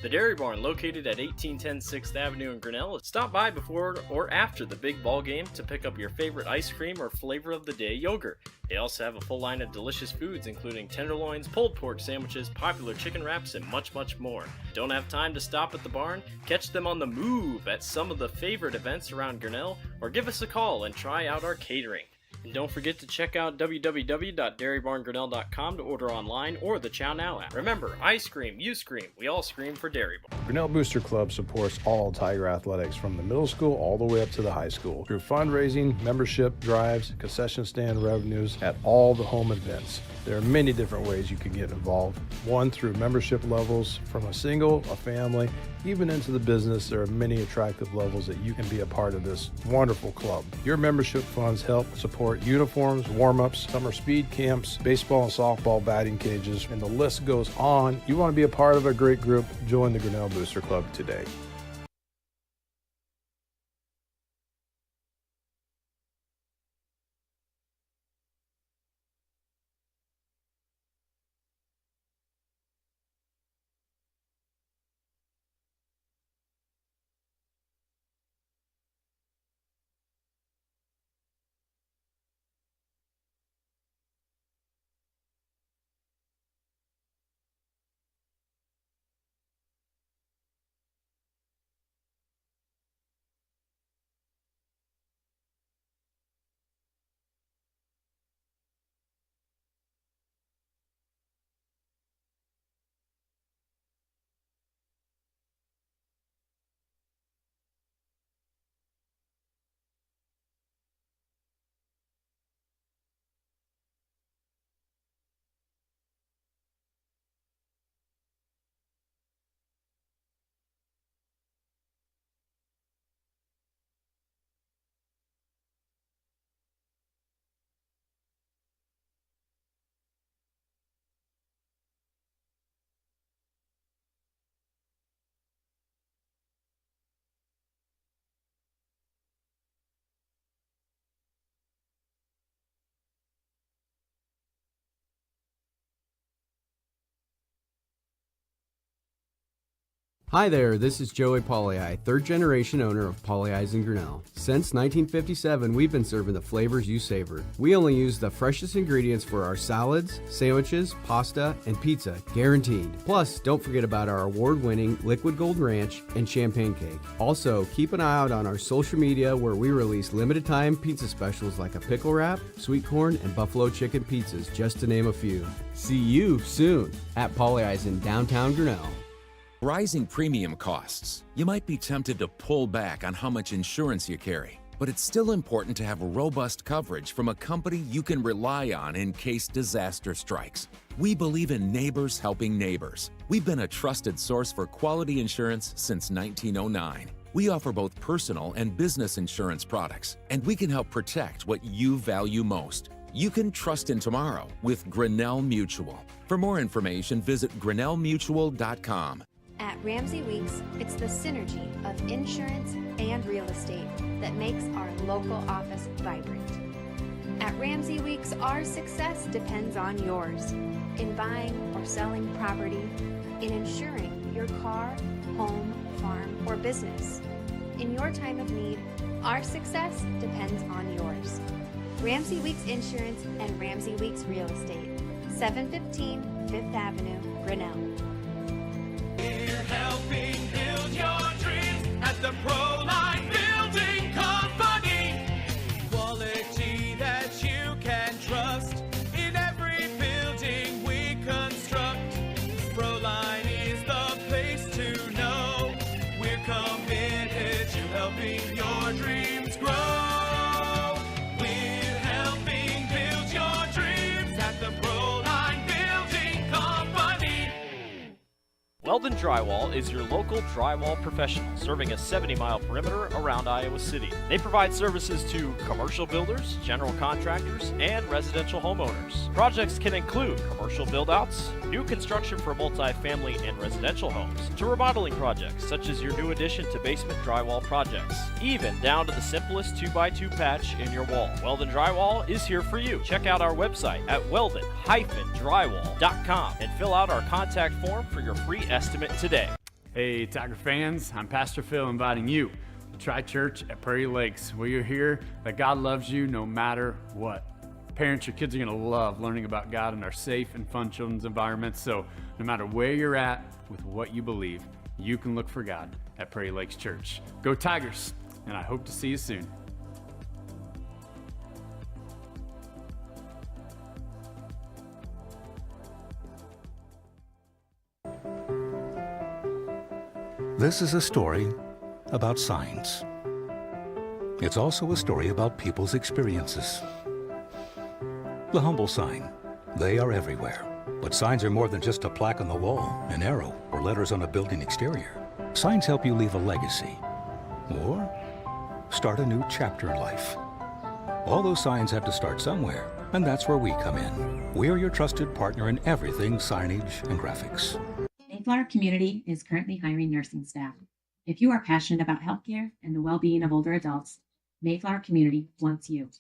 The Dairy Barn, located at 1810 6th Avenue in Grinnell. Stop by before or after the big ball game to pick up your favorite ice cream or flavor of the day yogurt. They also have a full line of delicious foods, including tenderloins, pulled pork sandwiches, popular chicken wraps, and much, much more. Don't have time to stop at the barn? Catch them on the move at some of the favorite events around Grinnell, or give us a call and try out our catering. And don't forget to check out www.dairybarngrinnell.com to order online or the Chow Now app. Remember, I scream, you scream, we all scream for Dairy Barn. Grinnell Booster Club supports all Tiger athletics from the middle school all the way up to the high school through fundraising, membership drives, concession stand revenues at all the home events. There are many different ways you can get involved. One, through membership levels from a single, a family, even into the business. There are many attractive levels that you can be a part of this wonderful club. Your membership funds help support uniforms, warm-ups, summer speed camps, baseball and softball batting cages, and the list goes on. You want to be a part of a great group? Join the Grinnell Booster Club today. Hi there, this is Joey Pollei, third generation owner of Polley's in Grinnell. Since 1957, we've been serving the flavors you savor. We only use the freshest ingredients for our salads, sandwiches, pasta, and pizza, guaranteed. Plus, don't forget about our award-winning Liquid Gold Ranch and Champagne Cake. Also, keep an eye out on our social media where we release limited-time pizza specials like a pickle wrap, sweet corn, and buffalo chicken pizzas, just to name a few. See you soon at Polley's in downtown Grinnell. Rising premium costs. You might be tempted to pull back on how much insurance you carry, but it's still important to have robust coverage from a company you can rely on in case disaster strikes. We believe in neighbors helping neighbors. We've been a trusted source for quality insurance since 1909. We offer both personal and business insurance products, and we can help protect what you value most. You can trust in tomorrow with Grinnell Mutual. For more information, visit grinnellmutual.com. At Ramsey Weeks, it's the synergy of insurance and real estate that makes our local office vibrant. At Ramsey Weeks, our success depends on yours in buying or selling property, in insuring your car, home, farm, or business. In your time of need, our success depends on yours. Ramsey Weeks Insurance and Ramsey Weeks Real Estate, 715 5th Avenue, Grinnell. We're helping build your dreams at the Proline Building Company. Quality that you can trust in every building we construct. Proline is the place to know. We're committed to helping your dreams grow. We're helping build your dreams at the Proline Building Company. Weldon Drywall is your local drywall professional, serving a 70-mile perimeter around Iowa City. They provide services to commercial builders, general contractors, and residential homeowners. Projects can include commercial build-outs, new construction for multi-family and residential homes, to remodeling projects such as your new addition to basement drywall projects, even down to the simplest 2x2 patch in your wall. Weldon Drywall is here for you. Check out our website at weldon-drywall.com and fill out our contact form for your free estimate today. Hey, Tiger fans, I'm Pastor Phil inviting you to try church at Prairie Lakes, where you'll hear that God loves you no matter what. Parents, your kids are going to love learning about God in our safe and fun children's environments. So no matter where you're at with what you believe, you can look for God at Prairie Lakes Church. Go Tigers, and I hope to see you soon. This is a story about signs. It's also a story about people's experiences. The humble sign. They are everywhere. But signs are more than just a plaque on the wall, an arrow, or letters on a building exterior. Signs help you leave a legacy or start a new chapter in life. All those signs have to start somewhere, and that's where we come in. We are your trusted partner in everything signage and graphics. Mayflower Community is currently hiring nursing staff. If you are passionate about healthcare and the well-being of older adults, Mayflower Community wants you.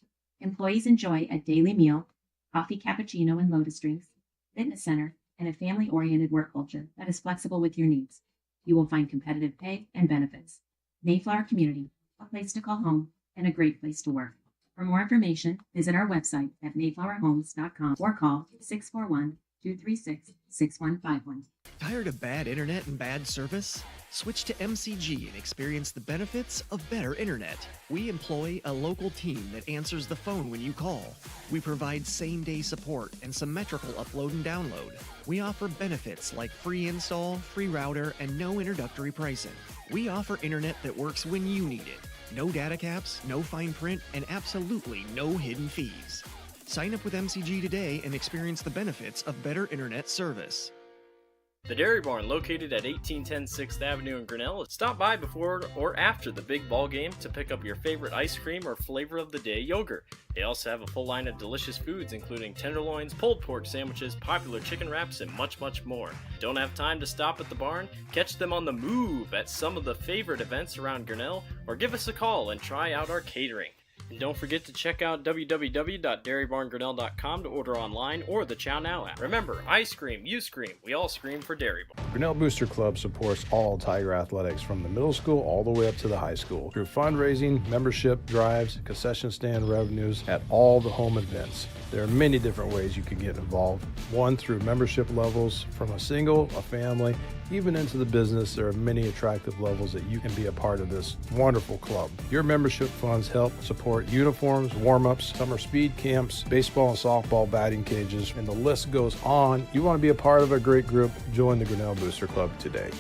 Employees enjoy a daily meal, coffee cappuccino and lotus drinks, fitness center, and a family-oriented work culture that is flexible with your needs. You will find competitive pay and benefits. Mayflower Community, a place to call home and a great place to work. For more information, visit our website at mayflowerhomes.com or call 641-236-6151. Tired of bad internet and bad service? Switch to MCG and experience the benefits of better internet. We employ a local team that answers the phone when you call. We provide same-day support and symmetrical upload and download. We offer benefits like free install, free router, and no introductory pricing. We offer internet that works when you need it. No data caps, no fine print, and absolutely no hidden fees. Sign up with MCG today and experience the benefits of better internet service. The Dairy Barn, located at 1810 6th Avenue in Grinnell. Stop by before or after the big ball game to pick up your favorite ice cream or flavor of the day yogurt. They also have a full line of delicious foods, including tenderloins, pulled pork sandwiches, popular chicken wraps, and much, much more. Don't have time to stop at the barn? Catch them on the move at some of the favorite events around Grinnell, or give us a call and try out our catering. And don't forget to check out www.dairybarngrinnell.com to order online or the Chow Now app. Remember, I scream, you scream, we all scream for Dairy Barn. Grinnell Booster Club supports all Tiger athletics from the middle school all the way up to the high school through fundraising, membership drives, concession stand revenues at all the home events. There are many different ways you can get involved. One, through membership levels from a single, a family, even into the business. There are many attractive levels that you can be a part of this wonderful club. Your membership funds help support uniforms, warm-ups, summer speed camps, baseball and softball batting cages, and the list goes on. You want to be a part of a great group? Join the Grinnell Booster Club today.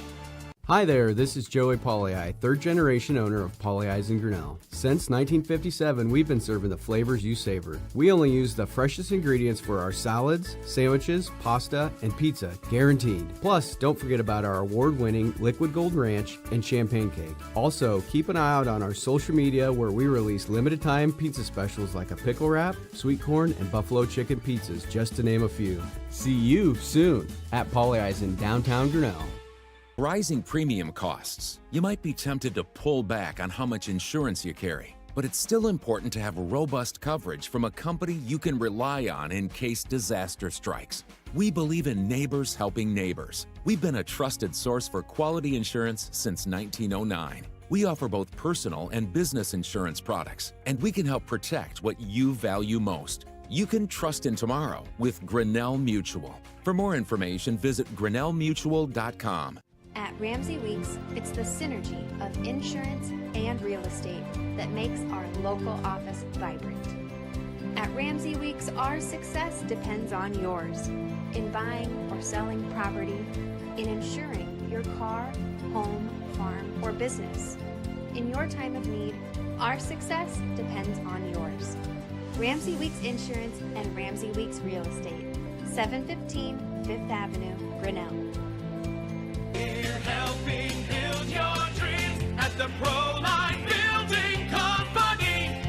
Hi there, this is Joey Pollei, third generation owner of Polley's in Grinnell. Since 1957, we've been serving the flavors you savor. We only use the freshest ingredients for our salads, sandwiches, pasta, and pizza, guaranteed. Plus, don't forget about our award-winning Liquid Gold Ranch and Champagne Cake. Also, keep an eye out on our social media where we release limited-time pizza specials like a pickle wrap, sweet corn, and buffalo chicken pizzas, just to name a few. See you soon at Polley's in downtown Grinnell. Rising premium costs. You might be tempted to pull back on how much insurance you carry, but it's still important to have robust coverage from a company you can rely on in case disaster strikes. We believe in neighbors helping neighbors. We've been a trusted source for quality insurance since 1909. We offer both personal and business insurance products, and we can help protect what you value most. You can trust in tomorrow with Grinnell Mutual. For more information, visit grinnellmutual.com. At Ramsey Weeks, it's the synergy of insurance and real estate that makes our local office vibrant. At Ramsey Weeks, our success depends on yours in buying or selling property, in insuring your car, home, farm, or business. In your time of need, our success depends on yours. Ramsey Weeks Insurance and Ramsey Weeks Real Estate, 715 5th Avenue, Grinnell. We're helping build your dreams at the Proline Building Company.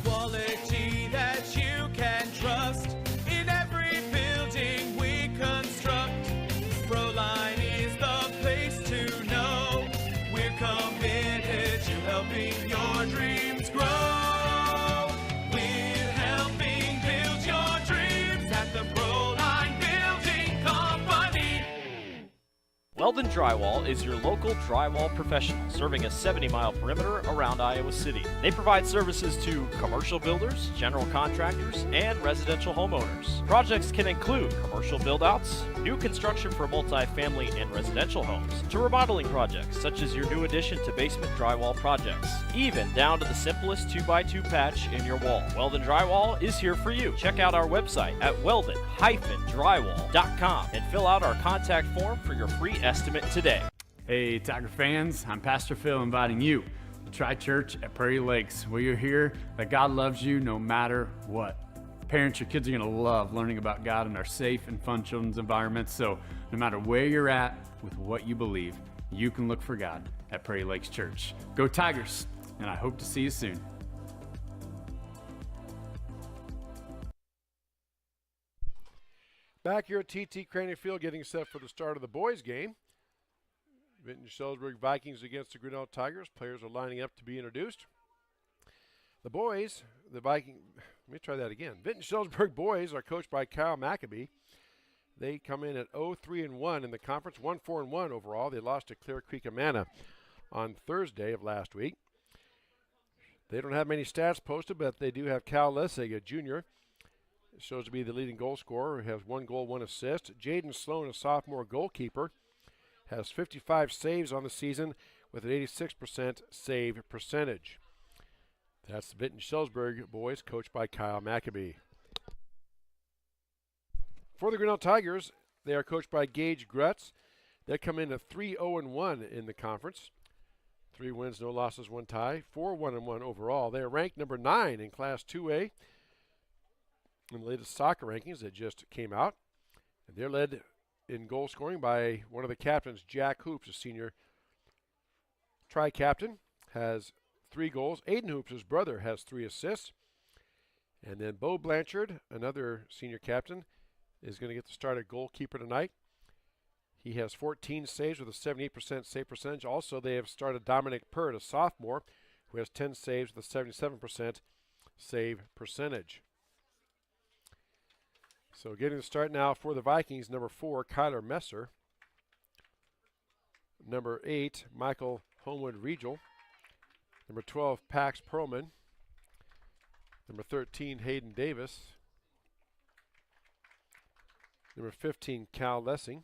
Quality that you can trust in every building we construct. Proline is the place to know. We're committed to helping your dreams grow. We're helping build your dreams at the Proline Building Company. Weldon Drywall is your local drywall professional, serving a 70-mile perimeter around Iowa City. They provide services to commercial builders, general contractors, and residential homeowners. Projects can include commercial build-outs, new construction for multi-family and residential homes, to remodeling projects such as your new addition to basement drywall projects, even down to the simplest 2x2 patch in your wall. Weldon Drywall is here for you. Check out our website at weldon-drywall.com and fill out our contact form for your free estimate today. Hey, Tiger fans, I'm Pastor Phil inviting you to try church at Prairie Lakes, where you'll hear that God loves you no matter what. Parents, your kids are going to love learning about God in our safe and fun children's environments, so no matter where you're at with what you believe, you can look for God at Prairie Lakes Church. Go Tigers, and I hope to see you soon. Back here at TT Crane Field, getting set for the start of the boys' game. Vinton-Shellsburg Vikings against the Grinnell Tigers. Players are lining up to be introduced. The boys, let me try that again. Vinton-Shellsburg boys are coached by Kyle Maccabee. They come in at 0-3-1 in the conference, 1-4-1 overall. They lost to Clear Creek Amana on Thursday of last week. They don't have many stats posted, but they do have Cal Lessig, a junior. Shows to be the leading goal scorer, who has 1 goal, 1 assist. Jaden Sloan, a sophomore goalkeeper, has 55 saves on the season with an 86% save percentage. That's the Vinton-Shellsburg boys, coached by Kyle Maccabee. For the Grinnell Tigers, they are coached by Gage Grutz. They come in at 3-0-1 in the conference. 3 wins, no losses, 1 tie. 4-1-1 overall. They are ranked number 9 in Class 2A in the latest soccer rankings that just came out. And they're led in goal scoring by one of the captains, Jack Hoops, a senior tri-captain, has 3 goals. Aiden Hoops, his brother, has 3 assists. And then Bo Blanchard, another senior captain, is going to get the start at goalkeeper tonight. He has 14 saves with a 78% save percentage. Also, they have started Dominic Pert, a sophomore, who has 10 saves with a 77% save percentage. So getting the start now for the Vikings, number 4, Kyler Messer. Number 8, Michael Homewood Regel. Number 12, Pax Perlman. Number 13, Hayden Davis. Number 15, Cal Lessing.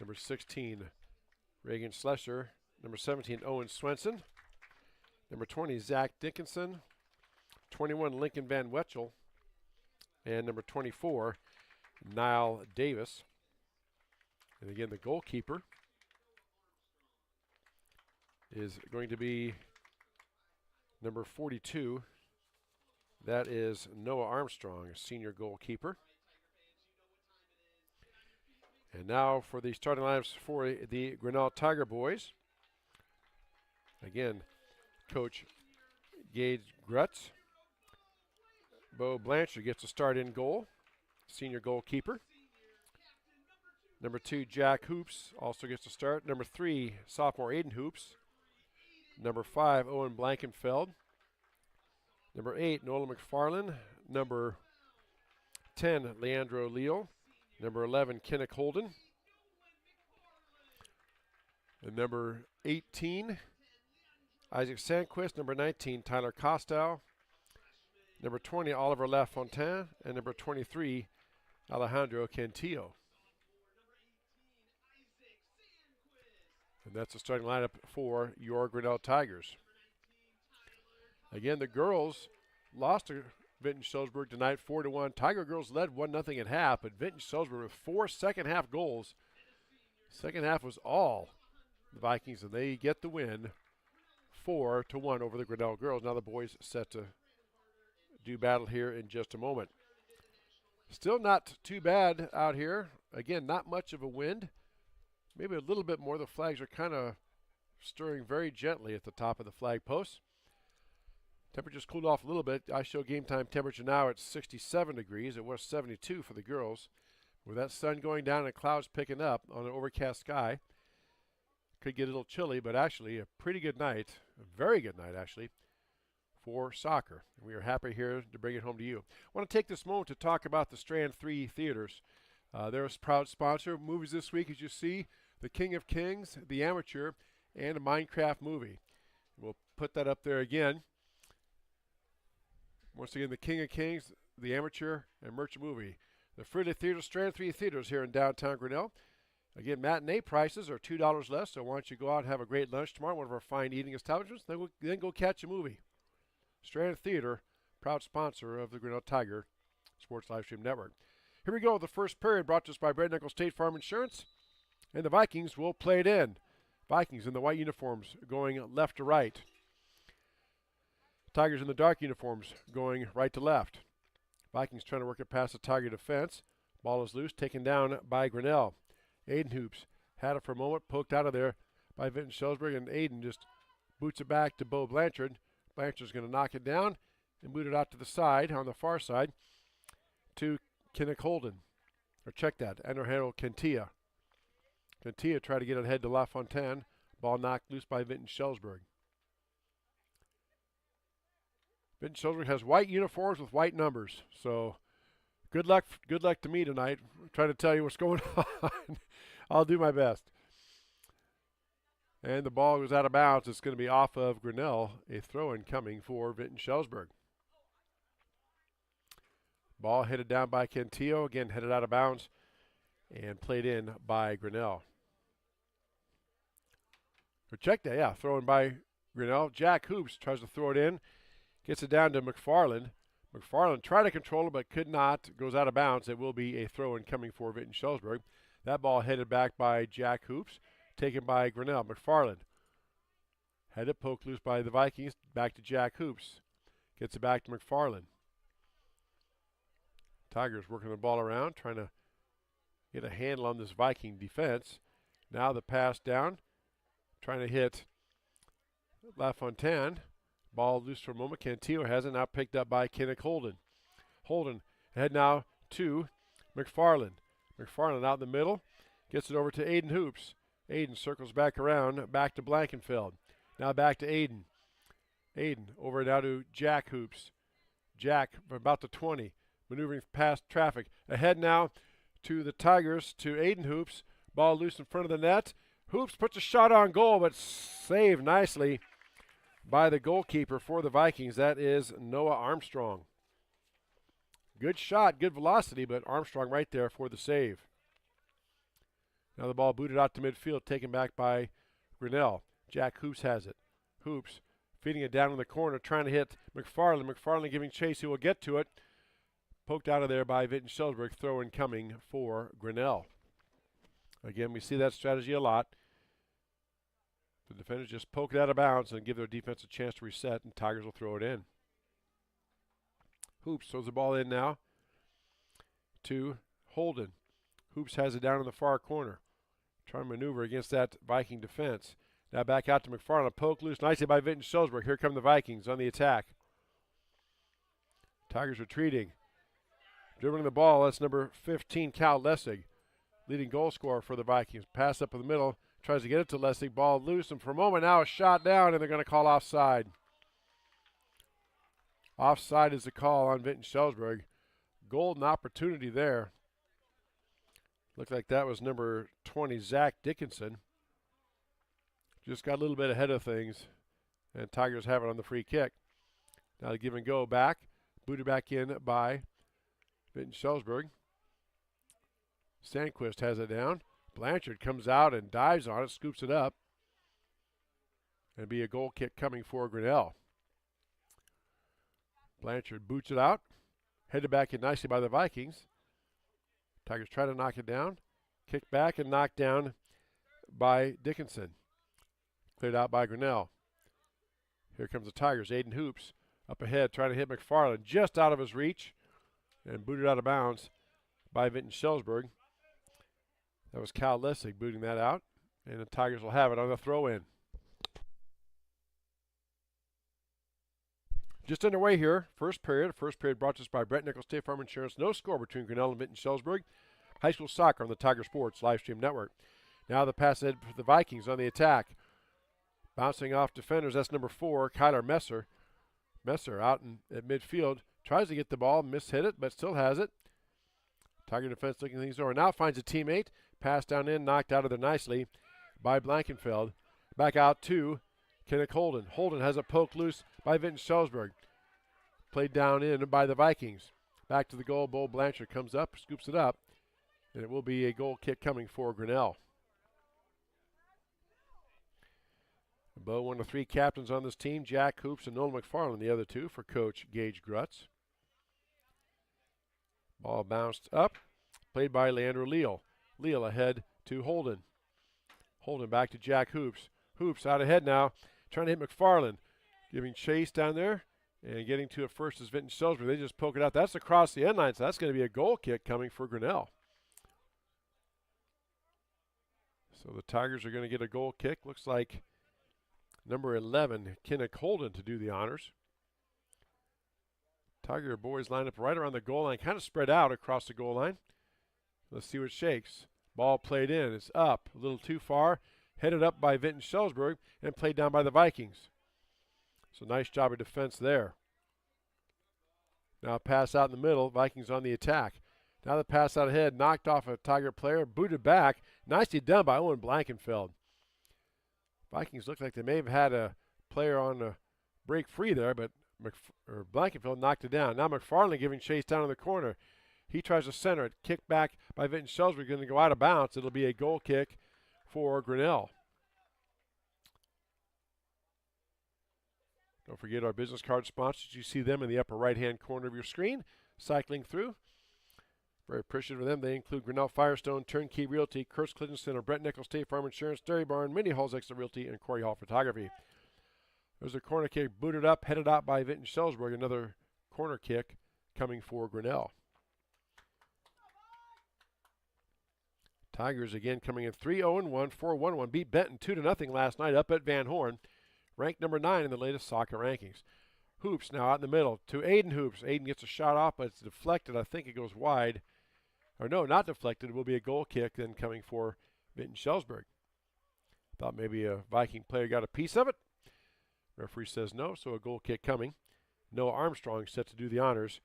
Number 16, Reagan Schlesser. Number 17, Owen Swenson. Number 20, Zach Dickinson. 21, Lincoln Van Wetchel. And number 24, Niall Davis. And again, the goalkeeper is going to be number 42. That is Noah Armstrong, a senior goalkeeper. And now for the starting lineups for the Grinnell Tiger boys. Again, Coach Gage Grutz. Bo Blanchard gets a start in goal, senior goalkeeper. Number 2, Jack Hoops, also gets a start. Number 3, sophomore Aiden Hoops. Number 5, Owen Blankenfeld. Number 8, Nolan McFarland. Number 10, Leandro Leal. Number 11, Kinnick Holden. And number 18, Isaac Sandquist. Number 19, Tyler Costow. Number 20, Oliver Lafontaine. And number 23, Alejandro Cantillo. And that's the starting lineup for your Grinnell Tigers. Again, the girls lost to Vinton-Shellsburg tonight, 4-1. Tiger girls led 1-0 at half, but Vinton-Shellsburg with 4 second-half goals. Second half was all the Vikings, and they get the win, 4-1 over the Grinnell girls. Now the boys set to do battle here in just a moment. Still not too bad out here. Again, not much of a wind. Maybe a little bit more. The flags are kind of stirring very gently at the top of the flag posts. Temperature's cooled off a little bit. I show game time temperature now at 67 degrees. It was 72 for the girls. With that sun going down and clouds picking up on an overcast sky, could get a little chilly, but actually a pretty good night, a very good night actually, for soccer. And we are happy here to bring it home to you. I want to take this moment to talk about the Strand 3 Theaters. They're a proud sponsor of movies this week, as you see. The King of Kings, The Amateur, and a Minecraft movie. We'll put that up there again. Once again, The King of Kings, The Amateur, and Merchant Movie. The Friday Theater, Strand 3 Theaters here in downtown Grinnell. Again, matinee prices are $2 less, so why don't you go out and have a great lunch tomorrow, one of our fine eating establishments, then go catch a movie. Strand Theater, proud sponsor of the Grinnell Tiger Sports Livestream Network. Here we go, the first period brought to us by Brad Nichols State Farm Insurance, and the Vikings will play it in. Vikings in the white uniforms going left to right. Tigers in the dark uniforms going right to left. Vikings trying to work it past the Tiger defense. Ball is loose, taken down by Grinnell. Aiden Hoops had it for a moment, poked out of there by Vinton-Shellsburg, and Aiden just boots it back to Bo Blanchard. Blanchard's going to knock it down and boot it out to the side, on the far side, to Kinnick Holden. Or check that, Andrew Kentia. Kentia tried to get it ahead to LaFontaine. Ball knocked loose by Vinton-Shellsburg. Vinton-Shellsburg has white uniforms with white numbers, so good luck to me tonight. I'm trying to tell you what's going on. I'll do my best. And the ball goes out of bounds. It's going to be off of Grinnell. A throw-in coming for Vinton-Shellsburg. Ball headed down by Kentillo. Again, headed out of bounds and played in by Grinnell. Or check that, yeah, throw-in by Grinnell. Jack Hoops tries to throw it in. Gets it down to McFarland. McFarland tried to control it but could not. Goes out of bounds. It will be a throw-in coming for Vinton-Shellsburg. That ball headed back by Jack Hoops. Taken by Grinnell. McFarland had it poked loose by the Vikings. Back to Jack Hoops. Gets it back to McFarland. Tigers working the ball around, trying to get a handle on this Viking defense. Now the pass down. Trying to hit LaFontaine. Ball loose for a moment. Cantillo has it, now picked up by Kinnick Holden. Holden head now to McFarland. McFarland out in the middle. Gets it over to Aiden Hoops. Aiden circles back around, back to Blankenfeld. Now back to Aiden. Aiden over now to Jack Hoops. Jack from about the 20, maneuvering past traffic. Ahead now to the Tigers, to Aiden Hoops. Ball loose in front of the net. Hoops puts a shot on goal, but saved nicely by the goalkeeper for the Vikings. That is Noah Armstrong. Good shot, good velocity, but Armstrong right there for the save. Now the ball booted out to midfield, taken back by Grinnell. Jack Hoops has it. Hoops feeding it down in the corner, trying to hit McFarland. McFarland giving chase, who will get to it. Poked out of there by Vinton-Shellsburg, throw-in coming for Grinnell. Again, we see that strategy a lot. The defenders just poke it out of bounds and give their defense a chance to reset, and Tigers will throw it in. Hoops throws the ball in now to Holden. Hoops has it down in the far corner. Trying to maneuver against that Viking defense. Now back out to McFarland. Poke loose nicely by Vinton-Shellsburg. Here come the Vikings on the attack. Tigers retreating. Dribbling the ball, that's number 15, Cal Lessig, leading goal scorer for the Vikings. Pass up in the middle. Tries to get it to Lessig. Ball loose, and for a moment now a shot down, and they're going to call offside. Offside is the call on Vinton-Shellsburg. Golden opportunity there. Looked like that was number 20, Zach Dickinson. Just got a little bit ahead of things, and Tigers have it on the free kick. Now the give and go back. Booted back in by Vinton-Shellsburg. Sandquist has it down. Blanchard comes out and dives on it, scoops it up. And be a goal kick coming for Grinnell. Blanchard boots it out. Headed back in nicely by the Vikings. Tigers try to knock it down. Kicked back and knocked down by Dickinson. Cleared out by Grinnell. Here comes the Tigers. Aiden Hoops up ahead trying to hit McFarland. Just out of his reach. And booted out of bounds by Vinton-Shellsburg. That was Cal Lessig booting that out. And the Tigers will have it on the throw-in. Just underway here, first period. First period brought to us by Brett Nichols State Farm Insurance. No score between Grinnell and Vinton-Shellsburg. High school soccer on the Tiger Sports Livestream Network. Now the pass ahead for the Vikings on the attack. Bouncing off defenders, that's number 4, Kyler Messer. Messer out at midfield. Tries to get the ball, mishit it, but still has it. Tiger defense looking things over. Now finds a teammate. Pass down in, knocked out of there nicely by Blankenfeld. Back out to Kenneth Holden. Holden has a poke loose by Vinton-Shellsburg. Played down in by the Vikings. Back to the goal. Bo Blanchard comes up, scoops it up, and it will be a goal kick coming for Grinnell. Bo, one of 3 captains on this team, Jack Hoops and Nolan McFarland, the other 2 for Coach Gage Grutz. Ball bounced up, played by Leandro Leal. Leal ahead to Holden. Holden back to Jack Hoops. Hoops out ahead now, trying to hit McFarland. Giving chase down there, and getting to it first is Vinton-Shellsburg. They just poke it out. That's across the end line, so that's going to be a goal kick coming for Grinnell. So the Tigers are going to get a goal kick. Looks like number 11, Kenneth Holden, to do the honors. Tiger boys line up right around the goal line, kind of spread out across the goal line. Let's see what shakes. Ball played in. It's up a little too far. Headed up by Vinton-Shellsburg and played down by the Vikings. So nice job of defense there. Now pass out in the middle. Vikings on the attack. Now the pass out ahead. Knocked off a Tiger player. Booted back. Nicely done by Owen Blankenfeld. Vikings look like they may have had a player on a break free there, but Blankenfeld knocked it down. Now McFarland giving chase down in the corner. He tries to center it. Kicked back by Vinton-Shellsburg. Going to go out of bounds. It'll be a goal kick for Grinnell. Don't forget our business card sponsors. You see them in the upper right-hand corner of your screen, cycling through. Very appreciative of them. They include Grinnell Firestone, Turnkey Realty, Kurtz Clinton Center, Brett Nichols State Farm Insurance, Dairy Barn, Mini Halls Extra Realty, and Corey Hall Photography. There's a corner kick booted up, headed out by Vinton-Shellsburg. Another corner kick coming for Grinnell. Tigers again coming in 3-0-1, 4-1-1. Beat Benton 2-0 last night up at Van Horn. Ranked number 9 in the latest soccer rankings. Hoops now out in the middle to Aiden Hoops. Aiden gets a shot off, but it's deflected. I think it goes wide. Or no, not deflected. It will be a goal kick then coming for Vinton-Shellsburg. Thought maybe a Viking player got a piece of it. Referee says no, so a goal kick coming. Noah Armstrong set to do the honors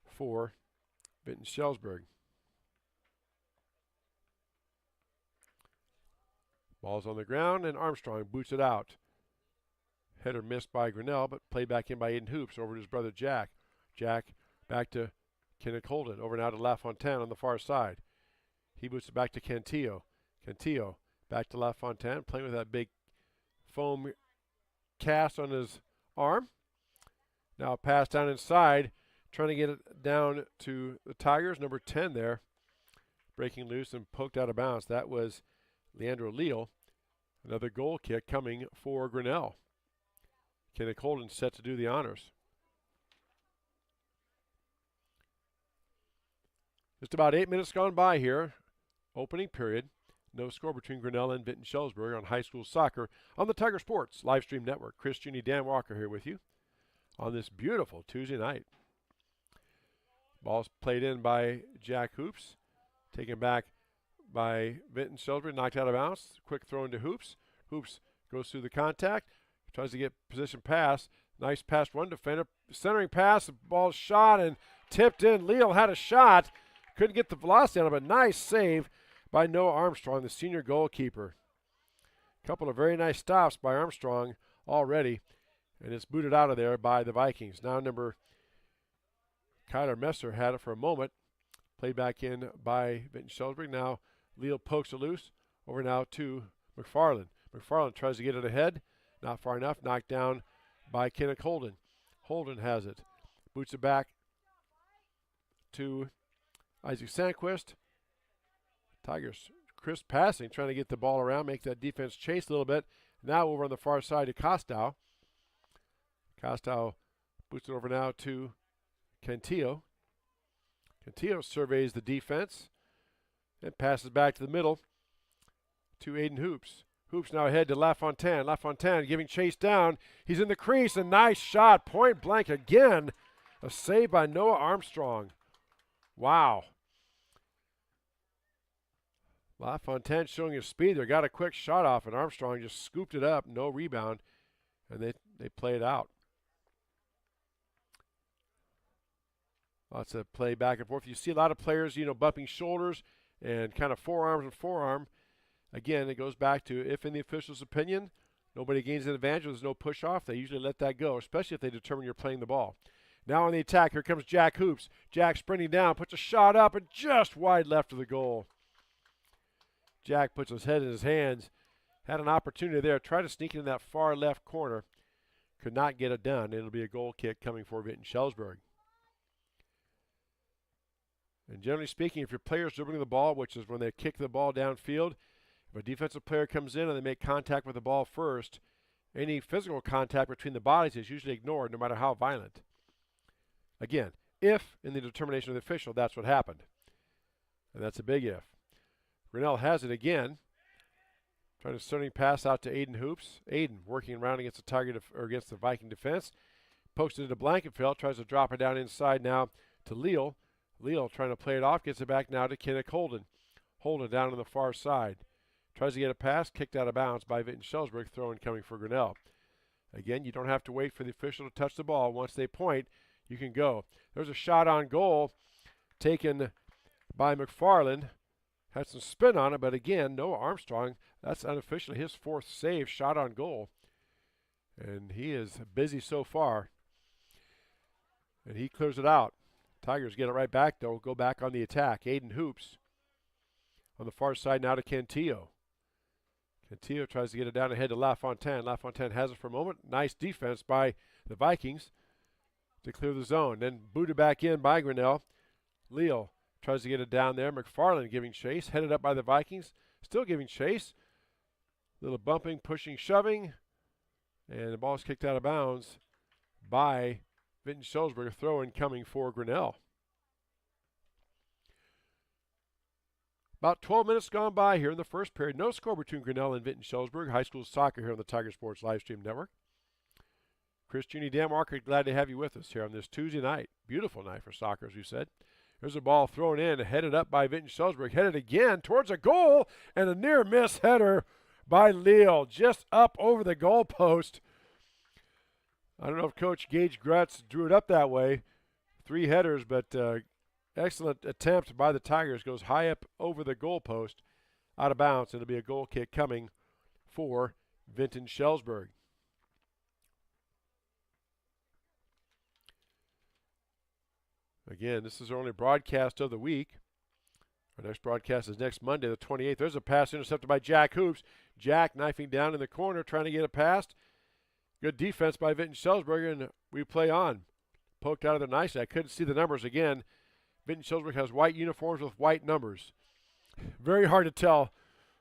for Vinton-Shellsburg. Ball's on the ground, and Armstrong boots it out. Header missed by Grinnell, but played back in by Aiden Hoops over to his brother Jack. Jack back to Kenneth Holden. Over now to LaFontaine on the far side. He boots it back to Cantillo. Cantillo back to LaFontaine, playing with that big foam cast on his arm. Now pass down inside, trying to get it down to the Tigers. Number 10 there, breaking loose and poked out of bounds. That was Leandro Leal. Another goal kick coming for Grinnell. Kenneth Holden set to do the honors. Just about 8 minutes gone by here. Opening period. No score between Grinnell and Vinton-Shellsburg on high school soccer on the Tiger Sports Live Stream Network. Chris Juni, Dan Walker here with you on this beautiful Tuesday night. Ball's played in by Jack Hoops. Taken back by Vinton-Shellsburg. Knocked out of bounds. Quick throw into Hoops. Hoops goes through the contact. Tries to get position pass. Nice pass, one defender. Centering pass. The ball shot and tipped in. Leal had a shot. Couldn't get the velocity on it, but nice save by Noah Armstrong, the senior goalkeeper. A couple of very nice stops by Armstrong already. And it's booted out of there by the Vikings. Now number Kyler Messer had it for a moment. Played back in by Vinton-Shellsburg. Now Leal pokes it loose. Over now to McFarland. McFarland tries to get it ahead. Not far enough. Knocked down by Kenneth Holden. Holden has it. Boots it back to Isaac Sandquist. Tigers crisp passing, trying to get the ball around, make that defense chase a little bit. Now over on the far side to Costow. Costow boots it over now to Cantillo. Cantillo surveys the defense and passes back to the middle to Aiden Hoops. Hoops now ahead to LaFontaine. LaFontaine giving chase down. He's in the crease. A nice shot. Point blank again. A save by Noah Armstrong. Wow. LaFontaine showing his speed there. Got a quick shot off, and Armstrong just scooped it up. No rebound. And they play it out. Lots of play back and forth. You see a lot of players, bumping shoulders and kind of forearms and forearm. Again, it goes back to if, in the official's opinion, nobody gains an advantage, there's no push-off, they usually let that go, especially if they determine you're playing the ball. Now on the attack, here comes Jack Hoops. Jack sprinting down, puts a shot up, and just wide left of the goal. Jack puts his head in his hands. Had an opportunity there. Tried to sneak in that far left corner. Could not get it done. It'll be a goal kick coming for Vinton-Shellsburg. And generally speaking, if your player's dribbling the ball, which is when they kick the ball downfield, if a defensive player comes in and they make contact with the ball first, any physical contact between the bodies is usually ignored, no matter how violent. Again, if, in the determination of the official, that's what happened. And that's a big if. Grinnell has it again. Trying to starting pass out to Aiden Hoops. Aiden working around against the target or against the Viking defense. Pokes it into Blankenfeld. Tries to drop it down inside now to Leal. Leal trying to play it off. Gets it back now to Kinnick Holden. Holden down on the far side. Tries to get a pass. Kicked out of bounds by Vinton-Shellsburg. Throw-in coming for Grinnell. Again, you don't have to wait for the official to touch the ball. Once they point, you can go. There's a shot on goal taken by McFarland. Had some spin on it, but again, Noah Armstrong, that's unofficially his fourth save, shot on goal. And he is busy so far. And he clears it out. Tigers get it right back, though. Go back on the attack. Aiden Hoops on the far side now to Cantillo. Cantillo tries to get it down ahead to LaFontaine. LaFontaine has it for a moment. Nice defense by the Vikings to clear the zone. Then booted back in by Grinnell. Leal tries to get it down there. McFarland giving chase. Headed up by the Vikings. Still giving chase. Little bumping, pushing, shoving. And the ball's kicked out of bounds by Vinton-Shellsburg. Throw-in coming for Grinnell. About 12 minutes gone by here in the first period. No score between Grinnell and Vinton-Shellsburg. High school soccer here on the Tiger Sports Livestream Network. Chris Juni Danmarker, glad to have you with us here on this Tuesday night. Beautiful night for soccer, as we said. There's a ball thrown in, headed up by Vinton-Shellsburg, headed again towards a goal, and a near miss header by Leal, just up over the goal post. I don't know if Coach Gage Grutz drew it up that way. 3 headers, but excellent attempt by the Tigers. Goes high up over the goal post, out of bounds. It'll be a goal kick coming for Vinton-Shellsburg. Again, this is our only broadcast of the week. Our next broadcast is next Monday, the 28th. There's a pass intercepted by Jack Hoops. Jack knifing down in the corner, trying to get it past. Good defense by Vinton-Shellsburg, and we play on. Poked out of there nicely. I couldn't see the numbers again. Vinton-Shellsburg has white uniforms with white numbers. Very hard to tell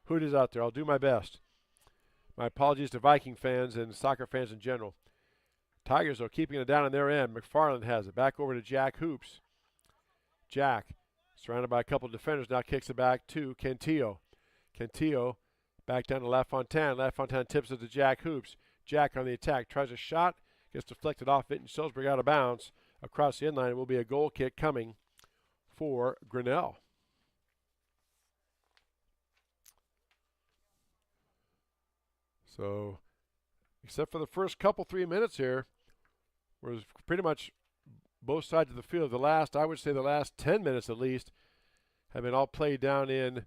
who it is out there. I'll do my best. My apologies to Viking fans and soccer fans in general. Tigers are keeping it down on their end. McFarland has it. Back over to Jack Hoops. Jack, surrounded by a couple of defenders, now kicks it back to Cantillo. Cantillo back down to LaFontaine. LaFontaine tips it to Jack Hoops. Jack on the attack. Tries a shot. Gets deflected off Vinton-Shellsburg out of bounds. Across the inline will be a goal kick coming for Grinnell. So, except for the first couple 3 minutes here, was pretty much both sides of the field. I would say the last 10 minutes at least, have been all played down in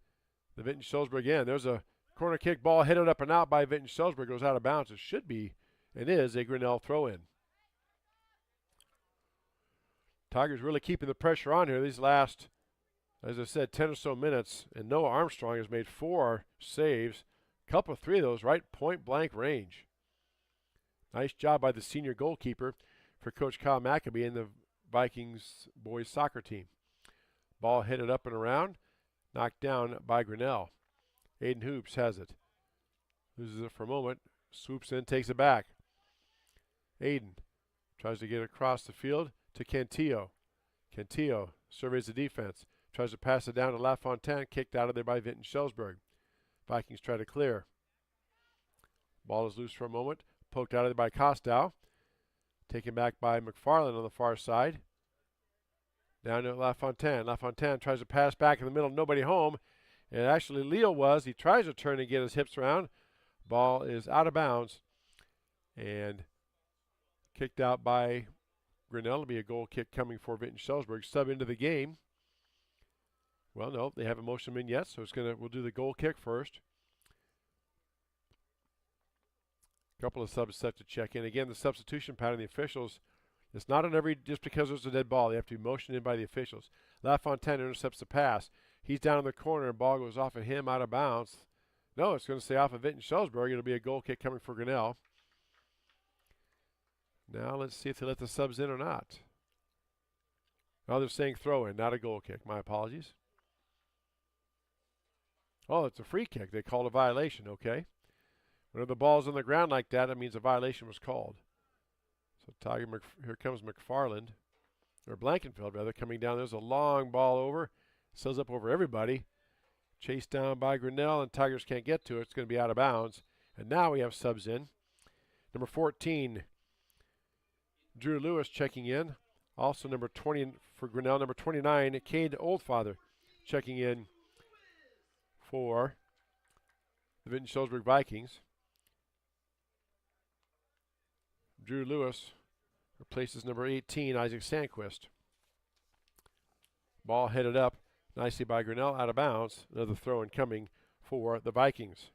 the Vinton-Shellsburg end. There's a corner kick ball headed up and out by Vinton-Shellsburg. Goes out of bounds. It should be, and is, a Grinnell throw-in. Tigers really keeping the pressure on here these last, as I said, 10 or so minutes. And Noah Armstrong has made 4 saves. A couple of 3 of those right point blank range. Nice job by the senior goalkeeper for Coach Kyle McAbee and the Vikings boys soccer team. Ball headed up and around, knocked down by Grinnell. Aiden Hoops has it. Loses it for a moment, swoops in, takes it back. Aiden tries to get it across the field to Cantillo. Cantillo surveys the defense, tries to pass it down to LaFontaine, kicked out of there by Vinton-Shellsburg. Vikings try to clear. Ball is loose for a moment, poked out of there by Costow. Taken back by McFarland on the far side. Down to LaFontaine. LaFontaine tries to pass back in the middle, nobody home. And actually Leal was. He tries to turn and get his hips around. Ball is out of bounds and kicked out by Grinnell. It'll be a goal kick coming for Vinton-Shellsburg. Sub into the game Well, no, they haven't motioned him in yet, so we'll do the goal kick first. A couple of subs set to check in. Again, the substitution pattern, the officials, it's not on every, just because there's a dead ball. They have to be motioned in by the officials. LaFontaine intercepts the pass. He's down in the corner, and ball goes off of him out of bounds. No, it's going to stay off of Vinton-Shellsburg. It'll be a goal kick coming for Grinnell. Now let's see if they let the subs in or not. Oh, they're saying throw in, not a goal kick. My apologies. Oh, it's a free kick. They called a violation, okay. Whenever the ball's on the ground like that, it means a violation was called. So here comes McFarland, or Blankenfield rather, coming down. There's a long ball over. Sails up over everybody. Chased down by Grinnell, and Tigers can't get to it. It's going to be out of bounds. And now we have subs in. Number 14, Drew Lewis checking in. Also number 20 for Grinnell. Number 29, Cade Oldfather checking in for the Vinton-Shellsburg Vikings. Drew Lewis replaces number 18, Isaac Sandquist. Ball headed up nicely by Grinnell, out of bounds. Another throw in coming for the Vikings.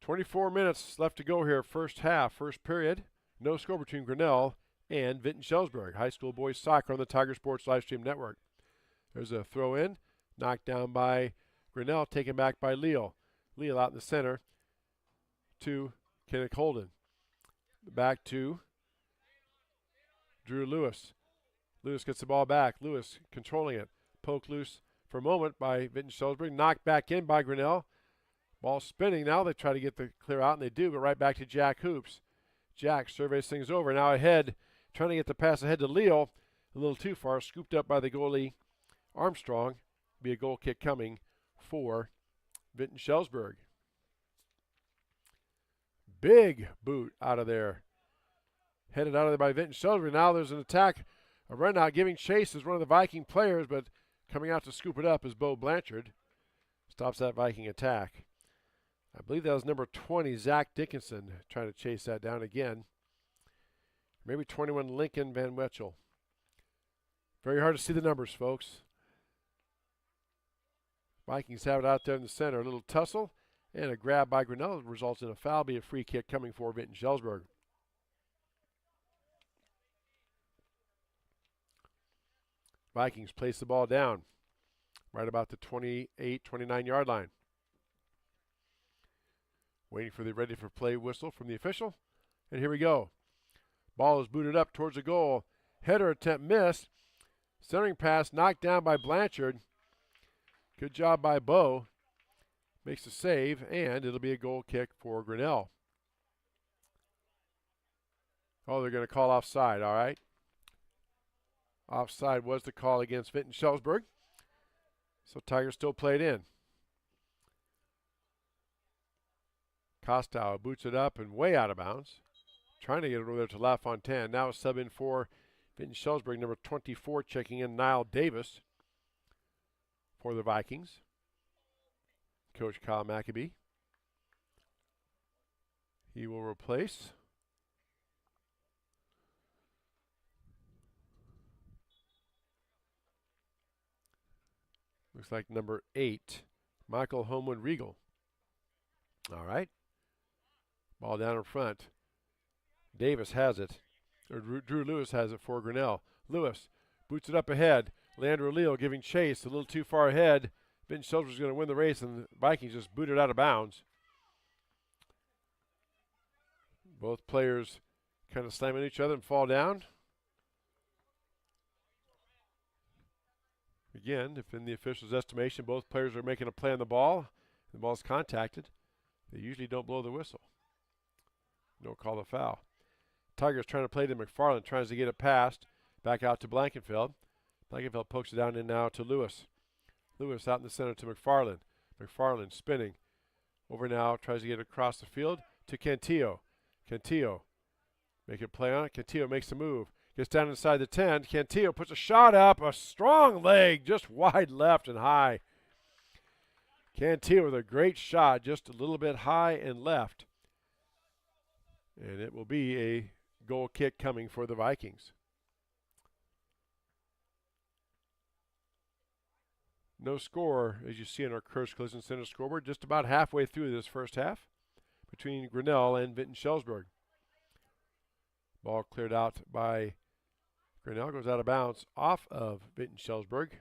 24 minutes left to go here, first half, first period. No score between Grinnell and Vinton-Shellsburg. High school boys soccer on the Tiger Sports Livestream Network. There's a throw in, knocked down by Grinnell, taken back by Leal. Leal out in the center to Kenneth Holden. Back to Drew Lewis. Lewis gets the ball back. Lewis controlling it. Poked loose for a moment by Vinton-Shellsburg. Knocked back in by Grinnell. Ball spinning now. They try to get the clear out, and they do, but right back to Jack Hoops. Jack surveys things over. Now ahead, trying to get the pass ahead to Leal. A little too far. Scooped up by the goalie Armstrong. Be a goal kick coming for Vinton-Shellsburg. Big boot out of there. Headed out of there by Vinton-Shellsburg. Now there's an attack. A run out, giving chase is one of the Viking players, but coming out to scoop it up is Bo Blanchard. Stops that Viking attack. I believe that was number 20, Zach Dickinson, trying to chase that down again. Maybe 21, Lincoln Van Wetchel. Very hard to see the numbers, folks. Vikings have it out there in the center. A little tussle and a grab by Grinnell results in a foul, be a free kick coming for Vinton-Shellsburg. Vikings place the ball down right about the 28, 29-yard line. Waiting for the ready for play whistle from the official. And here we go. Ball is booted up towards the goal. Header attempt missed. Centering pass knocked down by Blanchard. Good job by Bo. Makes the save, and it'll be a goal kick for Grinnell. Oh, they're going to call offside, all right. Offside was the call against Vinton-Shellsburg. So Tigers still played in. Costow boots it up and way out of bounds. Trying to get it over there to LaFontaine. Now a sub in for Vinton-Shellsburg. Number 24 checking in, Niall Davis for the Vikings. Coach Kyle Maccabee. He will replace looks like number 8, Michael Homewood Regal. All right. Ball down in front. Davis has it. Or Drew Lewis has it for Grinnell. Lewis boots it up ahead. Leandro Leal giving chase a little too far ahead. Vinton-Shellsburg is going to win the race, and the Vikings just booted out of bounds. Both players kind of slam into each other and fall down. Again, if in the official's estimation both players are making a play on the ball, the ball is contacted, they usually don't blow the whistle. Don't call the foul. Tigers trying to play to McFarland, tries to get it past. Back out to Blankenfield. Blankenfield pokes it down in now to Lewis. Lewis out in the center to McFarland. McFarland spinning. Over now, tries to get it across the field to Cantillo. Cantillo make a play on it. Cantillo makes the move. Gets down inside the 10. Cantillo puts a shot up. A strong leg, just wide left and high. Cantillo with a great shot, just a little bit high and left. And it will be a goal kick coming for the Vikings. No score, as you see in our Curse Collision Center scoreboard, just about halfway through this first half between Grinnell and Vinton-Shellsburg. Ball cleared out by Grinnell, goes out of bounds off of Vinton-Shellsburg.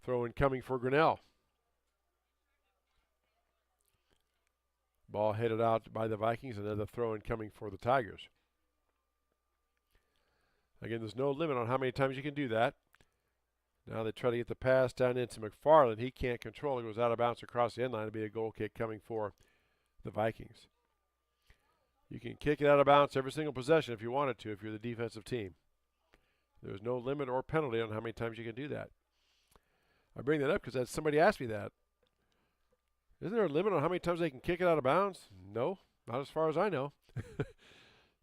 Throw in coming for Grinnell. Ball headed out by the Vikings, another throw in coming for the Tigers. Again, there's no limit on how many times you can do that. Now they try to get the pass down into McFarland. He can't control it. Goes out of bounds across the end line. It'll be a goal kick coming for the Vikings. You can kick it out of bounds every single possession if you wanted to, if you're the defensive team. There's no limit or penalty on how many times you can do that. I bring that up because somebody asked me that. Isn't there a limit on how many times they can kick it out of bounds? No, not as far as I know.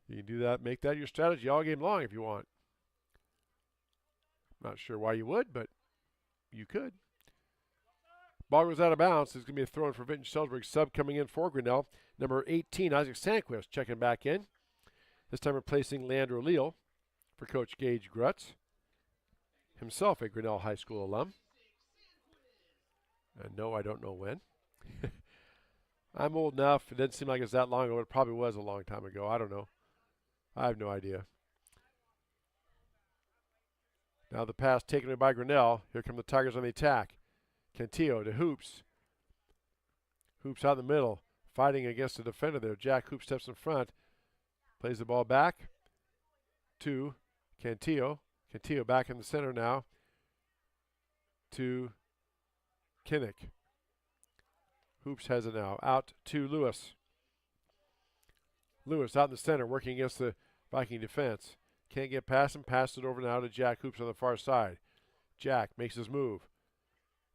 You can do that, make that your strategy all game long if you want. Not sure why you would, but you could. Ball goes out of bounds. There's going to be a throw in for Vinton-Shellsburg. Sub coming in for Grinnell. Number 18, Isaac Sandquist, checking back in. This time replacing Leandro Leal for Coach Gage Grutz, himself a Grinnell High School alum. And no, I don't know when. I'm old enough. It doesn't seem like it's that long ago. It probably was a long time ago. I don't know. I have no idea. Now the pass taken away by Grinnell. Here come the Tigers on the attack. Cantillo to Hoops. Hoops out in the middle, fighting against the defender there. Jack Hoops steps in front, plays the ball back to Cantillo. Cantillo back in the center now to Kinnick. Hoops has it now. Out to Lewis. Lewis out in the center, working against the Viking defense. Can't get past him. Passed it over now to Jack Hoops on the far side. Jack makes his move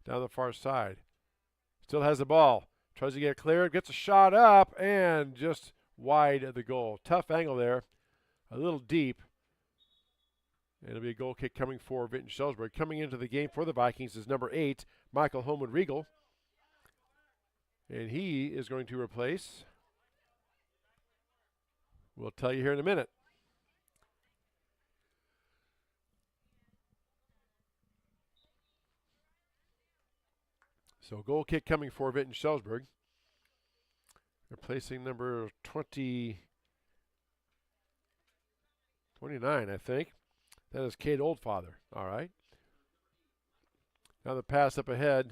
down the far side. Still has the ball. Tries to get cleared. Gets a shot up and just wide of the goal. Tough angle there. A little deep. And it'll be a goal kick coming for Vinton-Shellsburg. Coming into the game for the Vikings is number 8, Michael Homewood-Regal. And he is going to replace, we'll tell you here in a minute. So goal kick coming for Vinton-Shellsburg. Replacing number 29, I think. That is Kate Oldfather. All right. Now the pass up ahead.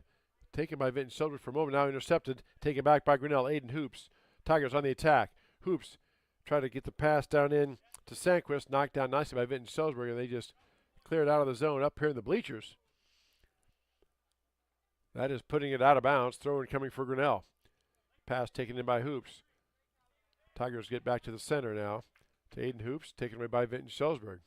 Taken by Vinton-Shellsburg for a moment. Now intercepted. Taken back by Grinnell. Aiden Hoops. Tigers on the attack. Hoops try to get the pass down in to Sandquist. Knocked down nicely by Vinton-Shellsburg. And they just cleared out of the zone up here in the bleachers. That is putting it out of bounds. Throw in coming for Grinnell. Pass taken in by Hoops. Tigers get back to the center now. To Aiden Hoops. Taken away by Vinton-Shellsburg.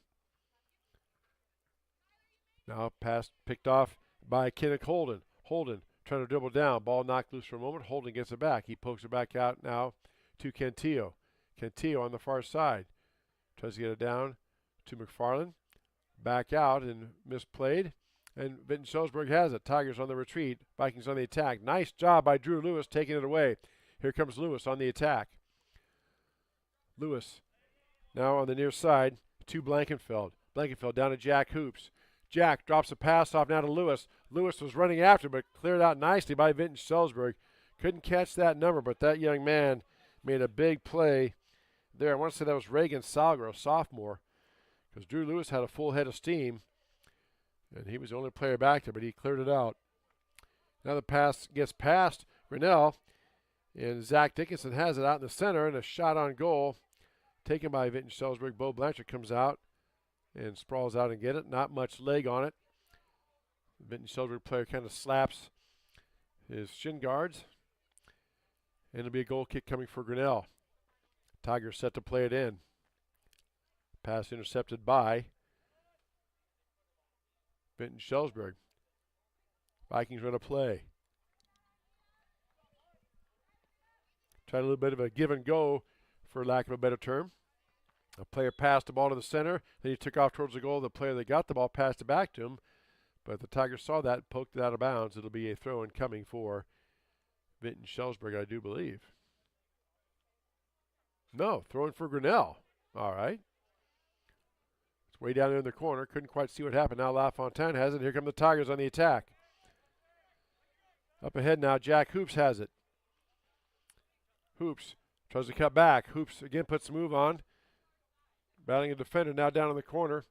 Now pass picked off by Kinnick Holden. Holden trying to dribble down. Ball knocked loose for a moment. Holden gets it back. He pokes it back out now to Cantillo. Cantillo on the far side. Tries to get it down to McFarland. Back out and misplayed. And Vinton-Shellsburg has it. Tigers on the retreat. Vikings on the attack. Nice job by Drew Lewis taking it away. Here comes Lewis on the attack. Lewis now on the near side to Blankenfeld. Blankenfeld down to Jack Hoops. Jack drops a pass off now to Lewis. Lewis was running after, but cleared out nicely by Vinton-Shellsburg. Couldn't catch that number, but that young man made a big play there. I want to say that was Reagan Salger, a sophomore, because Drew Lewis had a full head of steam, and he was the only player back there, but he cleared it out. Now the pass gets past Grinnell, and Zach Dickinson has it out in the center, and a shot on goal taken by Vinton-Shellsburg. Bo Blanchard comes out and sprawls out and get it. Not much leg on it. The Vinton-Shellsburg player kind of slaps his shin guards. And it'll be a goal kick coming for Grinnell. Tigers set to play it in. Pass intercepted by Vinton-Shellsburg. Vikings run a play. Tried a little bit of a give and go, for lack of a better term. A player passed the ball to the center. Then he took off towards the goal. The player that got the ball passed it back to him. But the Tigers saw that and poked it out of bounds. It'll be a throw-in coming for Vinton-Shellsburg, I do believe. No, throw-in for Grinnell. All right. It's way down there in the corner. Couldn't quite see what happened. Now LaFontaine has it. Here come the Tigers on the attack. Up ahead now, Jack Hoops has it. Hoops tries to cut back. Hoops again puts the move on. Battling a defender now down in the corner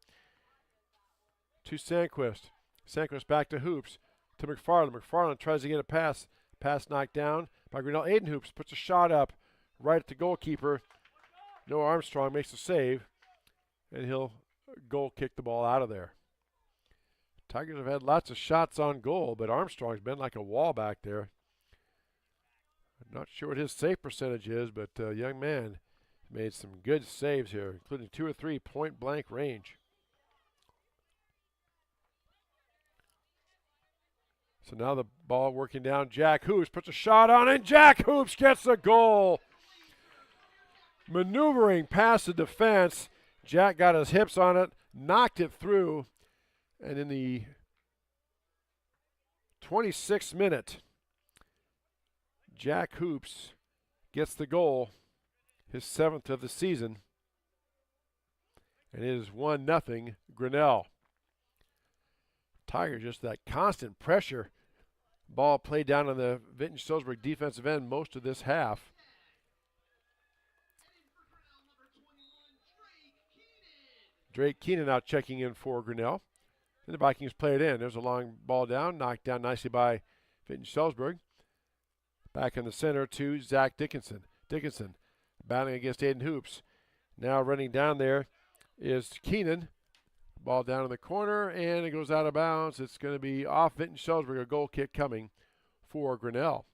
to Sandquist. Sandquist back to Hoops to McFarland. McFarland tries to get a pass. Pass knocked down by Grinnell. Aiden Hoops puts a shot up right at the goalkeeper. Noah Armstrong makes the save, and he'll goal kick the ball out of there. Tigers have had lots of shots on goal, but Armstrong's been like a wall back there. I'm not sure what his save percentage is, but young man made some good saves here, including 2 or 3 point-blank range. So now the ball working down. Jack Hoops puts a shot on, and Jack Hoops gets the goal. Maneuvering past the defense. Jack got his hips on it, knocked it through, and in the 26th minute, Jack Hoops gets the goal, his 7th of the season, and it is 1-0 Grinnell. Tigers just that constant pressure. Ball played down on the Vinton-Shellsburg defensive end most of this half. Drake Keenan now checking in for Grinnell. And the Vikings play it in. There's a long ball down, knocked down nicely by Vinton-Shellsburg. Back in the center to Zach Dickinson. Dickinson battling against Aiden Hoops. Now running down there is Keenan. Ball down in the corner, and it goes out of bounds. It's going to be off Vinton-Shellsburg, a goal kick coming for Grinnell.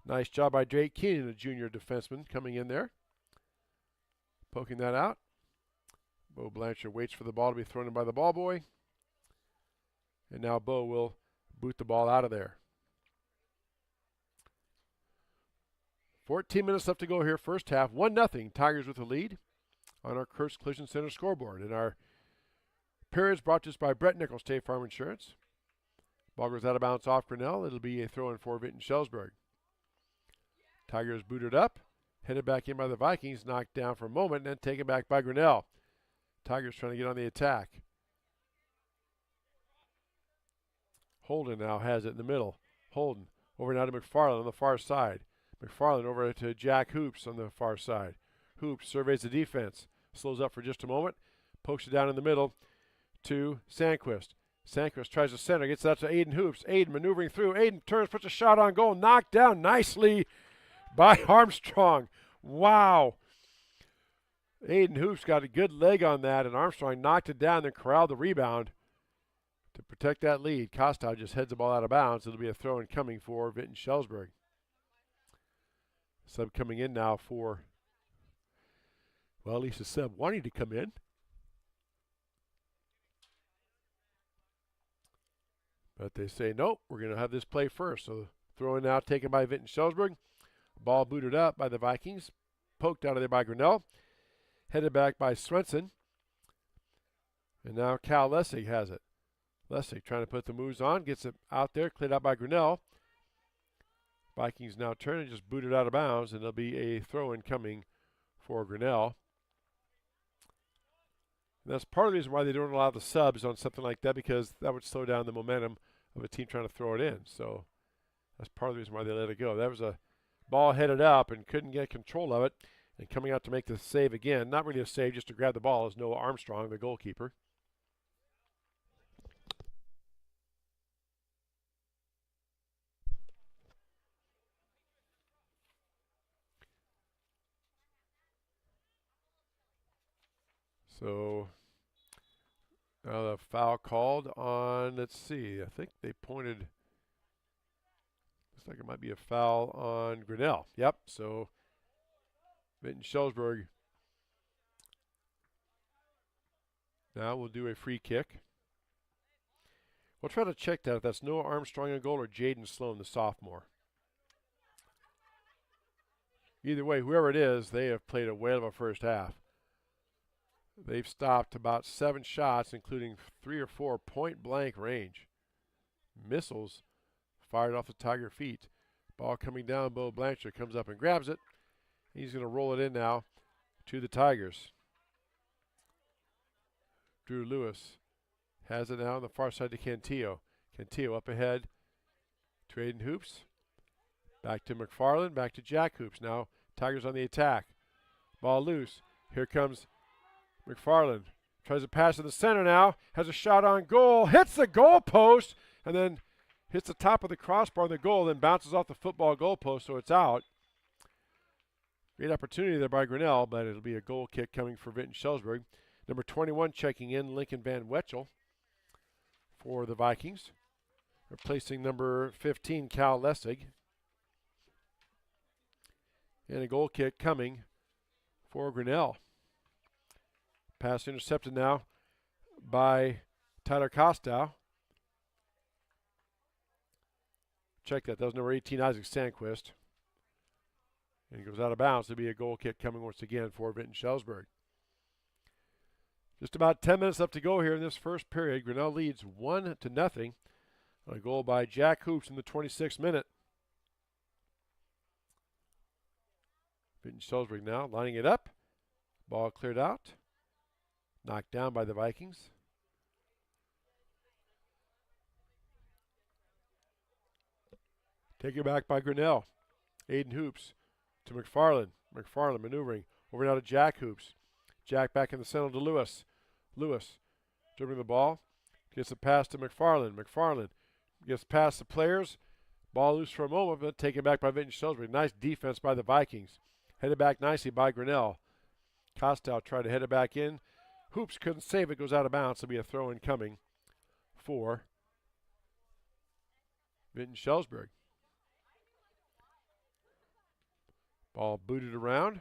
Nice job by Drake Keenan, a junior defenseman, coming in there. Poking that out. Bo Blanchard waits for the ball to be thrown in by the ball boy. And now Bo will boot the ball out of there. 14 minutes left to go here, first half. 1-0, Tigers with the lead on our Kurtz Collision Center scoreboard. And our periods brought to us by Brett Nichols, State Farm Insurance. Ball goes out of bounds off Grinnell. It'll be a throw-in for Vinton-Shellsburg. Tigers booted up, headed back in by the Vikings, knocked down for a moment, and then taken back by Grinnell. Tigers trying to get on the attack. Holden now has it in the middle. Holden over now to McFarland on the far side. McFarland over to Jack Hoops on the far side. Hoops surveys the defense. Slows up for just a moment. Pokes it down in the middle to Sandquist. Sandquist tries to center. Gets that to Aiden Hoops. Aiden maneuvering through. Aiden turns, puts a shot on goal. Knocked down nicely by Armstrong. Wow. Aiden Hoops got a good leg on that, and Armstrong knocked it down and corralled the rebound to protect that lead. Kostow just heads the ball out of bounds. It'll be a throw-in coming for Vinton-Shellsburg. Sub coming in now for, well, at least a sub wanting to come in. But they say, nope, we're going to have this play first. So throw-in now taken by Vinton-Shellsburg. Ball booted up by the Vikings. Poked out of there by Grinnell. Headed back by Swenson. And now Cal Lessig has it. Lessig trying to put the moves on. Gets it out there. Cleared out by Grinnell. Vikings now turn and just booted out of bounds. And there'll be a throw-in coming for Grinnell. And that's part of the reason why they don't allow the subs on something like that, because that would slow down the momentum of a team trying to throw it in. So that's part of the reason why they let it go. That was a ball headed up and couldn't get control of it. And coming out to make the save again, not really a save, just to grab the ball, is Noah Armstrong, the goalkeeper. So now the foul called on, let's see, I think they pointed, looks like it might be a foul on Grinnell. Yep, so Vinton-Shellsburg now will do a free kick. We'll try to check that if that's Noah Armstrong on goal or Jaden Sloan, the sophomore. Either way, whoever it is, they have played a whale of a first half. They've stopped about 7 shots, including 3 or 4 point-blank range. Missiles fired off the Tiger feet. Ball coming down, Bo Blanchard comes up and grabs it. He's going to roll it in now to the Tigers. Drew Lewis has it now on the far side to Cantillo. Cantillo up ahead to Aiden Hoops. Back to McFarland, back to Jack Hoops. Now Tigers on the attack. Ball loose. Here comes McFarland. Tries to pass to the center now. Has a shot on goal. Hits the goal post. And then hits the top of the crossbar on the goal. Then bounces off the football goal post, so it's out. Great opportunity there by Grinnell, but it'll be a goal kick coming for Vinton-Shellsburg. Number 21 checking in, Lincoln Van Wetchel for the Vikings. Replacing number 15, Cal Lessig. And a goal kick coming for Grinnell. Pass intercepted now by Tyler Kostow. Check that. That was number 18, Isaac Sandquist. And he goes out of bounds. There'll be a goal kick coming once again for Vinton-Shellsburg. Just about 10 minutes left to go here in this first period. Grinnell leads 1-0 on a goal by Jack Hoops in the 26th minute. Vinton-Shellsburg now lining it up. Ball cleared out. Knocked down by the Vikings. Taken back by Grinnell. Aiden Hoops to McFarland. McFarland maneuvering over now to Jack Hoops. Jack back in the center to Lewis. Lewis dribbling the ball. Gets a pass to McFarland. McFarland gets past the players. Ball loose for a moment, but taken back by Vinton-Shellsburg. Nice defense by the Vikings. Headed back nicely by Grinnell. Kostow tried to head it back in. Hoops couldn't save it. Goes out of bounds. It'll be a throw-in coming for Vinton-Shellsburg. Ball booted around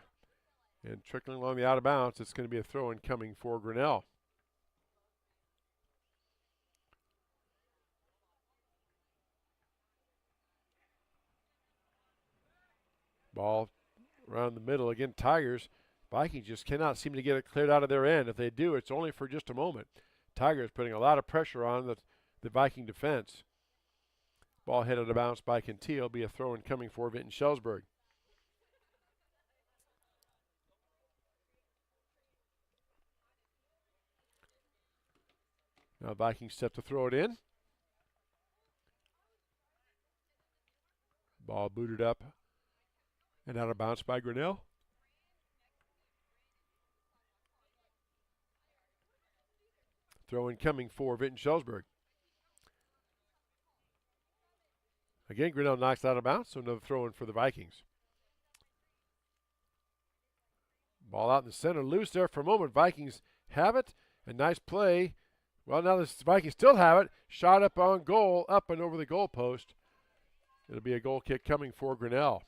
and trickling along the out of bounds. It's going to be a throw-in coming for Grinnell. Ball around the middle. Again, Tigers. Vikings just cannot seem to get it cleared out of their end. If they do, it's only for just a moment. Tigers putting a lot of pressure on the Viking defense. Ball headed out of bounds by Cantillo. Be a throw-in coming for Vinton-Shellsburg. Now Vikings set to throw it in. Ball booted up and out of bounds by Grinnell. Throw-in coming for Vinton-Shellsburg. Again, Grinnell knocks it out of bounds, so another throw-in for the Vikings. Ball out in the center, loose there for a moment. Vikings have it, and nice play. Well, now the Vikings still have it. Shot up on goal, up and over the goal post. It'll be a goal kick coming for Grinnell.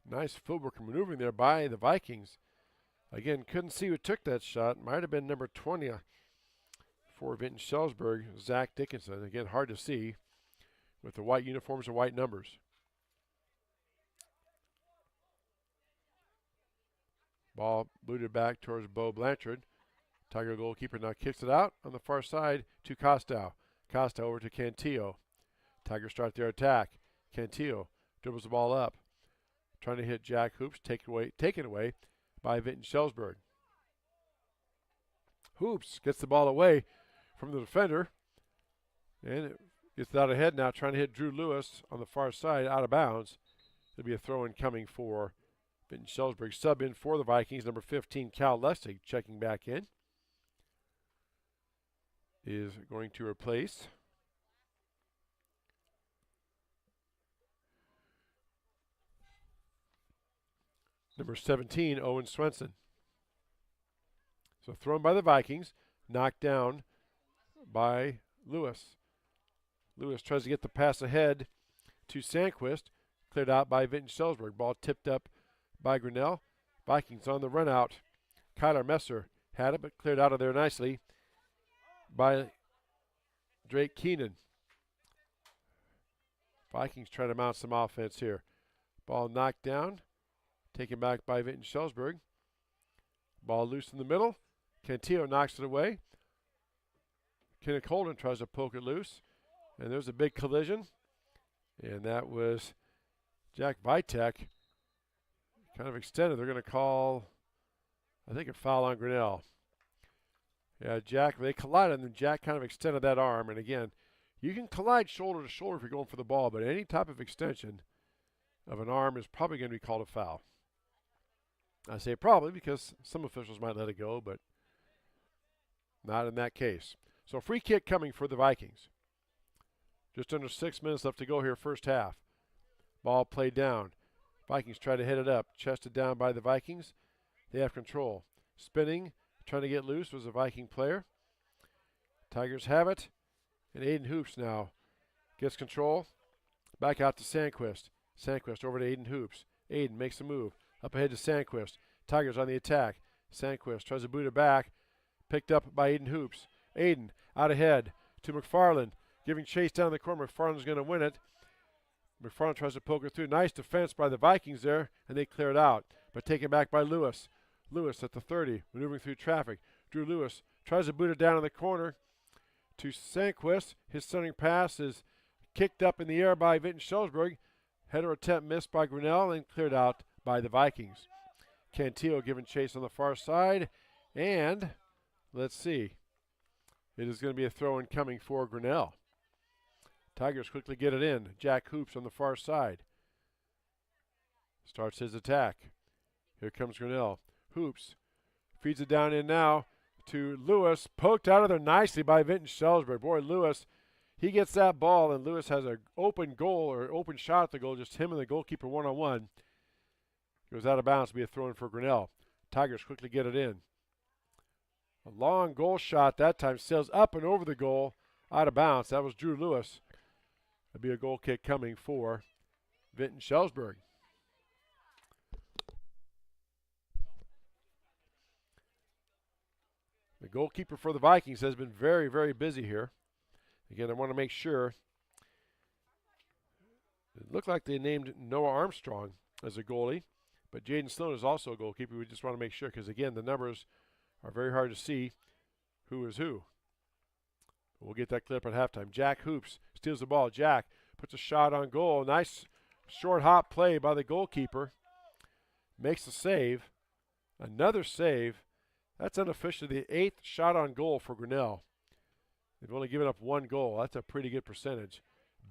Nice footwork and maneuvering there by the Vikings. Again, couldn't see who took that shot. Might have been number 20 for Vinton-Shellsburg, Zach Dickinson. Again, hard to see with the white uniforms and white numbers. Ball booted back towards Bo Blanchard. Tiger goalkeeper now kicks it out on the far side to Kostow. Kostow over to Cantillo. Tigers start their attack. Cantillo dribbles the ball up. Trying to hit Jack Hoops, taken away by Vinton-Shellsburg. Hoops gets the ball away from the defender. And it gets out ahead now, trying to hit Drew Lewis on the far side, out of bounds. It'll be a throw-in coming for Vinton-Shellsburg. Sub in for the Vikings, number 15, Cal Lustig, checking back in. Is going to replace number 17, Owen Swenson. So thrown by the Vikings, knocked down by Lewis. Lewis tries to get the pass ahead to Sandquist, cleared out by Vinton-Shellsburg. Ball tipped up by Grinnell. Vikings on the run out. Kyler Messer had it, but cleared out of there nicely by Drake Keenan. Vikings trying to mount some offense here. Ball knocked down. Taken back by Vinton-Shellsburg. Ball loose in the middle. Cantillo knocks it away. Kenneth Holden tries to poke it loose. And there's a big collision. And that was Jack Vitek. Kind of extended. They're going to call, I think, a foul on Grinnell. Yeah, Jack, they collided, and then Jack kind of extended that arm. And again, You can collide shoulder to shoulder if you're going for the ball, but any type of extension of an arm is probably going to be called a foul. I say probably because some officials might let it go, but not in that case. So free kick coming for the Vikings. Just under 6 minutes left to go here, first half. Ball played down. Vikings try to hit it up. Chested down by the Vikings. They have control. Spinning, trying to get loose was a Viking player. Tigers have it. And Aiden Hoops now gets control. Back out to Sandquist. Sandquist over to Aiden Hoops. Aiden makes a move. Up ahead to Sandquist. Tigers on the attack. Sandquist tries to boot it back. Picked up by Aiden Hoops. Aiden out ahead to McFarland. Giving chase down the corner. McFarland's going to win it. McFarland tries to poke it through. Nice defense by the Vikings there, and they clear it out. But taken back by Lewis. Lewis at the 30, maneuvering through traffic. Drew Lewis tries to boot it down in the corner to Sandquist. His centering pass is kicked up in the air by Vinton-Shellsburg. Header attempt missed by Grinnell and cleared out by the Vikings. Cantillo giving chase on the far side. And let's see. It is going to be a throw-in coming for Grinnell. Tigers quickly get it in. Jack Hoops on the far side. Starts his attack. Here comes Grinnell. Hoops feeds it down in now to Lewis. Poked out of there nicely by Vinton-Shellsburg. Boy, Lewis, he gets that ball, and Lewis has an open goal or open shot at the goal. Just him and the goalkeeper one-on-one. Goes out of bounds to be a throw-in for Grinnell. Tigers quickly get it in. A long goal shot that time. Sails up and over the goal. Out of bounds. That was Drew Lewis. There'll be a goal kick coming for Vinton-Shellsburg. The goalkeeper for the Vikings has been very, very busy here. Again, I want to make sure. It looked like they named Noah Armstrong as a goalie, but Jaden Sloan is also a goalkeeper. We just want to make sure because, again, the numbers are very hard to see who is who. We'll get that clip at halftime. Jack Hoops steals the ball. Jack puts a shot on goal. Nice short hop play by the goalkeeper. Makes a save. Another save. That's unofficially the 8th shot on goal for Grinnell. They've only given up 1 goal. That's a pretty good percentage.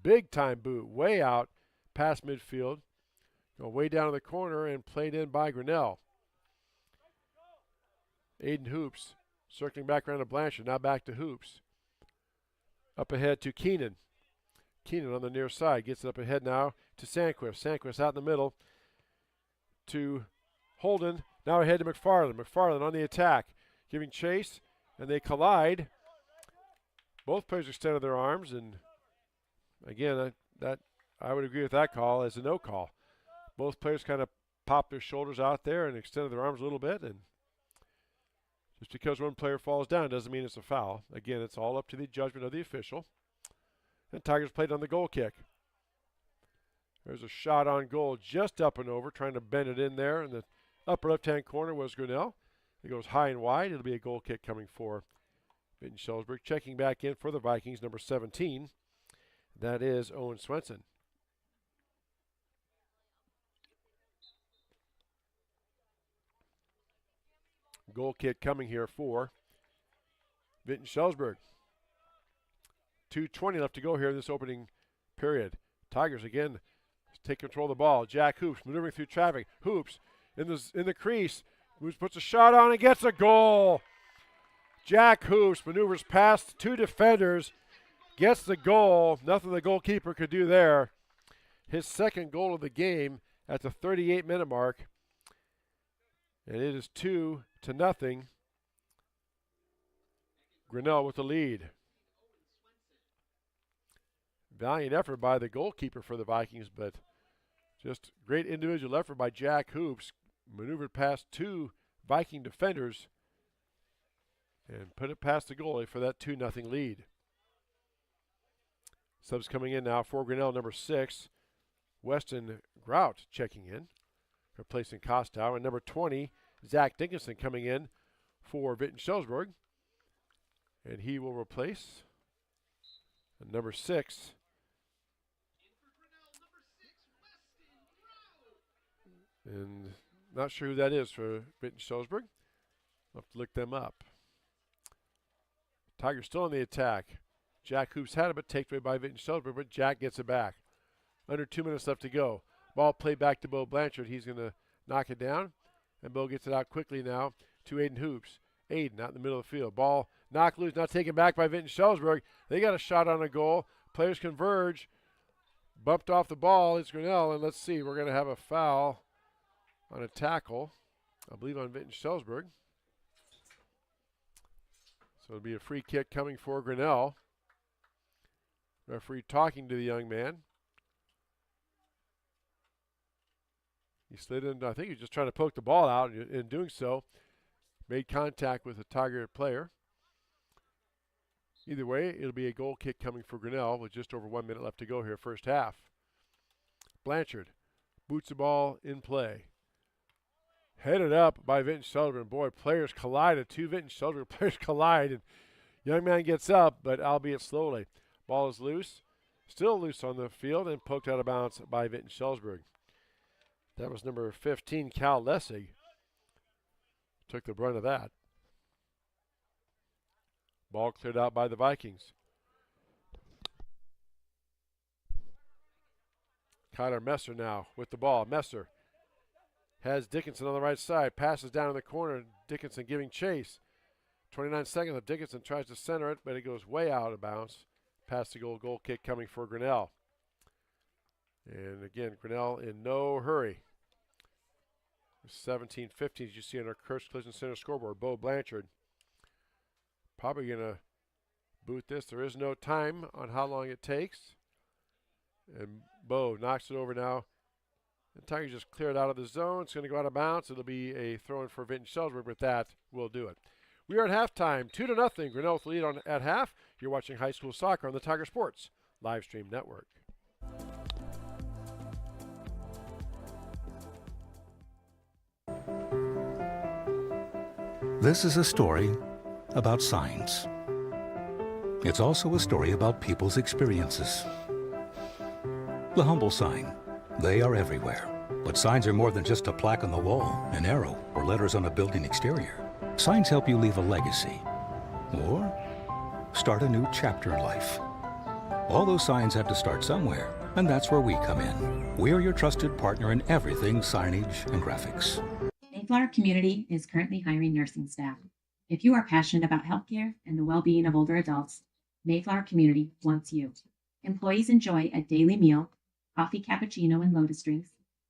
Big time boot. Way out past midfield. Go way down to the corner and played in by Grinnell. Aiden Hoops circling back around to Blanchard. Now back to Hoops. Up ahead to Keenan. Keenan on the near side. Gets it up ahead now to Sandquist. Sandquist out in the middle to Holden. Now ahead to McFarland. McFarland on the attack. Giving chase. And they collide. Both players extended their arms. And again, I would agree with that call as a no call. Both players kind of popped their shoulders out there and extended their arms a little bit. And just because one player falls down doesn't mean it's a foul. Again, it's all up to the judgment of the official. And Tigers played on the goal kick. There's a shot on goal just up and over, trying to bend it in there. In the upper left-hand corner was Grinnell. It goes high and wide. It'll be a goal kick coming for Vinton-Shellsburg. Checking back in for the Vikings, number 17. That is Owen Swenson. Goal kick coming here for Vinton-Shellsburg. 2:20 left to go here in this opening period. Tigers again take control of the ball. Jack Hoops maneuvering through traffic. Hoops in the crease. Hoops puts a shot on and gets a goal. Jack Hoops maneuvers past 2 defenders, gets the goal. Nothing the goalkeeper could do there. His second goal of the game at the 38-minute mark. And it is 2-0. Grinnell with the lead. Valiant effort by the goalkeeper for the Vikings, but just great individual effort by Jack Hoops. Maneuvered past 2 Viking defenders and put it past the goalie for that 2-0 lead. Subs coming in now for Grinnell, number 6. Weston Grout checking in, replacing Kostow. And number 20, Zach Dickinson coming in for Vinton-Shellsburg. And he will replace number 6. And not sure who that is for Vinton-Shellsburg. I'll have to look them up. Tigers still on the attack. Jack Hoops had it, but taken away by Vinton-Shellsburg, but Jack gets it back. Under 2 minutes left to go. Ball played back to Bo Blanchard. He's going to knock it down, and Bo gets it out quickly now to Aiden Hoops. Aiden out in the middle of the field. Ball knocked loose, not taken back by Vinton-Shellsburg. They got a shot on a goal. Players converge. Bumped off the ball. It's Grinnell, and let's see. We're going to have a foul on a tackle, I believe on Vinton-Shellsburg. So it'll be a free kick coming for Grinnell. Referee talking to the young man. He slid in. I think he was just trying to poke the ball out. In doing so, made contact with a Tiger player. Either way, it'll be a goal kick coming for Grinnell with just over 1 minute left to go here, first half. Blanchard boots the ball in play. Headed up by Vinton-Shellsburg. Boy, players collided. Two Vinton-Shellsburg players collide. And young man gets up, but albeit slowly. Ball is loose. Still loose on the field and poked out of bounds by Vinton-Shellsburg. That was number 15, Cal Lessig. Took the brunt of that. Ball cleared out by the Vikings. Kyler Messer now with the ball. Messer has Dickinson on the right side. Passes down in the corner. Dickinson giving chase. 29 seconds of Dickinson tries to center it, but it goes way out of bounds. Past the goal kick coming for Grinnell. And again, Grinnell in no hurry. 17-15 as you see on our Kurtz Collision Center scoreboard. Bo Blanchard probably going to boot this. There is no time on how long it takes. And Bo knocks it over now. The Tigers just cleared out of the zone. It's going to go out of bounds. It'll be a throw-in for Vinton-Shellsburg, but that will do it. We are at halftime, 2-0. Grinnell with the lead at half. You're watching high school soccer on the Tiger Sports live stream network. This is a story about signs. It's also a story about people's experiences. The humble sign. They are everywhere. But signs are more than just a plaque on the wall, an arrow, or letters on a building exterior. Signs help you leave a legacy or start a new chapter in life. All those signs have to start somewhere, and that's where we come in. We're your trusted partner in everything signage and graphics. Mayflower Community is currently hiring nursing staff. If you are passionate about healthcare and the well-being of older adults, Mayflower Community wants you. Employees enjoy a daily meal, coffee cappuccino and lotus drinks,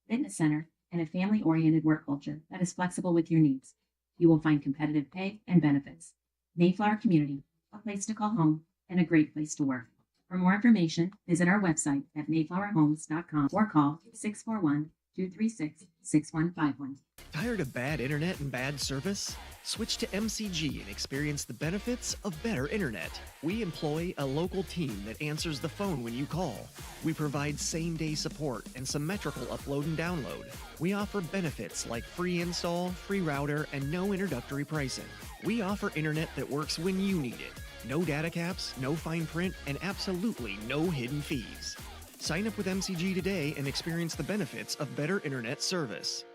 fitness center, and a family-oriented work culture that is flexible with your needs. You will find competitive pay and benefits. Mayflower Community, a place to call home and a great place to work. For more information, visit our website at mayflowerhomes.com or call 641-236-6151. Tired of bad internet and bad service? Switch to MCG and experience the benefits of better internet. We employ a local team that answers the phone when you call. We provide same-day support and symmetrical upload and download. We offer benefits like free install, free router, and no introductory pricing. We offer internet that works when you need it. No data caps, no fine print, and absolutely no hidden fees. Sign up with MCG today and experience the benefits of better internet service.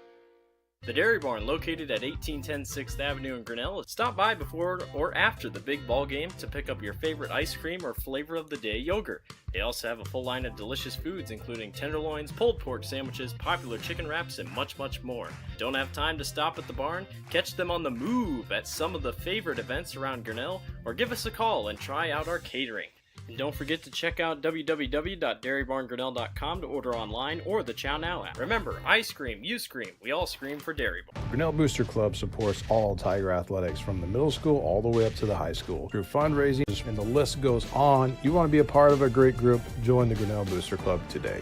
The Dairy Barn, located at 1810 6th Avenue in Grinnell. Stop by before or after the big ball game to pick up your favorite ice cream or flavor of the day yogurt. They also have a full line of delicious foods, including tenderloins, pulled pork sandwiches, popular chicken wraps, and much, much more. Don't have time to stop at the barn? Catch them on the move at some of the favorite events around Grinnell, or give us a call and try out our catering. And don't forget to check out www.dairybarngrinnell.com to order online or the Chow Now app. Remember, I scream, you scream, we all scream for Dairy Barn. Grinnell Booster Club supports all Tiger athletics from the middle school all the way up to the high school through fundraising, and the list goes on. You want to be a part of a great group? Join the Grinnell Booster Club today.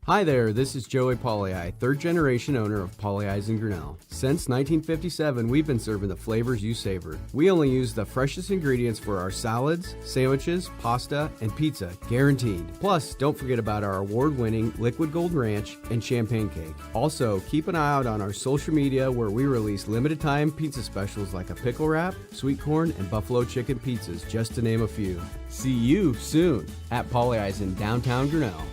Hi there, this is Joey Pauley, third generation owner of Pauley Eyes in Grinnell. Since 1957, we've been serving the flavors you savor. We only use the freshest ingredients for our salads, sandwiches, pasta, and pizza, guaranteed. Plus, don't forget about our award-winning Liquid Gold Ranch and Champagne Cake. Also, keep an eye out on our social media where we release limited time pizza specials like a pickle wrap, sweet corn, and buffalo chicken pizzas, just to name a few. See you soon at Pauley Eyes in downtown Grinnell.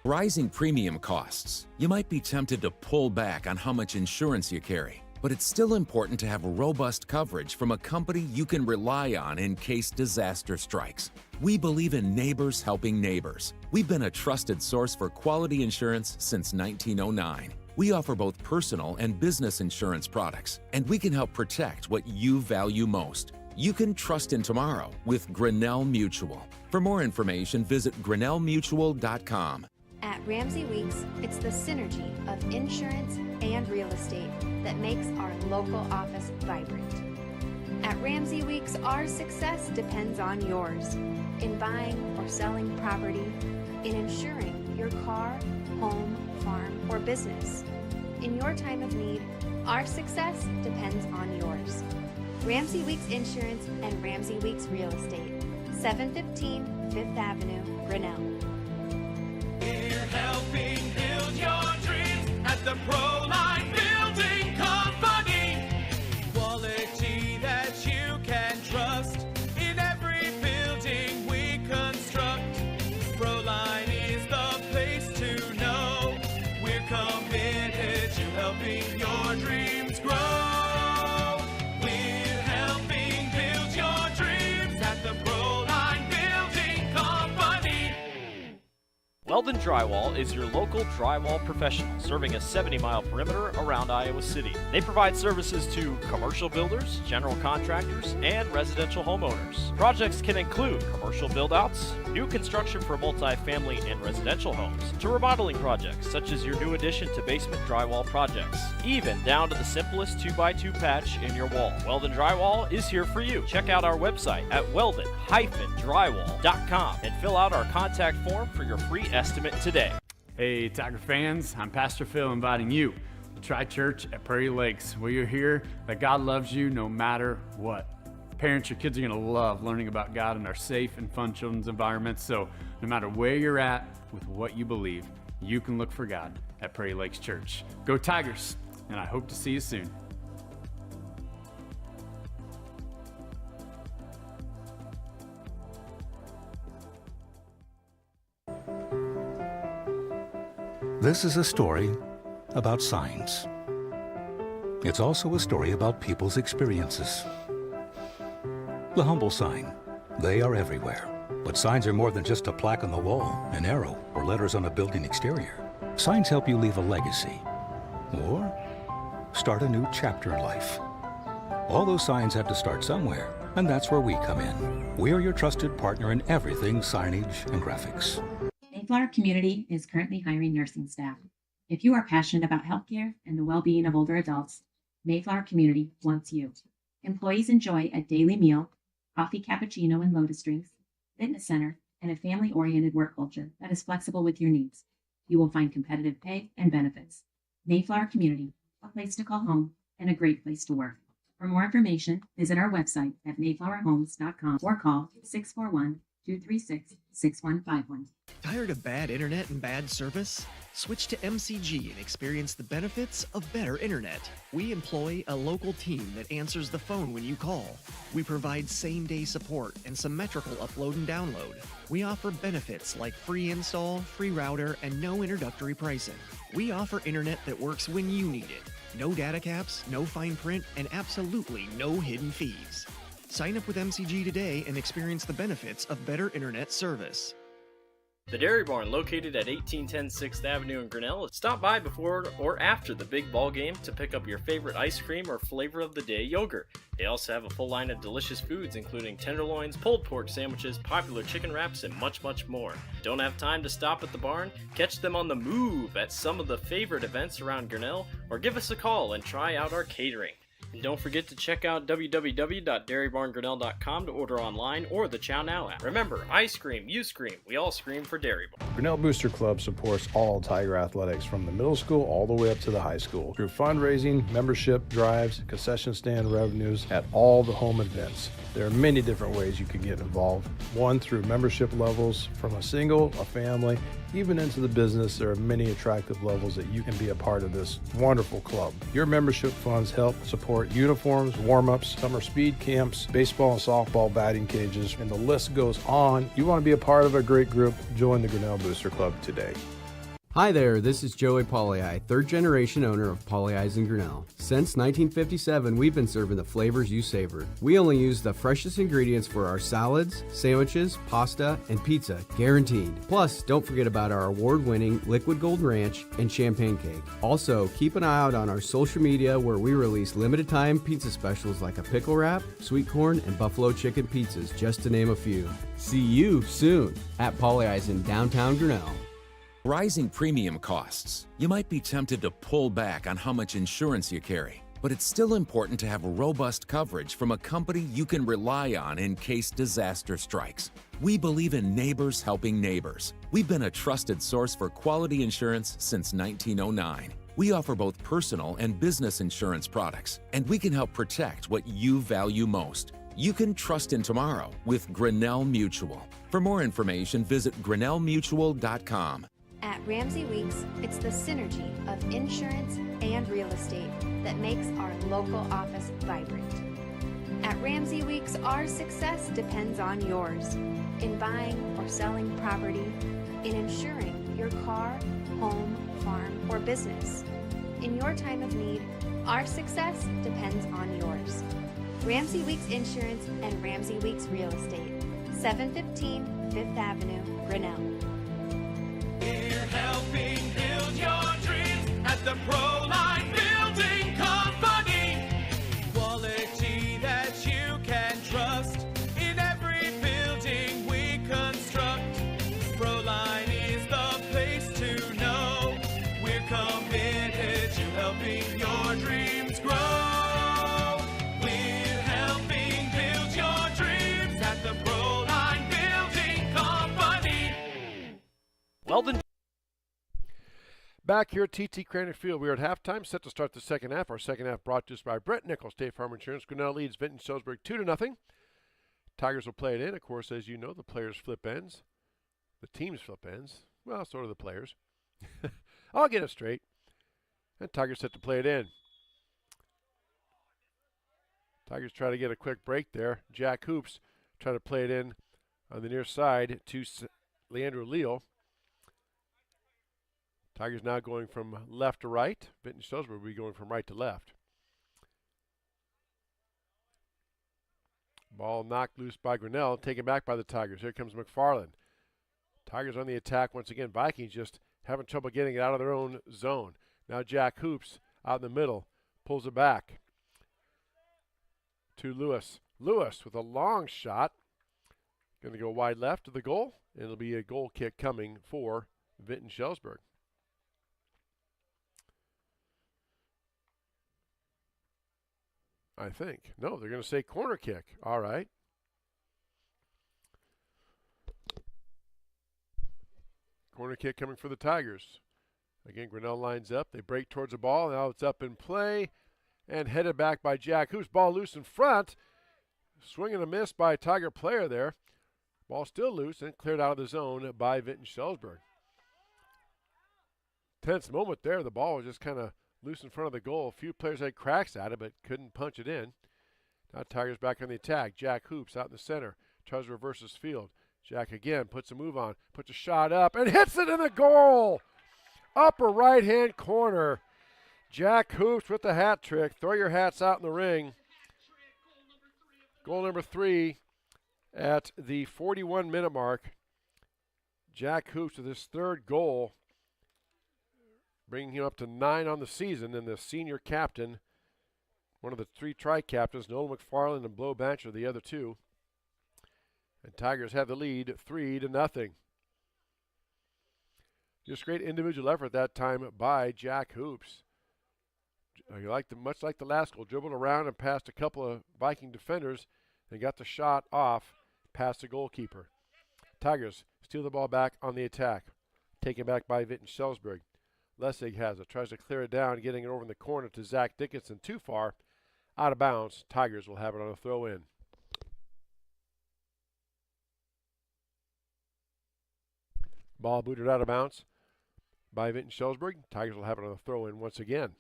Rising premium costs. You might be tempted to pull back on how much insurance you carry. but it's still important to have robust coverage from a company you can rely on in case disaster strikes. We believe in neighbors helping neighbors. We've been a trusted source for quality insurance since 1909. We offer both personal and business insurance products, and we can help protect what you value most. You can trust in tomorrow with Grinnell Mutual. For more information, visit grinnellmutual.com. At Ramsey Weeks, it's the synergy of insurance and real estate that makes our local office vibrant. At Ramsey Weeks, our success depends on yours in buying or selling property, in insuring your car, home, farm, or business. In your time of need, our success depends on yours. Ramsey Weeks Insurance and Ramsey Weeks Real Estate, 715 Fifth Avenue, Grinnell. We're helping build your dreams at the Proline Building Company. Quality that you can trust in every building we construct. Proline is the place to know. We're committed to helping your dreams grow. We're helping build your dreams at the Proline Building Company. Weldon Drywall is your local drywall professional, serving a 70-mile perimeter around Iowa City. They provide services to commercial builders, general contractors, and residential homeowners. Projects can include commercial build-outs, new construction for multi-family and residential homes, to remodeling projects such as your new addition to basement drywall projects, even down to the simplest 2x2 patch in your wall. Weldon Drywall is here for you. Check out our website at weldon-drywall.com and fill out our contact form for your free estimate today. Hey, Tiger fans, I'm Pastor Phil inviting you to try church at Prairie Lakes, where you'll hear that God loves you no matter what. Parents, your kids are going to love learning about God in our safe and fun children's environments. So no matter where you're at with what you believe, you can look for God at Prairie Lakes Church. Go Tigers, and I hope to see you soon. This is a story about signs. It's also a story about people's experiences. The humble sign. They are everywhere. But signs are more than just a plaque on the wall, an arrow, or letters on a building exterior. Signs help you leave a legacy or start a new chapter in life. All those signs have to start somewhere, and that's where we come in. We are your trusted partner in everything signage and graphics. Mayflower Community is currently hiring nursing staff. If you are passionate about healthcare and the well-being of older adults, Mayflower Community wants you. Employees enjoy a daily meal, coffee cappuccino and lotus drinks, fitness center, and a family-oriented work culture that is flexible with your needs. You will find competitive pay and benefits. Mayflower Community, a place to call home and a great place to work. For more information, visit our website at mayflowerhomes.com or call 641-236-6151. Tired of bad internet and bad service? Switch to MCG and experience the benefits of better internet. We employ a local team that answers the phone when you call. We provide same-day support and symmetrical upload and download. We offer benefits like free install, free router, and no introductory pricing. We offer internet that works when you need it. No data caps, no fine print, and absolutely no hidden fees. Sign up with MCG today and experience the benefits of better internet service. The Dairy Barn, located at 1810 6th Avenue in Grinnell. Stop by before or after the big ball game to pick up your favorite ice cream or flavor of the day yogurt. They also have a full line of delicious foods, including tenderloins, pulled pork sandwiches, popular chicken wraps, and much, much more. Don't have time to stop at the barn? Catch them on the move at some of the favorite events around Grinnell, or give us a call and try out our catering. And don't forget to check out www.dairybarngrinnell.com to order online or the Chow Now app. Remember, I scream, you scream, we all scream for Dairy Barn. Grinnell Booster Club supports all Tiger athletics from the middle school all the way up to the high school through fundraising, membership drives, concession stand revenues at all the home events. There are many different ways you can get involved. One, through membership levels from a single, a family, even into the business. There are many attractive levels that you can be a part of this wonderful club. Your membership funds help support uniforms, warm-ups, summer speed camps, baseball and softball batting cages, and the list goes on. You want to be a part of a great group? Join the Grinnell Booster Club today. Hi there, this is Joey Pollei, third generation owner of Polley's in Grinnell. Since 1957, we've been serving the flavors you savor. We only use the freshest ingredients for our salads, sandwiches, pasta, and pizza, guaranteed. Plus, don't forget about our award-winning Liquid Gold Ranch and Champagne Cake. Also, keep an eye out on our social media where we release limited time pizza specials like a pickle wrap, sweet corn, and buffalo chicken pizzas, just to name a few. See you soon at Polley's in downtown Grinnell. Rising premium costs. You might be tempted to pull back on how much insurance you carry, but it's still important to have robust coverage from a company you can rely on in case disaster strikes. We believe in neighbors helping neighbors. We've been a trusted source for quality insurance since 1909. We offer both personal and business insurance products, and we can help protect what you value most. You can trust in tomorrow with Grinnell Mutual. For more information, visit grinnellmutual.com. At Ramsey Weeks, it's the synergy of insurance and real estate that makes our local office vibrant. At Ramsey Weeks, our success depends on yours in buying or selling property, in insuring your car, home, farm, or business. In your time of need, our success depends on yours. Ramsey Weeks Insurance and Ramsey Weeks Real Estate, 715 Fifth Avenue, Grinnell. We're helping build your dreams at the Proline Building Company. Quality that you can trust in every building we construct. Proline is the place to know. We're committed to helping your dreams grow. We're helping build your dreams at the Proline Building Company. Weldon. Back here at TT Cranor Field, we are at halftime, set to start the second half. Our second half brought to us by Brett Nichols, State Farm Insurance. Grinnell leads Vinton-Shellsburg 2-0. Tigers will play it in. Of course, as you know, the players flip ends. The teams flip ends. Well, so do the players. I'll get it straight. And Tigers set to play it in. Tigers try to get a quick break there. Jack Hoops try to play it in on the near side to Leandro Leal. Tigers now going from left to right. Vinton-Shellsburg will be going from right to left. Ball knocked loose by Grinnell, taken back by the Tigers. Here comes McFarland. Tigers on the attack once again. Vikings just having trouble getting it out of their own zone. Now Jack Hoops out in the middle, pulls it back to Lewis. Lewis with a long shot. Going to go wide left to the goal, and it'll be a goal kick coming for Vinton-Shellsburg. I think. No, they're going to say corner kick. All right. Corner kick coming for the Tigers. Again, Grinnell lines up. They break towards the ball. Now it's up in play and headed back by Jack Hoops. Ball loose in front. Swing and a miss by a Tiger player there. Ball still loose and cleared out of the zone by Vinton-Shellsburg. Tense moment there. The ball was just kind of loose in front of the goal. A few players had cracks at it, but couldn't punch it in. Now Tigers back on the attack. Jack Hoops out in the center. Tries to reverse his field. Jack again puts a move on. Puts a shot up and hits it in the goal. Upper right-hand corner. Jack Hoops with the hat trick. Throw your hats out in the ring. Goal number 3 at the 41-minute mark. Jack Hoops with his third goal, bringing him up to 9 on the season, and the senior captain, one of the 3 tri-captains, Nolan McFarland and Blow Bancher, the other 2. And Tigers have the lead 3-0. Just great individual effort that time by Jack Hoops. Much like the last goal, dribbled around and passed a couple of Viking defenders and got the shot off past the goalkeeper. Tigers steal the ball back on the attack. Taken back by Vinton-Shellsburg. Lessig has it, tries to clear it down, getting it over in the corner to Zach Dickinson. Too far, out of bounds. Tigers will have it on a throw-in. Ball booted out of bounds by Vinton-Shellsburg. Tigers will have it on a throw-in once again.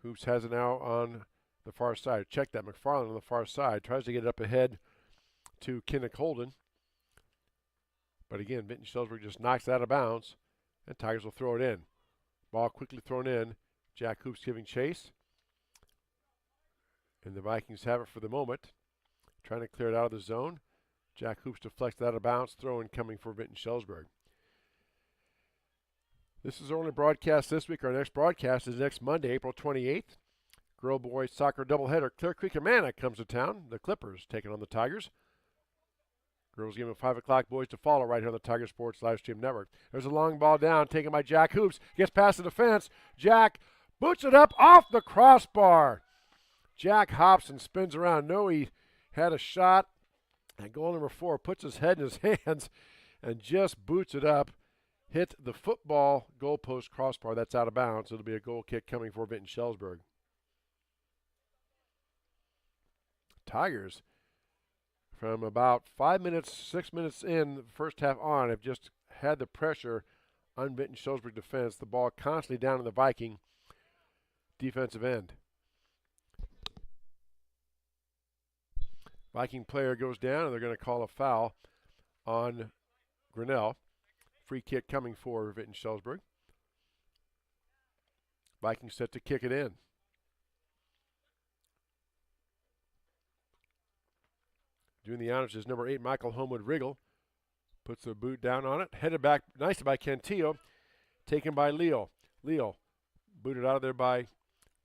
Hoops has it now on the far side. Check that. McFarland on the far side. Tries to get it up ahead to Kinnick Holden. But again, Vinton-Shellsburg just knocks it out of bounds, and Tigers will throw it in. Ball quickly thrown in. Jack Hoops giving chase. And the Vikings have it for the moment. Trying to clear it out of the zone. Jack Hoops deflects it out of bounds. Throw in coming for Vinton-Shellsburg. This is our only broadcast this week. Our next broadcast is next Monday, April 28th. Girl boys soccer doubleheader. Clear Creek Amana comes to town. The Clippers taking on the Tigers. Girls game at 5 o'clock. Boys to follow right here on the Tiger Sports Livestream Network. There's a long ball down taken by Jack Hoops. Gets past the defense. Jack boots it up off the crossbar. Jack hops and spins around. No, he had a shot. And goal number 4 puts his head in his hands and just boots it up. Hit the football goalpost crossbar. That's out of bounds. It'll be a goal kick coming for Vinton-Shellsburg. Tigers, from about 5 minutes, 6 minutes in the first half on, have just had the pressure on Vinton-Shellsburg defense. The ball constantly down in the Viking defensive end. Viking player goes down, and they're going to call a foul on Grinnell. Free kick coming for Vinton-Shellsburg. Vikings set to kick it in. Doing the honors is number 8, Michael Homewood Riggle. Puts the boot down on it. Headed back nicely by Cantillo. Taken by Leal. Leal booted out of there by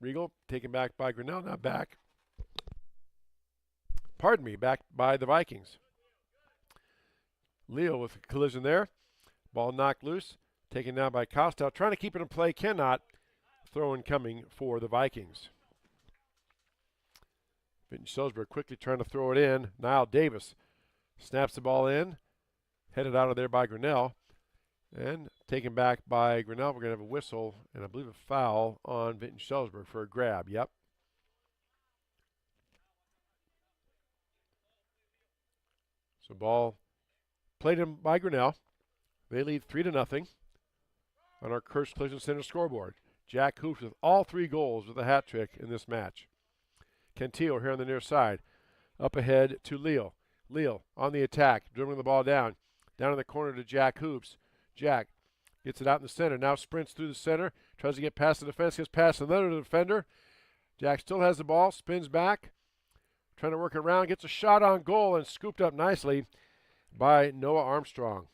Riggle. Taken back by Grinnell. Now back. Back by the Vikings. Leal with a collision there. Ball knocked loose. Taken down by Costow. Trying to keep it in play. Cannot. Throw in coming for the Vikings. Vinton-Shellsburg quickly trying to throw it in. Niall Davis snaps the ball in. Headed out of there by Grinnell. And taken back by Grinnell. We're going to have a whistle and I believe a foul on Vinton-Shellsburg for a grab. Yep. So ball played in by Grinnell. They lead 3-0 on our Kurtz Collision Center scoreboard. Jack Hoops with all 3 goals with a hat trick in this match. Cantillo here on the near side. Up ahead to Leal. Leal on the attack, dribbling the ball down. Down in the corner to Jack Hoops. Jack gets it out in the center. Now sprints through the center. Tries to get past the defense. Gets past another defender. Jack still has the ball. Spins back. Trying to work it around. Gets a shot on goal and scooped up nicely by Noah Armstrong.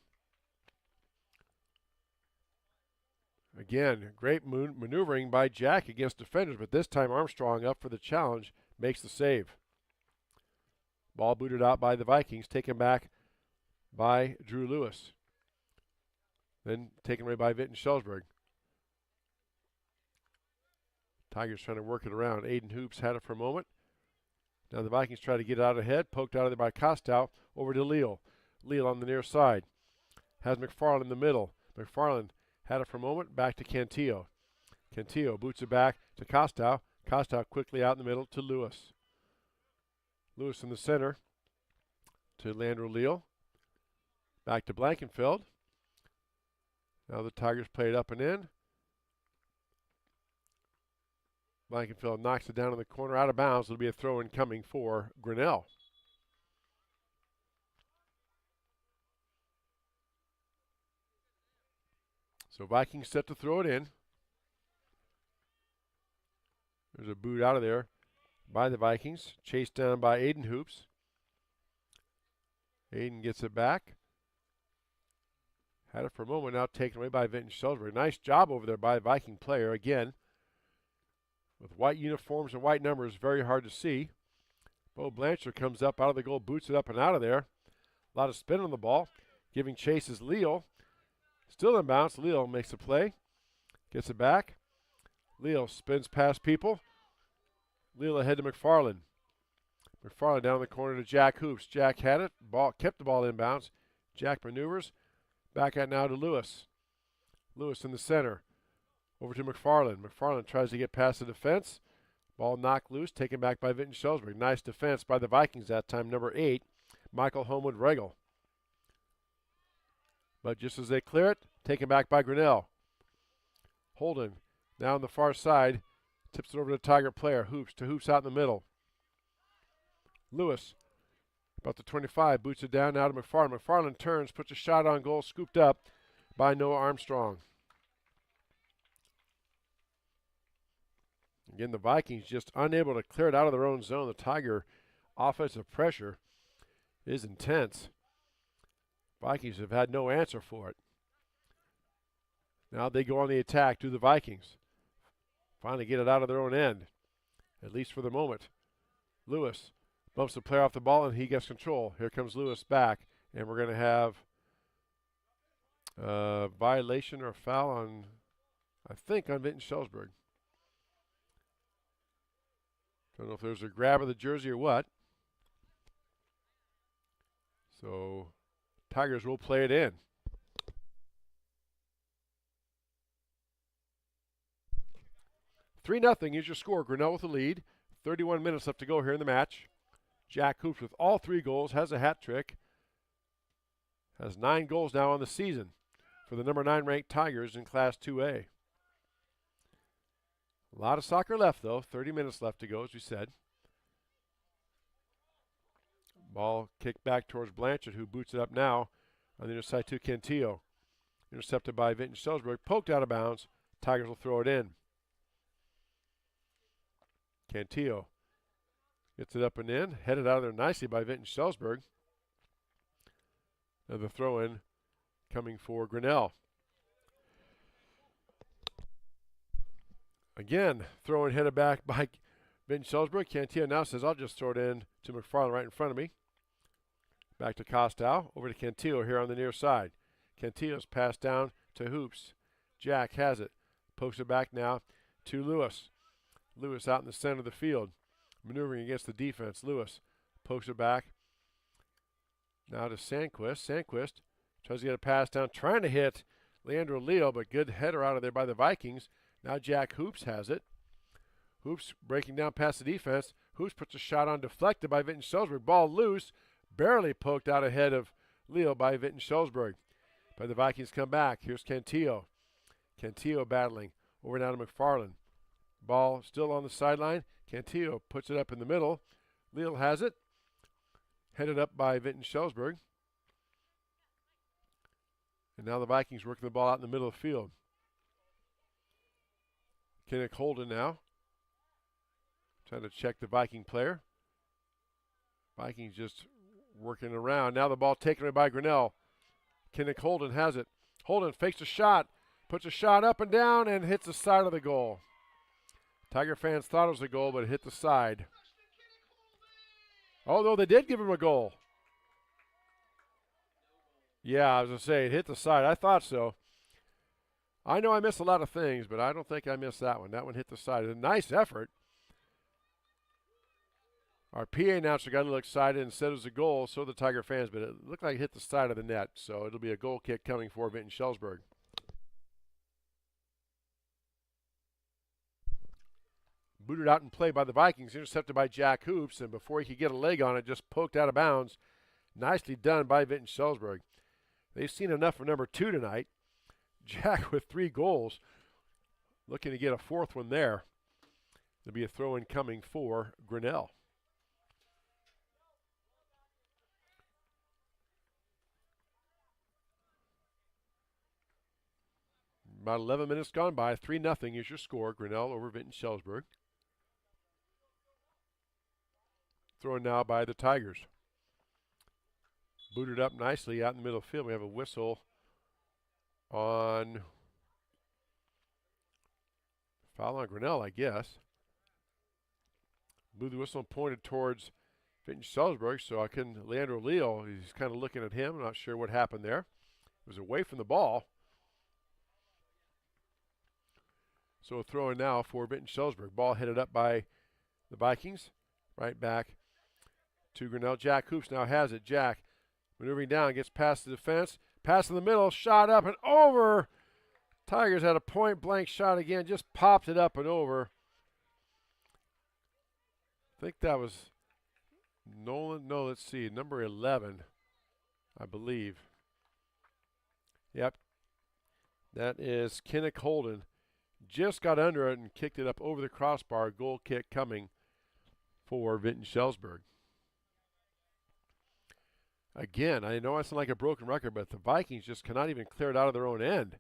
Again, great maneuvering by Jack against defenders, but this time Armstrong up for the challenge, makes the save. Ball booted out by the Vikings, taken back by Drew Lewis. Then taken away by Vinton-Shellsburg. Tigers trying to work it around. Aiden Hoops had it for a moment. Now the Vikings try to get it out ahead, poked out of there by Costow, over to Leal. Leal on the near side. Has McFarland in the middle. McFarland had it for a moment, back to Cantillo. Cantillo boots it back to Costow. Costow quickly out in the middle to Lewis. Lewis in the center to Landrew Leal. Back to Blankenfeld. Now the Tigers play it up and in. Blankenfeld knocks it down in the corner, out of bounds. It'll be a throw-in coming for Grinnell. So Vikings set to throw it in. There's a boot out of there by the Vikings. Chased down by Aiden Hoops. Aiden gets it back. Had it for a moment, now taken away by Vinton-Shellsburg. Nice job over there by a Viking player. Again, with white uniforms and white numbers, very hard to see. Bo Blanchard comes up out of the goal, boots it up and out of there. A lot of spin on the ball. Giving chase is Leal. Still in bounds. Leal makes a play. Gets it back. Leal spins past people. Leal ahead to McFarland. McFarland down the corner to Jack Hoops. Jack had it. Kept the ball in bounds. Jack maneuvers. Back out now to Lewis. Lewis in the center. Over to McFarland. McFarland tries to get past the defense. Ball knocked loose. Taken back by Vinton-Shellsburg. Nice defense by the Vikings that time. Number 8, Michael Homewood Regel. But just as they clear it, taken back by Grinnell. Holden now on the far side. Tips it over to the Tiger player. Hoops to Hoops out in the middle. Lewis About the 25, boots it down now to McFarland. McFarland turns, puts a shot on goal, scooped up by Noah Armstrong. Again, the Vikings just unable to clear it out of their own zone. The Tiger offensive pressure is intense. Vikings have had no answer for it. Now they go on the attack to the Vikings. Finally get it out of their own end, at least for the moment. Lewis bumps the player off the ball, and he gets control. Here comes Lewis back, and we're going to have a violation or a foul on, I think, on Vinton-Shellsburg. Don't know if there's a grab of the jersey or what. So Tigers will play it in. $3-0 is your score. Grinnell with the lead. 31 minutes left to go here in the match. Jack Hoops with all 3 goals, has a hat trick. Has 9 goals now on the season for the number 9 ranked Tigers in Class 2A. A lot of soccer left, though. 30 minutes left to go, as we said. Ball kicked back towards Blanchard, who boots it up now on the inner side to Cantillo. Intercepted by Vinton-Shellsburg, poked out of bounds. Tigers will throw it in. Cantillo gets it up and in, headed out of there nicely by Vinton-Shellsburg. Another throw-in coming for Grinnell. Again, throw-in headed back by Vinton-Shellsburg. Cantillo now says, I'll just throw it in to McFarland right in front of me. Back to Costow, over to Cantillo here on the near side. Cantillo's passed down to Hoops. Jack has it. Pokes it back now to Lewis. Lewis out in the center of the field, maneuvering against the defense. Lewis pokes it back. Now to Sandquist. Sandquist tries to get a pass down, trying to hit Leandro Leo, but good header out of there by the Vikings. Now Jack Hoops has it. Hoops breaking down past the defense. Hoops puts a shot on, deflected by Vinton-Shellsburg. Ball loose, barely poked out ahead of Leo by Vinton-Shellsburg. But the Vikings come back. Here's Cantillo. Cantillo battling over now to McFarland. Ball still on the sideline. Cantillo puts it up in the middle. Leo has it. Headed up by Vinton-Shellsburg. And now the Vikings working the ball out in the middle of the field. Kinnick Holden now. Trying to check the Viking player. Vikings just working around. Now the ball taken away by Grinnell. Kinnick Holden has it. Holden fakes a shot. Puts a shot up and down and hits the side of the goal. Tiger fans thought it was a goal, but it hit the side. Although they did give him a goal. Yeah, I was going to say, it hit the side. I thought so. I know I miss a lot of things, but I don't think I missed that one. That one hit the side. A nice effort. Our PA announcer got a little excited and said it was a goal, so the Tiger fans, but it looked like it hit the side of the net, so it'll be a goal kick coming for Vinton-Shellsburg. Booted out in play by the Vikings, intercepted by Jack Hoops, and before he could get a leg on it, just poked out of bounds. Nicely done by Vinton-Shellsburg. They've seen enough for number 2 tonight. Jack with 3 goals, looking to get a 4th one there. There'll be a throw-in coming for Grinnell. About 11 minutes gone by. 3-0 is your score. Grinnell over Vinton-Shellsburg. Thrown now by the Tigers. Booted up nicely out in the middle of the field. We have a whistle on foul on Grinnell, I guess. Blew the whistle and pointed towards Vinton-Shellsburg, so I couldn't. Leandro Leo, he's kind of looking at him. I'm not sure what happened there. It was away from the ball. So a throw in now for Vinton-Shellsburg. Ball headed up by the Vikings. Right back to Grinnell. Jack Hoops now has it. Jack maneuvering down, gets past the defense. Pass in the middle, shot up and over. Tigers had a point-blank shot again, just popped it up and over. I think that was Nolan. No, let's see, number 11, I believe. Yep, that is Kinnick Holden. Just got under it and kicked it up over the crossbar. Goal kick coming for Vinton-Shellsburg. Again, I know I sound like a broken record, but the Vikings just cannot even clear it out of their own end.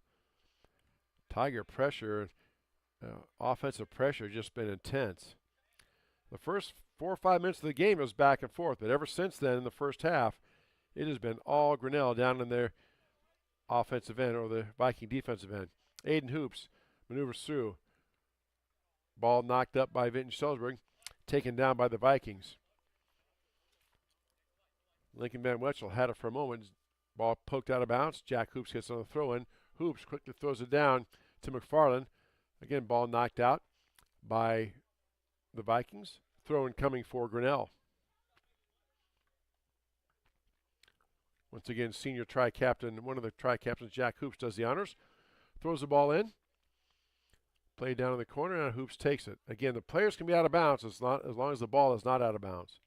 Tiger pressure, offensive pressure, just been intense. The first 4 or 5 minutes of the game was back and forth, but ever since then, in the first half, it has been all Grinnell down in their offensive end, or the Viking defensive end. Aiden Hoops maneuvers through. Ball knocked up by Vinton-Shellsburg, taken down by the Vikings. Lincoln Van Wetzel had it for a moment. Ball poked out of bounds. Jack Hoops gets on the throw-in. Hoops quickly throws it down to McFarland. Again, ball knocked out by the Vikings. Throw-in coming for Grinnell. Once again, senior tri-captain, one of the tri-captains, Jack Hoops, does the honors. Throws the ball in. Played down in the corner, and Hoops takes it. Again, the players can be out of bounds as long as the ball is not out of bounds.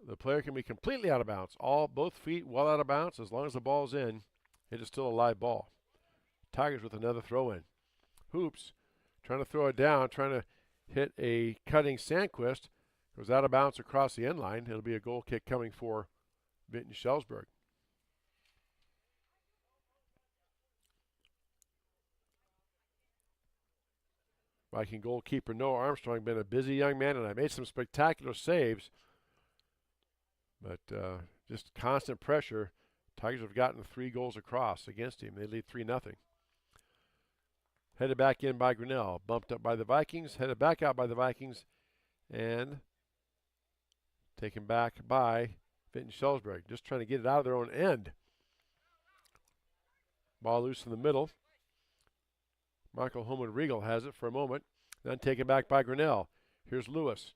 The player can be completely out of bounds. Both feet well out of bounds. As long as the ball's in, it is still a live ball. Tigers with another throw-in. Hoops trying to throw it down, trying to hit a cutting Sandquist. Goes out of bounds across the end line. It'll be a goal kick coming for Vinton-Shellsburg. Viking goalkeeper Noah Armstrong been a busy young man, and I made some spectacular saves. But just constant pressure. Tigers have gotten 3 goals across against him. They lead 3-0. Headed back in by Grinnell. Bumped up by the Vikings. Headed back out by the Vikings. And taken back by Vinton-Shellsburg. Just trying to get it out of their own end. Ball loose in the middle. Michael Holman-Riegel has it for a moment. Then taken back by Grinnell. Here's Lewis.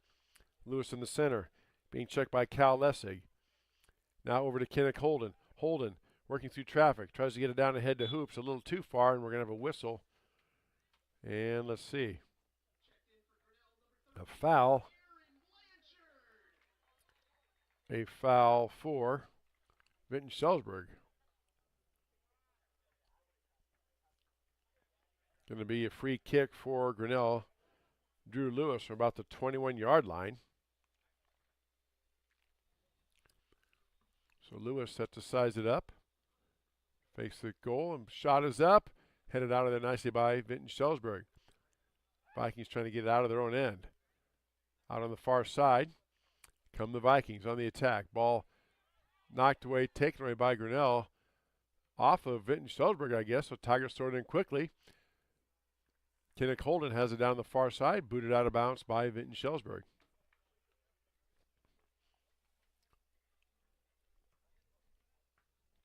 Lewis in the center. Being checked by Cal Lessig. Now over to Kenneth Holden. Holden working through traffic. Tries to get it down ahead to Hoops. A little too far, and we're going to have a whistle. And let's see. A foul. A foul for Vinton-Shellsburg. Going to be a free kick for Grinnell. Drew Lewis from about the 21-yard line. So Lewis set to size it up. Fakes the goal, and shot is up. Headed out of there nicely by Vinton-Shellsburg. Vikings trying to get it out of their own end. Out on the far side come the Vikings on the attack. Ball knocked away, taken away by Grinnell. Off of Vinton-Shellsburg, I guess, so Tigers throw it in quickly. Kenneth Holden has it down the far side, booted out of bounds by Vinton-Shellsburg.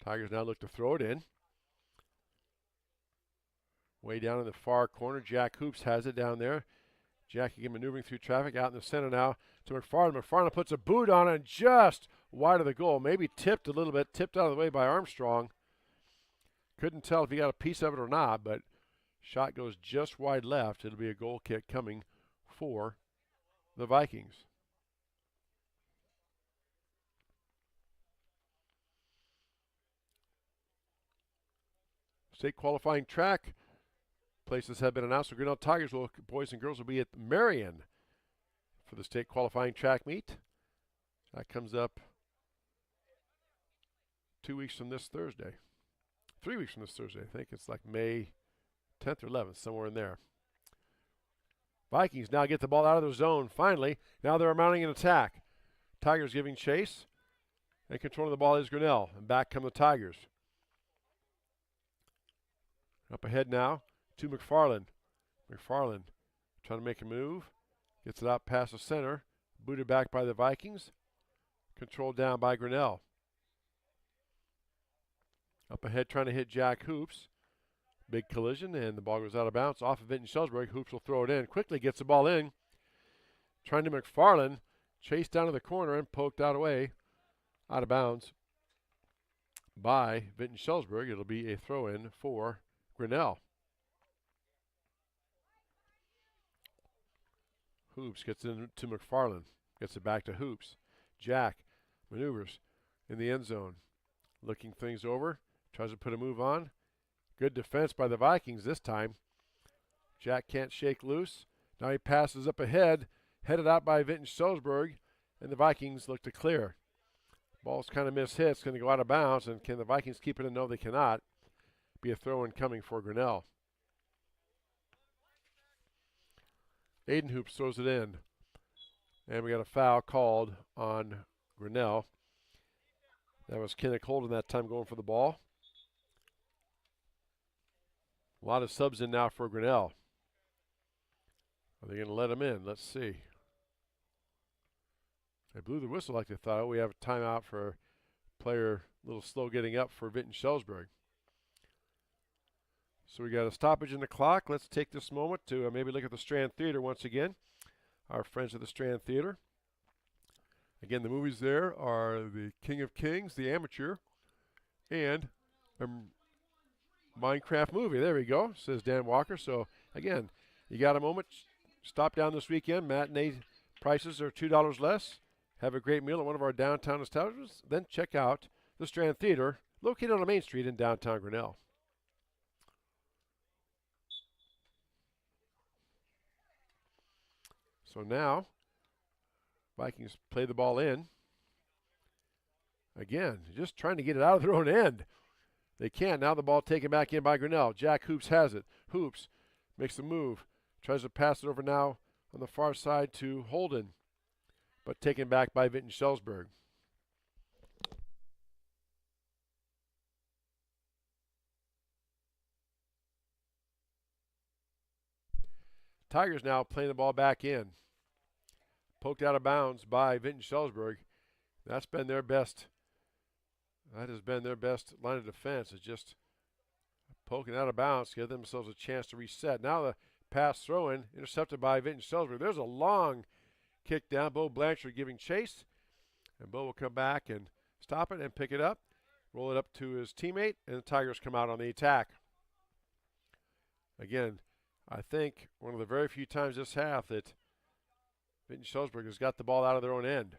Tigers now look to throw it in. Way down in the far corner, Jack Hoops has it down there. Jack again maneuvering through traffic out in the center now to McFarland. McFarland puts a boot on it just wide of the goal. Maybe tipped a little bit, tipped out of the way by Armstrong. Couldn't tell if he got a piece of it or not, but shot goes just wide left. It'll be a goal kick coming for the Vikings. State qualifying track places have been announced. The Grinnell Tigers, boys and girls, will be at Marion for the state qualifying track meet. That comes up 2 weeks from this Thursday. 3 weeks from this Thursday. I think it's like May 10th or 11th, somewhere in there. Vikings now get the ball out of their zone, finally. Now they're mounting an attack. Tigers giving chase, and controlling the ball is Grinnell. And back come the Tigers. Up ahead now to McFarland. McFarland trying to make a move. Gets it out past the center. Booted back by the Vikings. Controlled down by Grinnell. Up ahead trying to hit Jack Hoops. Big collision, and the ball goes out of bounds. Off of Vinton-Shellsburg. Hoops will throw it in. Quickly gets the ball in. Trying to McFarland. Chased down to the corner and poked out away. Out of bounds by Vinton-Shellsburg. It'll be a throw-in for Grinnell. Hoops gets it to McFarland. Gets it back to Hoops. Jack maneuvers in the end zone. Looking things over. Tries to put a move on. Good defense by the Vikings this time. Jack can't shake loose. Now he passes up ahead. Headed out by Vinton-Shellsburg. And the Vikings look to clear. Ball's kind of mishit. It's going to go out of bounds, and can the Vikings keep it in? No, they cannot. Be a throw-in coming for Grinnell. Aiden Hoops throws it in. And we got a foul called on Grinnell. That was Kenneth Holden that time going for the ball. A lot of subs in now for Grinnell. Are they going to let him in? Let's see. They blew the whistle like they thought. Oh, we have a timeout for player a little slow getting up for Vinton-Shellsburg. So we got a stoppage in the clock. Let's take this moment to maybe look at the Strand Theater once again. Our friends at the Strand Theater. Again, the movies there are The King of Kings, The Amateur, and a Minecraft movie. There we go, says Dan Walker. So, again, you got a moment. Stop down this weekend. Matinee prices are $2 less. Have a great meal at one of our downtown establishments. Then check out the Strand Theater, located on Main Street in downtown Grinnell. So now, Vikings play the ball in. Again, just trying to get it out of their own end. They can't. Now the ball taken back in by Grinnell. Jack Hoops has it. Hoops makes the move. Tries to pass it over now on the far side to Holden, but taken back by Vinton-Shellsburg. Tigers now playing the ball back in. Poked out of bounds by Vinton-Shellsburg. That's been their best. That has been their best line of defense, is just poking out of bounds to give themselves a chance to reset. Now the pass throw-in intercepted by Vinton-Shellsburg. There's a long kick down. Bo Blanchard giving chase. And Bo will come back and stop it and pick it up. Roll it up to his teammate, and the Tigers come out on the attack. Again, I think one of the very few times this half that Vinton-Shellsburg has got the ball out of their own end.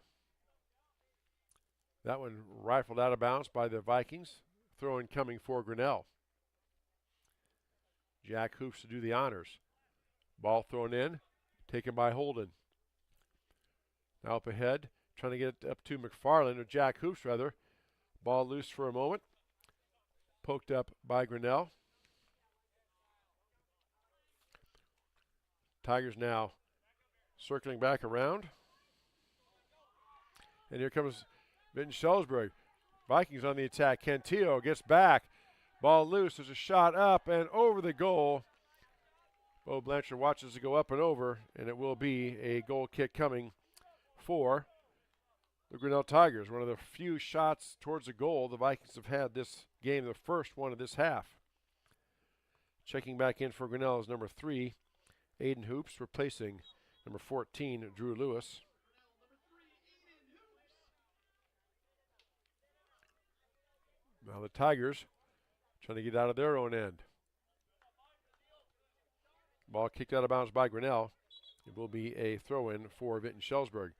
That one rifled out of bounds by the Vikings. Throw-in coming for Grinnell. Jack Hoops to do the honors. Ball thrown in, taken by Holden. Now up ahead, trying to get it up to McFarland, or Jack Hoops rather. Ball loose for a moment. Poked up by Grinnell. Tigers now circling back around. And here comes Vinton-Shellsburg. Vikings on the attack. Cantillo gets back. Ball loose. There's a shot up and over the goal. Bo Blanchard watches it go up and over, and it will be a goal kick coming for the Grinnell Tigers. One of the few shots towards the goal the Vikings have had this game, the first one of this half. Checking back in for Grinnell is number 3, Aiden Hoops, replacing number 14, Drew Lewis. Now the Tigers trying to get out of their own end. Ball kicked out of bounds by Grinnell. It will be a throw-in for Vinton-Shellsburg.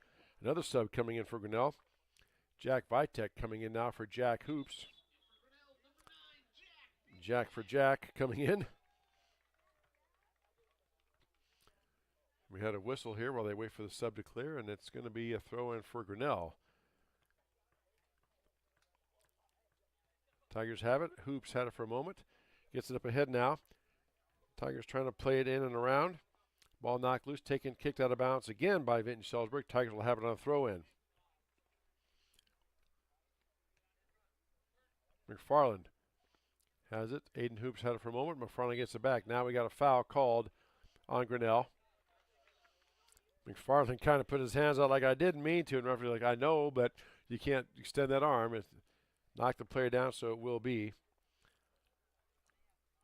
Another sub coming in for Grinnell. Jack Vitek coming in now for Jack Hoops. Jack for Jack coming in. We had a whistle here while they wait for the sub to clear, and it's going to be a throw-in for Grinnell. Tigers have it. Hoops had it for a moment. Gets it up ahead now. Tigers trying to play it in and around. Ball knocked loose, taken, kicked out of bounds again by Vinton-Shellsburg. Tigers will have it on a throw-in. McFarland has it. Aiden Hoops had it for a moment. McFarland gets it back. Now we got a foul called on Grinnell. McFarland kind of put his hands out like, I didn't mean to, and referee like, I know, but you can't extend that arm. It knocked the player down, so it will be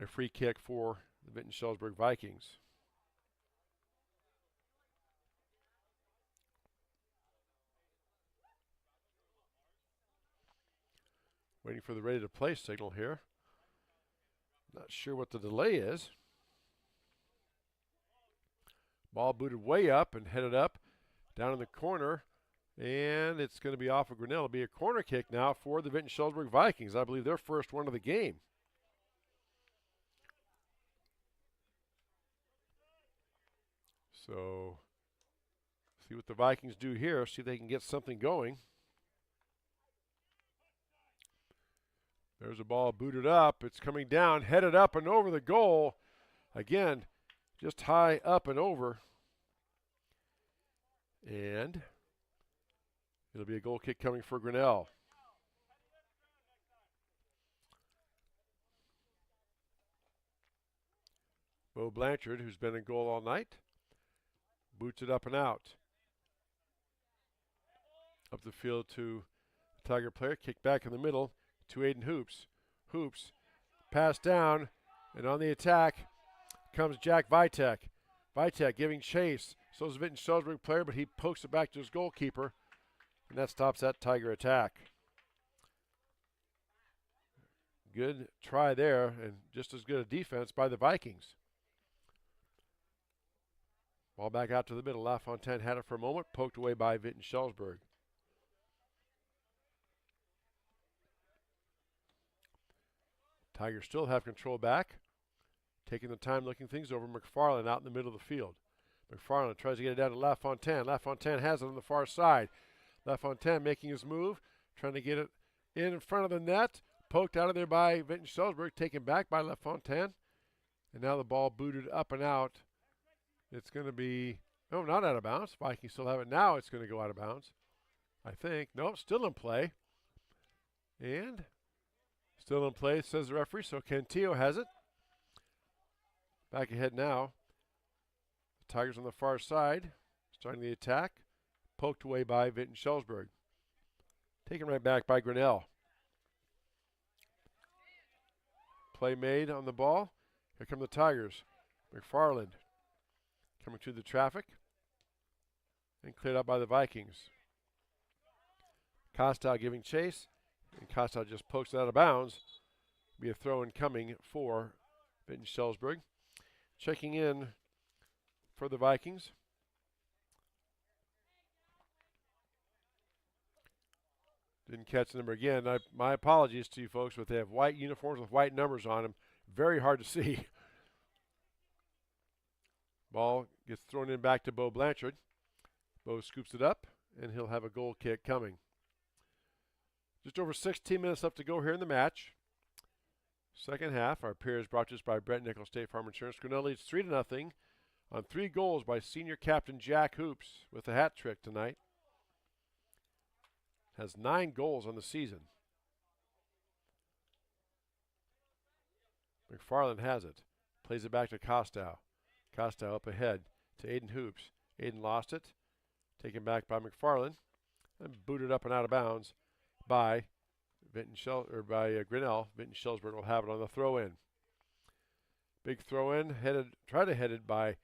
a free kick for the Vinton-Shellsburg Vikings. Waiting for the ready to play signal here. Not sure what the delay is. Ball booted way up and headed up down in the corner. And it's going to be off of Grinnell. It'll be a corner kick now for the Vinton-Shellsburg Vikings. I believe their first one of the game. So, see what the Vikings do here. See if they can get something going. There's a ball booted up. It's coming down, headed up and over the goal. Again, just high up and over. And it'll be a goal kick coming for Grinnell. Bo Blanchard, who's been in goal all night, boots it up and out. Up the field to the Tiger player, kick back in the middle to Aiden Hoops. Hoops, pass down, and on the attack comes Jack Vitek. Vitek giving chase. So is Vinton-Shellsburg player, but he pokes it back to his goalkeeper, and that stops that Tiger attack. Good try there, and just as good a defense by the Vikings. Ball back out to the middle. LaFontaine had it for a moment, poked away by Vinton-Shellsburg. Tigers still have control back. Taking the time looking things over. McFarland out in the middle of the field. McFarland tries to get it down to LaFontaine. LaFontaine has it on the far side. LaFontaine making his move, trying to get it in front of the net. Poked out of there by Vinton-Shellsburg, taken back by LaFontaine. And now the ball booted up and out. It's going to be, no, not out of bounds. Vikings still have it. Now it's going to go out of bounds, I think. Nope, still in play. And still in play, says the referee, so Cantillo has it. Back ahead now. The Tigers on the far side, starting the attack. Poked away by Vinton-Shellsburg. Taken right back by Grinnell. Play made on the ball. Here come the Tigers. McFarland coming through the traffic and cleared out by the Vikings. Costow giving chase, and Costow just pokes it out of bounds. Be a throw in coming for Vinton-Shellsburg. Checking in for the Vikings. Didn't catch the number again. My apologies to you folks, but they have white uniforms with white numbers on them. Very hard to see. Ball gets thrown in back to Bo Blanchard. Bo scoops it up, and he'll have a goal kick coming. Just over 16 minutes left to go here in the match. Second half, our peers brought to us by Brett Nickel State Farm Insurance. Grinnell leads 3-0 on 3 goals by senior captain Jack Hoops with a hat trick tonight. Has 9 goals on the season. McFarland has it. Plays it back to Costow. Costow up ahead to Aiden Hoops. Aiden lost it. Taken back by McFarland. And booted up and out of bounds by Grinnell. Vinton-Shellsburg will have it on the throw-in. Big throw-in, headed by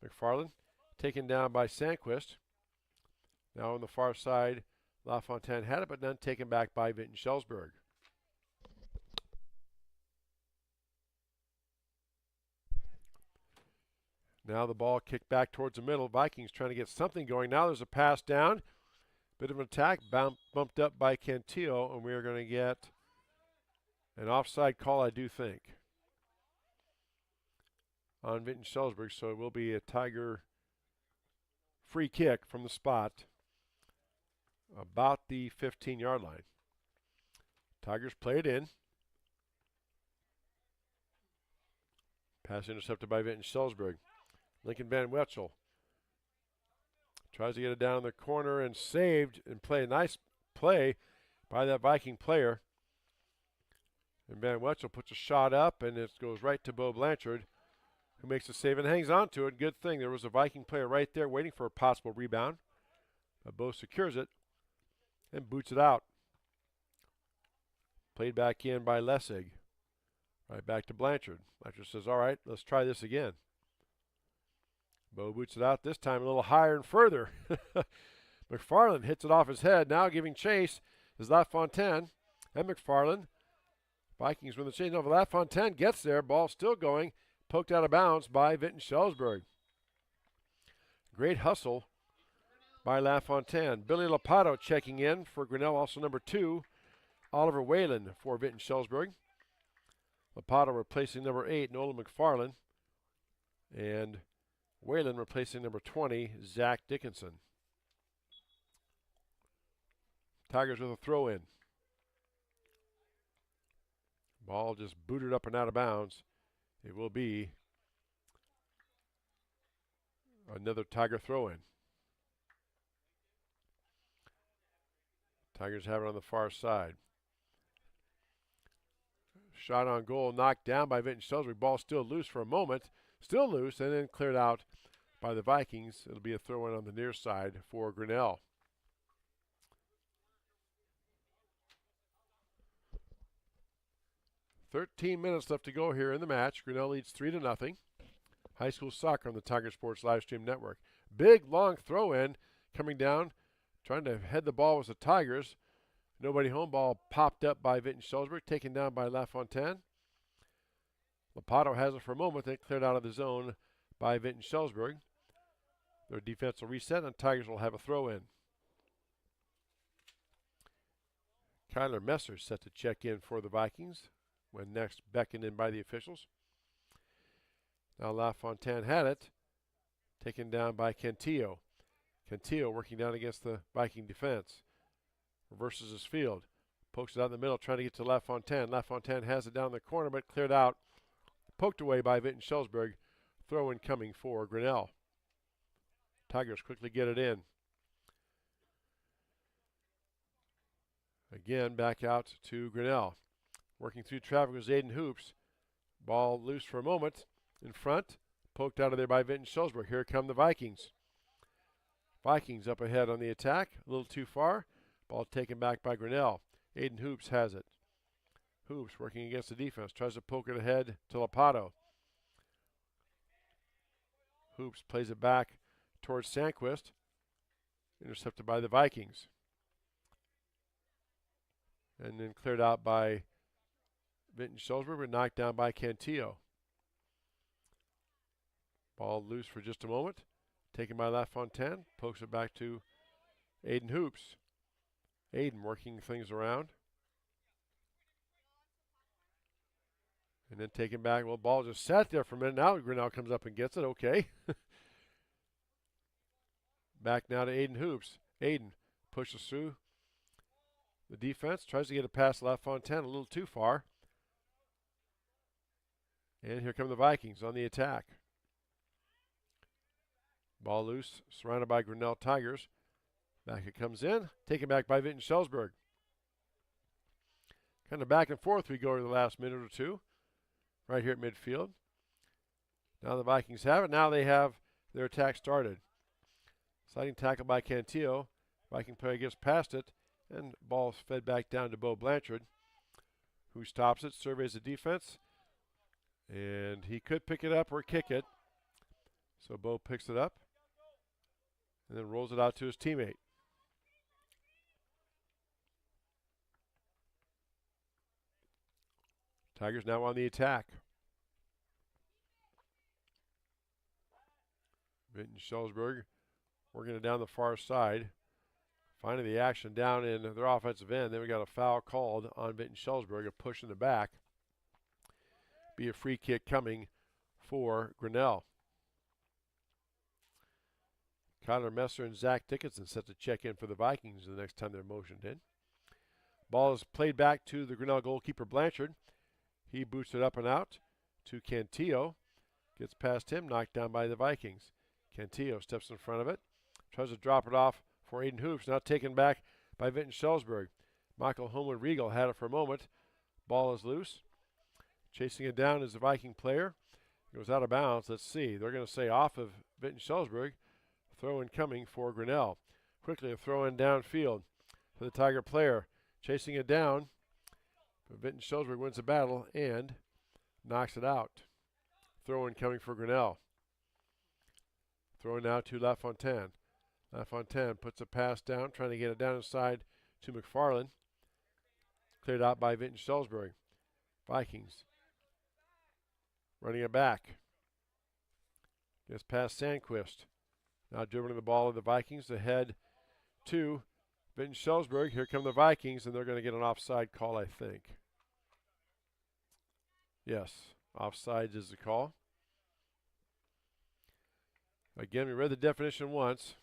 McFarland. Taken down by Sandquist. Now on the far side, LaFontaine had it, but then taken back by Vinton-Shellsburg. Now the ball kicked back towards the middle. Vikings trying to get something going. Now there's a pass down. Bit of an attack, bumped up by Cantillo, and we are going to get an offside call, I do think, on Vinton-Shellsburg. So it will be a Tiger free kick from the spot about the 15-yard line. Tigers play it in. Pass intercepted by Vinton-Shellsburg. Lincoln Van Wetzel tries to get it down in the corner and saved and play a nice play by that Viking player. And Van Wetzel puts a shot up, and it goes right to Bo Blanchard, who makes the save and hangs on to it. Good thing there was a Viking player right there waiting for a possible rebound. But Bo secures it and boots it out. Played back in by Lessig. Right back to Blanchard. Blanchard says, all right, let's try this again. Bo boots it out, this time a little higher and further. McFarland hits it off his head. Now giving chase is LaFontaine and McFarland. Vikings win the chase. No, LaFontaine gets there. Ball still going. Poked out of bounds by Vinton-Shellsburg. Great hustle by LaFontaine. Billy Lopato checking in for Grinnell, also number 2. Oliver Whalen for Vinton-Shellsburg. Lopato replacing number 8, Nolan McFarland. And Whalen replacing number 20, Zach Dickinson. Tigers with a throw-in. Ball just booted up and out of bounds. It will be another Tiger throw-in. Tigers have it on the far side. Shot on goal, knocked down by Vinton-Shellsburg. Ball still loose for a moment. Still loose, and then cleared out by the Vikings. It'll be a throw-in on the near side for Grinnell. "13 minutes left to go here in the match. Grinnell leads 3-0. High school soccer on the Tiger Sports Livestream Network. Big, long throw-in coming down. Trying to head the ball was the Tigers. Nobody home. Ball popped up by Vinton-Shellsburg, taken down by LaFontaine. Lapato has it for a moment, then cleared out of the zone by Vinton-Shellsburg. Their defense will reset, and Tigers will have a throw-in. Kyler Messer set to check in for the Vikings when next beckoned in by the officials. Now LaFontaine had it, taken down by Cantillo. Cantillo working down against the Viking defense. Reverses his field. Pokes it out in the middle, trying to get to LaFontaine. LaFontaine has it down the corner, but cleared out. Poked away by Vinton-Shellsburg. Throw-in coming for Grinnell. Tigers quickly get it in. Again, back out to Grinnell. Working through traffic was Aiden Hoops. Ball loose for a moment. In front. Poked out of there by Vinton-Shellsburg. Here come the Vikings. Vikings up ahead on the attack. A little too far. Ball taken back by Grinnell. Aiden Hoops has it. Hoops working against the defense. Tries to poke it ahead to Lapato. Hoops plays it back towards Sandquist. Intercepted by the Vikings. And then cleared out by Vinton-Shellsburg, but knocked down by Cantillo. Ball loose for just a moment. Taken by LaFontaine. Pokes it back to Aiden Hoops. Aiden working things around. And then taken back. Well, ball just sat there for a minute. Now Grinnell comes up and gets it. Okay. Back now to Aiden Hoops. Aiden pushes through the defense. Tries to get it past LaFontaine a little too far. And here come the Vikings on the attack. Ball loose, surrounded by Grinnell Tigers. Back it comes in, taken back by Vinton-Shellsburg. Kind of back and forth we go over the last minute or two, right here at midfield. Now the Vikings have it. Now they have their attack started. Sliding tackle by Cantillo. Viking player gets past it, and ball fed back down to Bo Blanchard, who stops it, surveys the defense, and he could pick it up or kick it. So Bo picks it up and then rolls it out to his teammate. Tigers now on the attack. Vinton-Shellsburg working it down the far side. Finding the action down in their offensive end. Then we got a foul called on Vinton-Shellsburg, a push in the back. Be a free kick coming for Grinnell. Kyler Messer and Zach Dickinson set to check in for the Vikings the next time they're motioned in. Ball is played back to the Grinnell goalkeeper Blanchard. He boots it up and out to Cantillo. Gets past him, knocked down by the Vikings. Cantillo steps in front of it. Tries to drop it off for Aiden Hoops. Now taken back by Vinton-Shellsburg. Michael Homewood-Regal had it for a moment. Ball is loose. Chasing it down is the Viking player. It goes out of bounds. Let's see. They're going to say off of Vinton-Shellsburg. Throw-in coming for Grinnell. Quickly a throw-in downfield for the Tiger player. Chasing it down. But Vinton-Shellsburg wins the battle and knocks it out. Throw-in coming for Grinnell. Throw-in now to LaFontaine. LaFontaine puts a pass down, trying to get it down inside to McFarland. Cleared out by Vinton-Shellsburg. Vikings running it back. Gets past Sandquist. Now dribbling the ball of the Vikings ahead to Vinton-Shellsburg. Here come the Vikings, and they're going to get an offside call, I think. Yes, offsides is the call. Again, we read the definition once.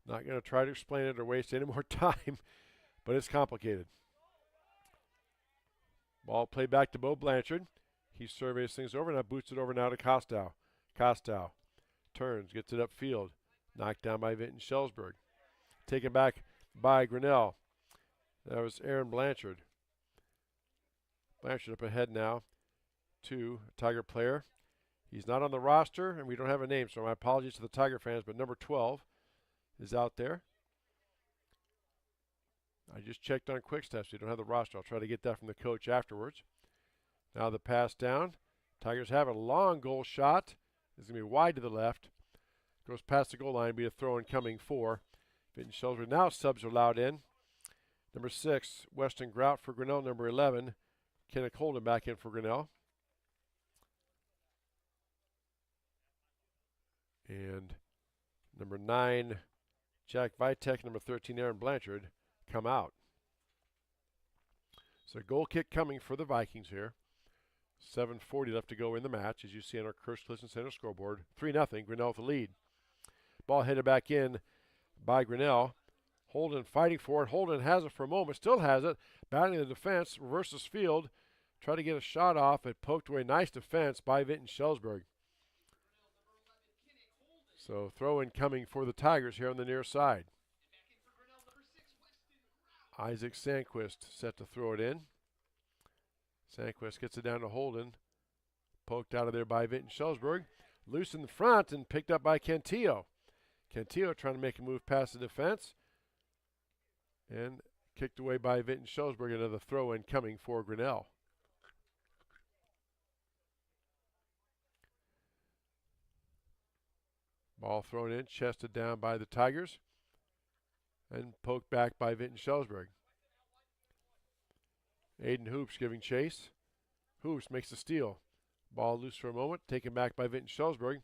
Not going to try to explain it or waste any more time, but it's complicated. Ball played back to Bo Blanchard. He surveys things over, now boots it over now to Costow. Costow turns, gets it upfield. Knocked down by Vinton-Shellsburg. Taken back by Grinnell. That was Aaron Blanchard. Blanchard up ahead now to a Tiger player. He's not on the roster, and we don't have a name, so my apologies to the Tiger fans, but number 12 is out there. I just checked on Quick Steps. We don't have the roster. I'll try to get that from the coach afterwards. Now the pass down. Tigers have a long goal shot. It's going to be wide to the left. Goes past the goal line, be a throw incoming for Vinton-Shellsburg. Now subs are allowed in. Number 6, Weston Grout for Grinnell. Number 11, Kenneth Holden back in for Grinnell. And number 9, Jack Vitek. Number 13, Aaron Blanchard come out. So goal kick coming for the Vikings here. 7:40 left to go in the match, as you see on our Curse Clifton Center scoreboard. 3-0, Grinnell with the lead. Ball headed back in by Grinnell. Holden fighting for it. Holden has it for a moment, still has it. Battling the defense, reverses field. Try to get a shot off. It poked away. Nice defense by Vinton-Shellsburg. So throw in coming for the Tigers here on the near side. Isaac Sandquist set to throw it in. Sandquist gets it down to Holden. Poked out of there by Vinton-Shellsburg. Loose in the front and picked up by Cantillo. Cantillo trying to make a move past the defense. And kicked away by Vinton-Shellsburg. Another throw in coming for Grinnell. Ball thrown in, chested down by the Tigers. And poked back by Vinton-Shellsburg. Aiden Hoops giving chase. Hoops makes the steal. Ball loose for a moment, taken back by Vinton-Shellsburg.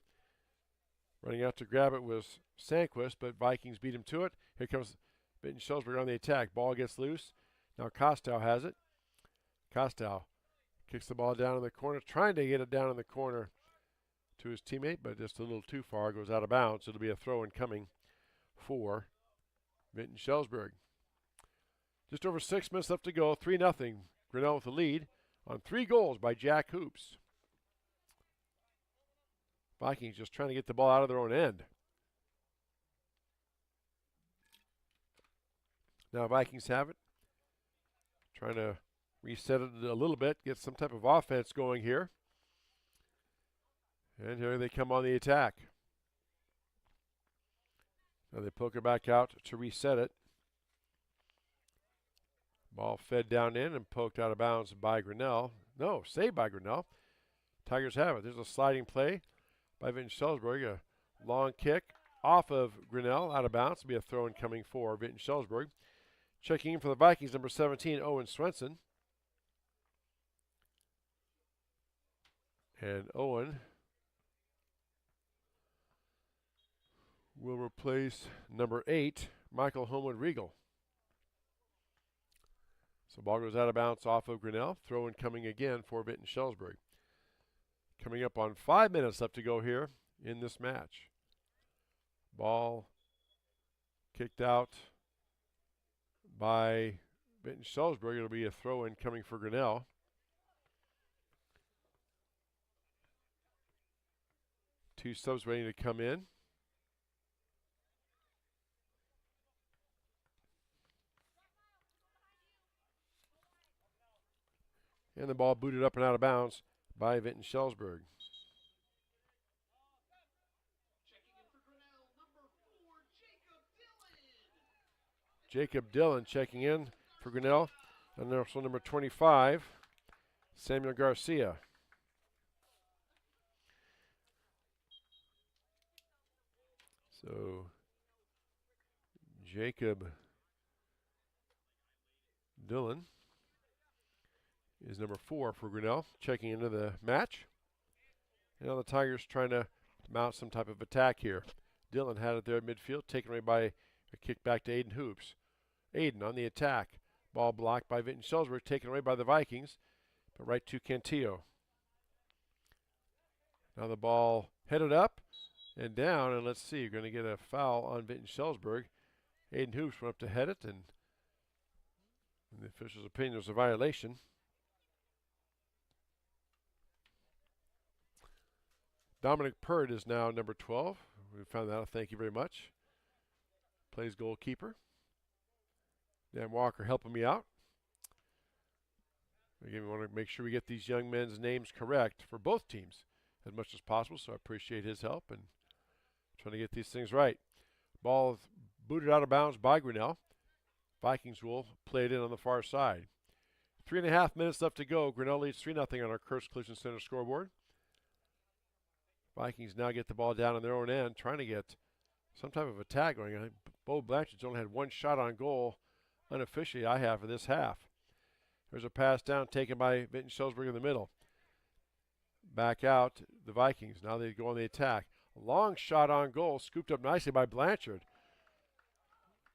Running out to grab it was Sandquist, but Vikings beat him to it. Here comes Vinton-Shellsburg on the attack. Ball gets loose. Now Costow has it. Costow kicks the ball down in the corner, trying to get it down in the corner to his teammate, but just a little too far. Goes out of bounds. It'll be a throw in coming for Vinton-Shellsburg. Just over 6 minutes left to go. 3-0. Grinnell with the lead on 3 goals by Jack Hoops. Vikings just trying to get the ball out of their own end. Now Vikings have it. Trying to reset it a little bit, get some type of offense going here. And here they come on the attack. Now they poke it back out to reset it. Ball fed down in and poked out of bounds by Grinnell. No, saved by Grinnell. Tigers have it. There's a sliding play by Vinton-Shellsburg. A long kick off of Grinnell, out of bounds. It'll be a throw in coming for Vinton-Shellsburg. Checking in for the Vikings, number 17, Owen Swenson. And Owen will replace number 8, Michael Homewood-Regal. So ball goes out of bounds off of Grinnell. Throw in coming again for Vinton-Shellsburg. Coming up on 5 minutes left to go here in this match. Ball kicked out by Vinton-Shellsburg. It'll be a throw in coming for Grinnell. Two subs waiting to come in. And the ball booted up and out of bounds by Vinton-Shellsburg. Jacob Dillon checking in for Grinnell. And also number 25, Samuel Garcia. So Jacob Dillon is number 4 for Grinnell, checking into the match. And now the Tigers trying to mount some type of attack here. Dillon had it there at midfield, taken away by a kick back to Aiden Hoops. Aiden on the attack. Ball blocked by Vinton-Shellsburg, taken away by the Vikings, but right to Cantillo. Now the ball headed up and down, and let's see, you're going to get a foul on Vinton-Shellsburg. Aiden Hoops went up to head it, and in the official's opinion, it was a violation. Dominic Purd is now number 12. We found that out. Thank you very much. Plays goalkeeper. Dan Walker helping me out. Again, we want to make sure we get these young men's names correct for both teams as much as possible, so I appreciate his help and trying to get these things right. Ball is booted out of bounds by Grinnell. Vikings will play it in on the far side. 3.5 minutes left to go. Grinnell leads 3-0 on our Kursk Collision Center scoreboard. Vikings now get the ball down on their own end, trying to get some type of attack going. I think Bo Blanchard's only had one shot on goal unofficially I have for this half. There's a pass down taken by Vinton-Shellsburg in the middle. Back out the Vikings. Now they go on the attack. A long shot on goal, scooped up nicely by Blanchard.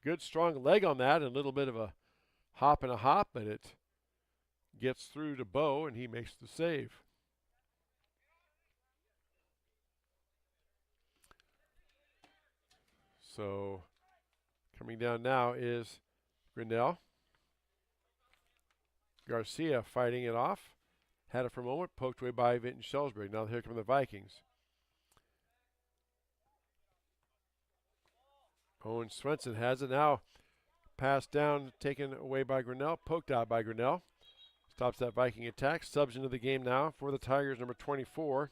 Good strong leg on that, and a little bit of a hop, but it gets through to Bo, and he makes the save. So coming down now is Grinnell. Garcia fighting it off. Had it for a moment, poked away by Vinton-Shellsburg. Now here come the Vikings. Owen Swenson has it now. Passed down, taken away by Grinnell, poked out by Grinnell. Stops that Viking attack. Subs into the game now for the Tigers, number 24.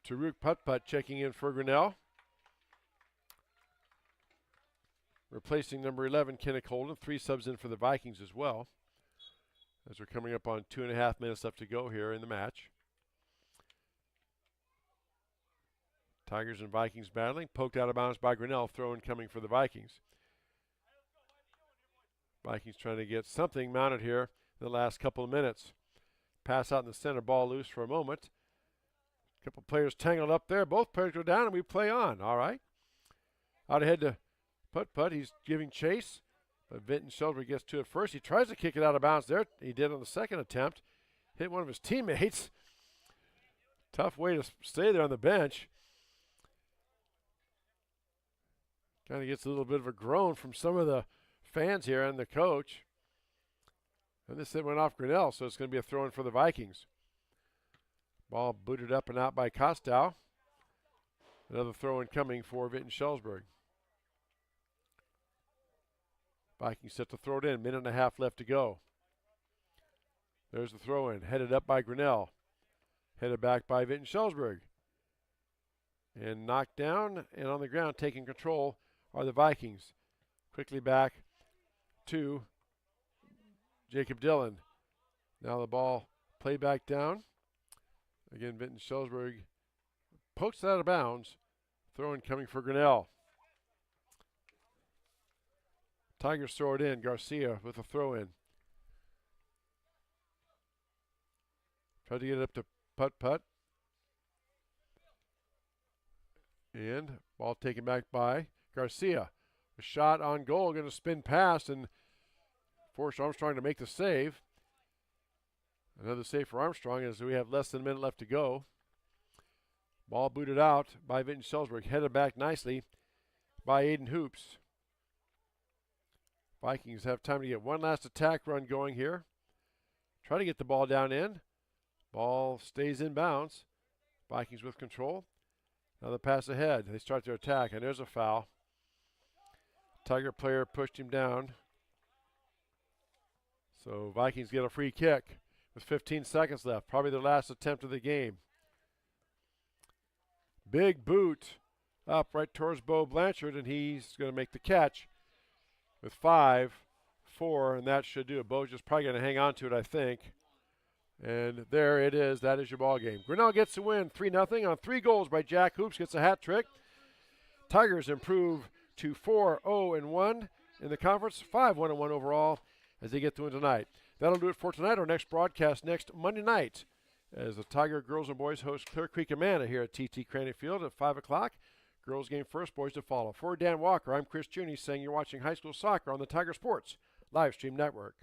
Taruk Putput checking in for Grinnell. Replacing number 11, Kenneth Holden. 3 subs in for the Vikings as well. As we're coming up on 2.5 minutes left to go here in the match. Tigers and Vikings battling. Poked out of bounds by Grinnell. Throw in coming for the Vikings. Vikings trying to get something mounted here in the last couple of minutes. Pass out in the center. Ball loose for a moment. A couple players tangled up there. Both players go down and we play on. All right. Out ahead to Put. He's giving chase. But Vinton-Shellsburg gets to it first. He tries to kick it out of bounds there. He did on the second attempt. Hit one of his teammates. Tough way to stay there on the bench. Kind of gets a little bit of a groan from some of the fans here and the coach. And this hit went off Grinnell, so it's going to be a throw-in for the Vikings. Ball booted up and out by Kostow. Another throw-in coming for Vinton-Shellsburg. Vikings set to throw it in. 1.5 minutes left to go. There's the throw-in. Headed up by Grinnell. Headed back by Vinton-Shellsburg. And knocked down and on the ground taking control are the Vikings. Quickly back to Jacob Dillon. Now the ball played back down. Again, Vinton-Shellsburg pokes it out of bounds. Throw-in coming for Grinnell. Tigers throw it in. Garcia with a throw-in. Tried to get it up to Put. And ball taken back by Garcia. A shot on goal, going to spin past and force Armstrong to make the save. Another save for Armstrong as we have less than a minute left to go. Ball booted out by Vinton-Shellsburg. Headed back nicely by Aiden Hoops. Vikings have time to get one last attack run going here. Try to get the ball down in. Ball stays in bounds. Vikings with control. Now the pass ahead. They start their attack, and there's a foul. Tiger player pushed him down. So Vikings get a free kick with 15 seconds left. Probably their last attempt of the game. Big boot up right towards Bo Blanchard, and he's going to make the catch with 5-4, and that should do it. Bo's just probably going to hang on to it, I think. And there it is. That is your ball game. Grinnell gets the win 3-0 on 3 goals by Jack Hoops. Gets a hat trick. Tigers improve to 4-0-1 in the conference, 5-1-1 overall as they get the win tonight. That'll do it for tonight. Our next broadcast next Monday night as the Tiger girls and boys host Clear Creek Amana here at TT Cranny Field at 5 o'clock. Girls game first, boys to follow. For Dan Walker, I'm Chris Juni saying you're watching high school soccer on the Tiger Sports Live Stream Network.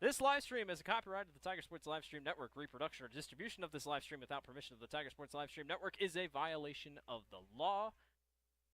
This live stream is a copyright of the Tiger Sports Live Stream Network. Reproduction or distribution of this live stream without permission of the Tiger Sports Live Stream Network is a violation of the law.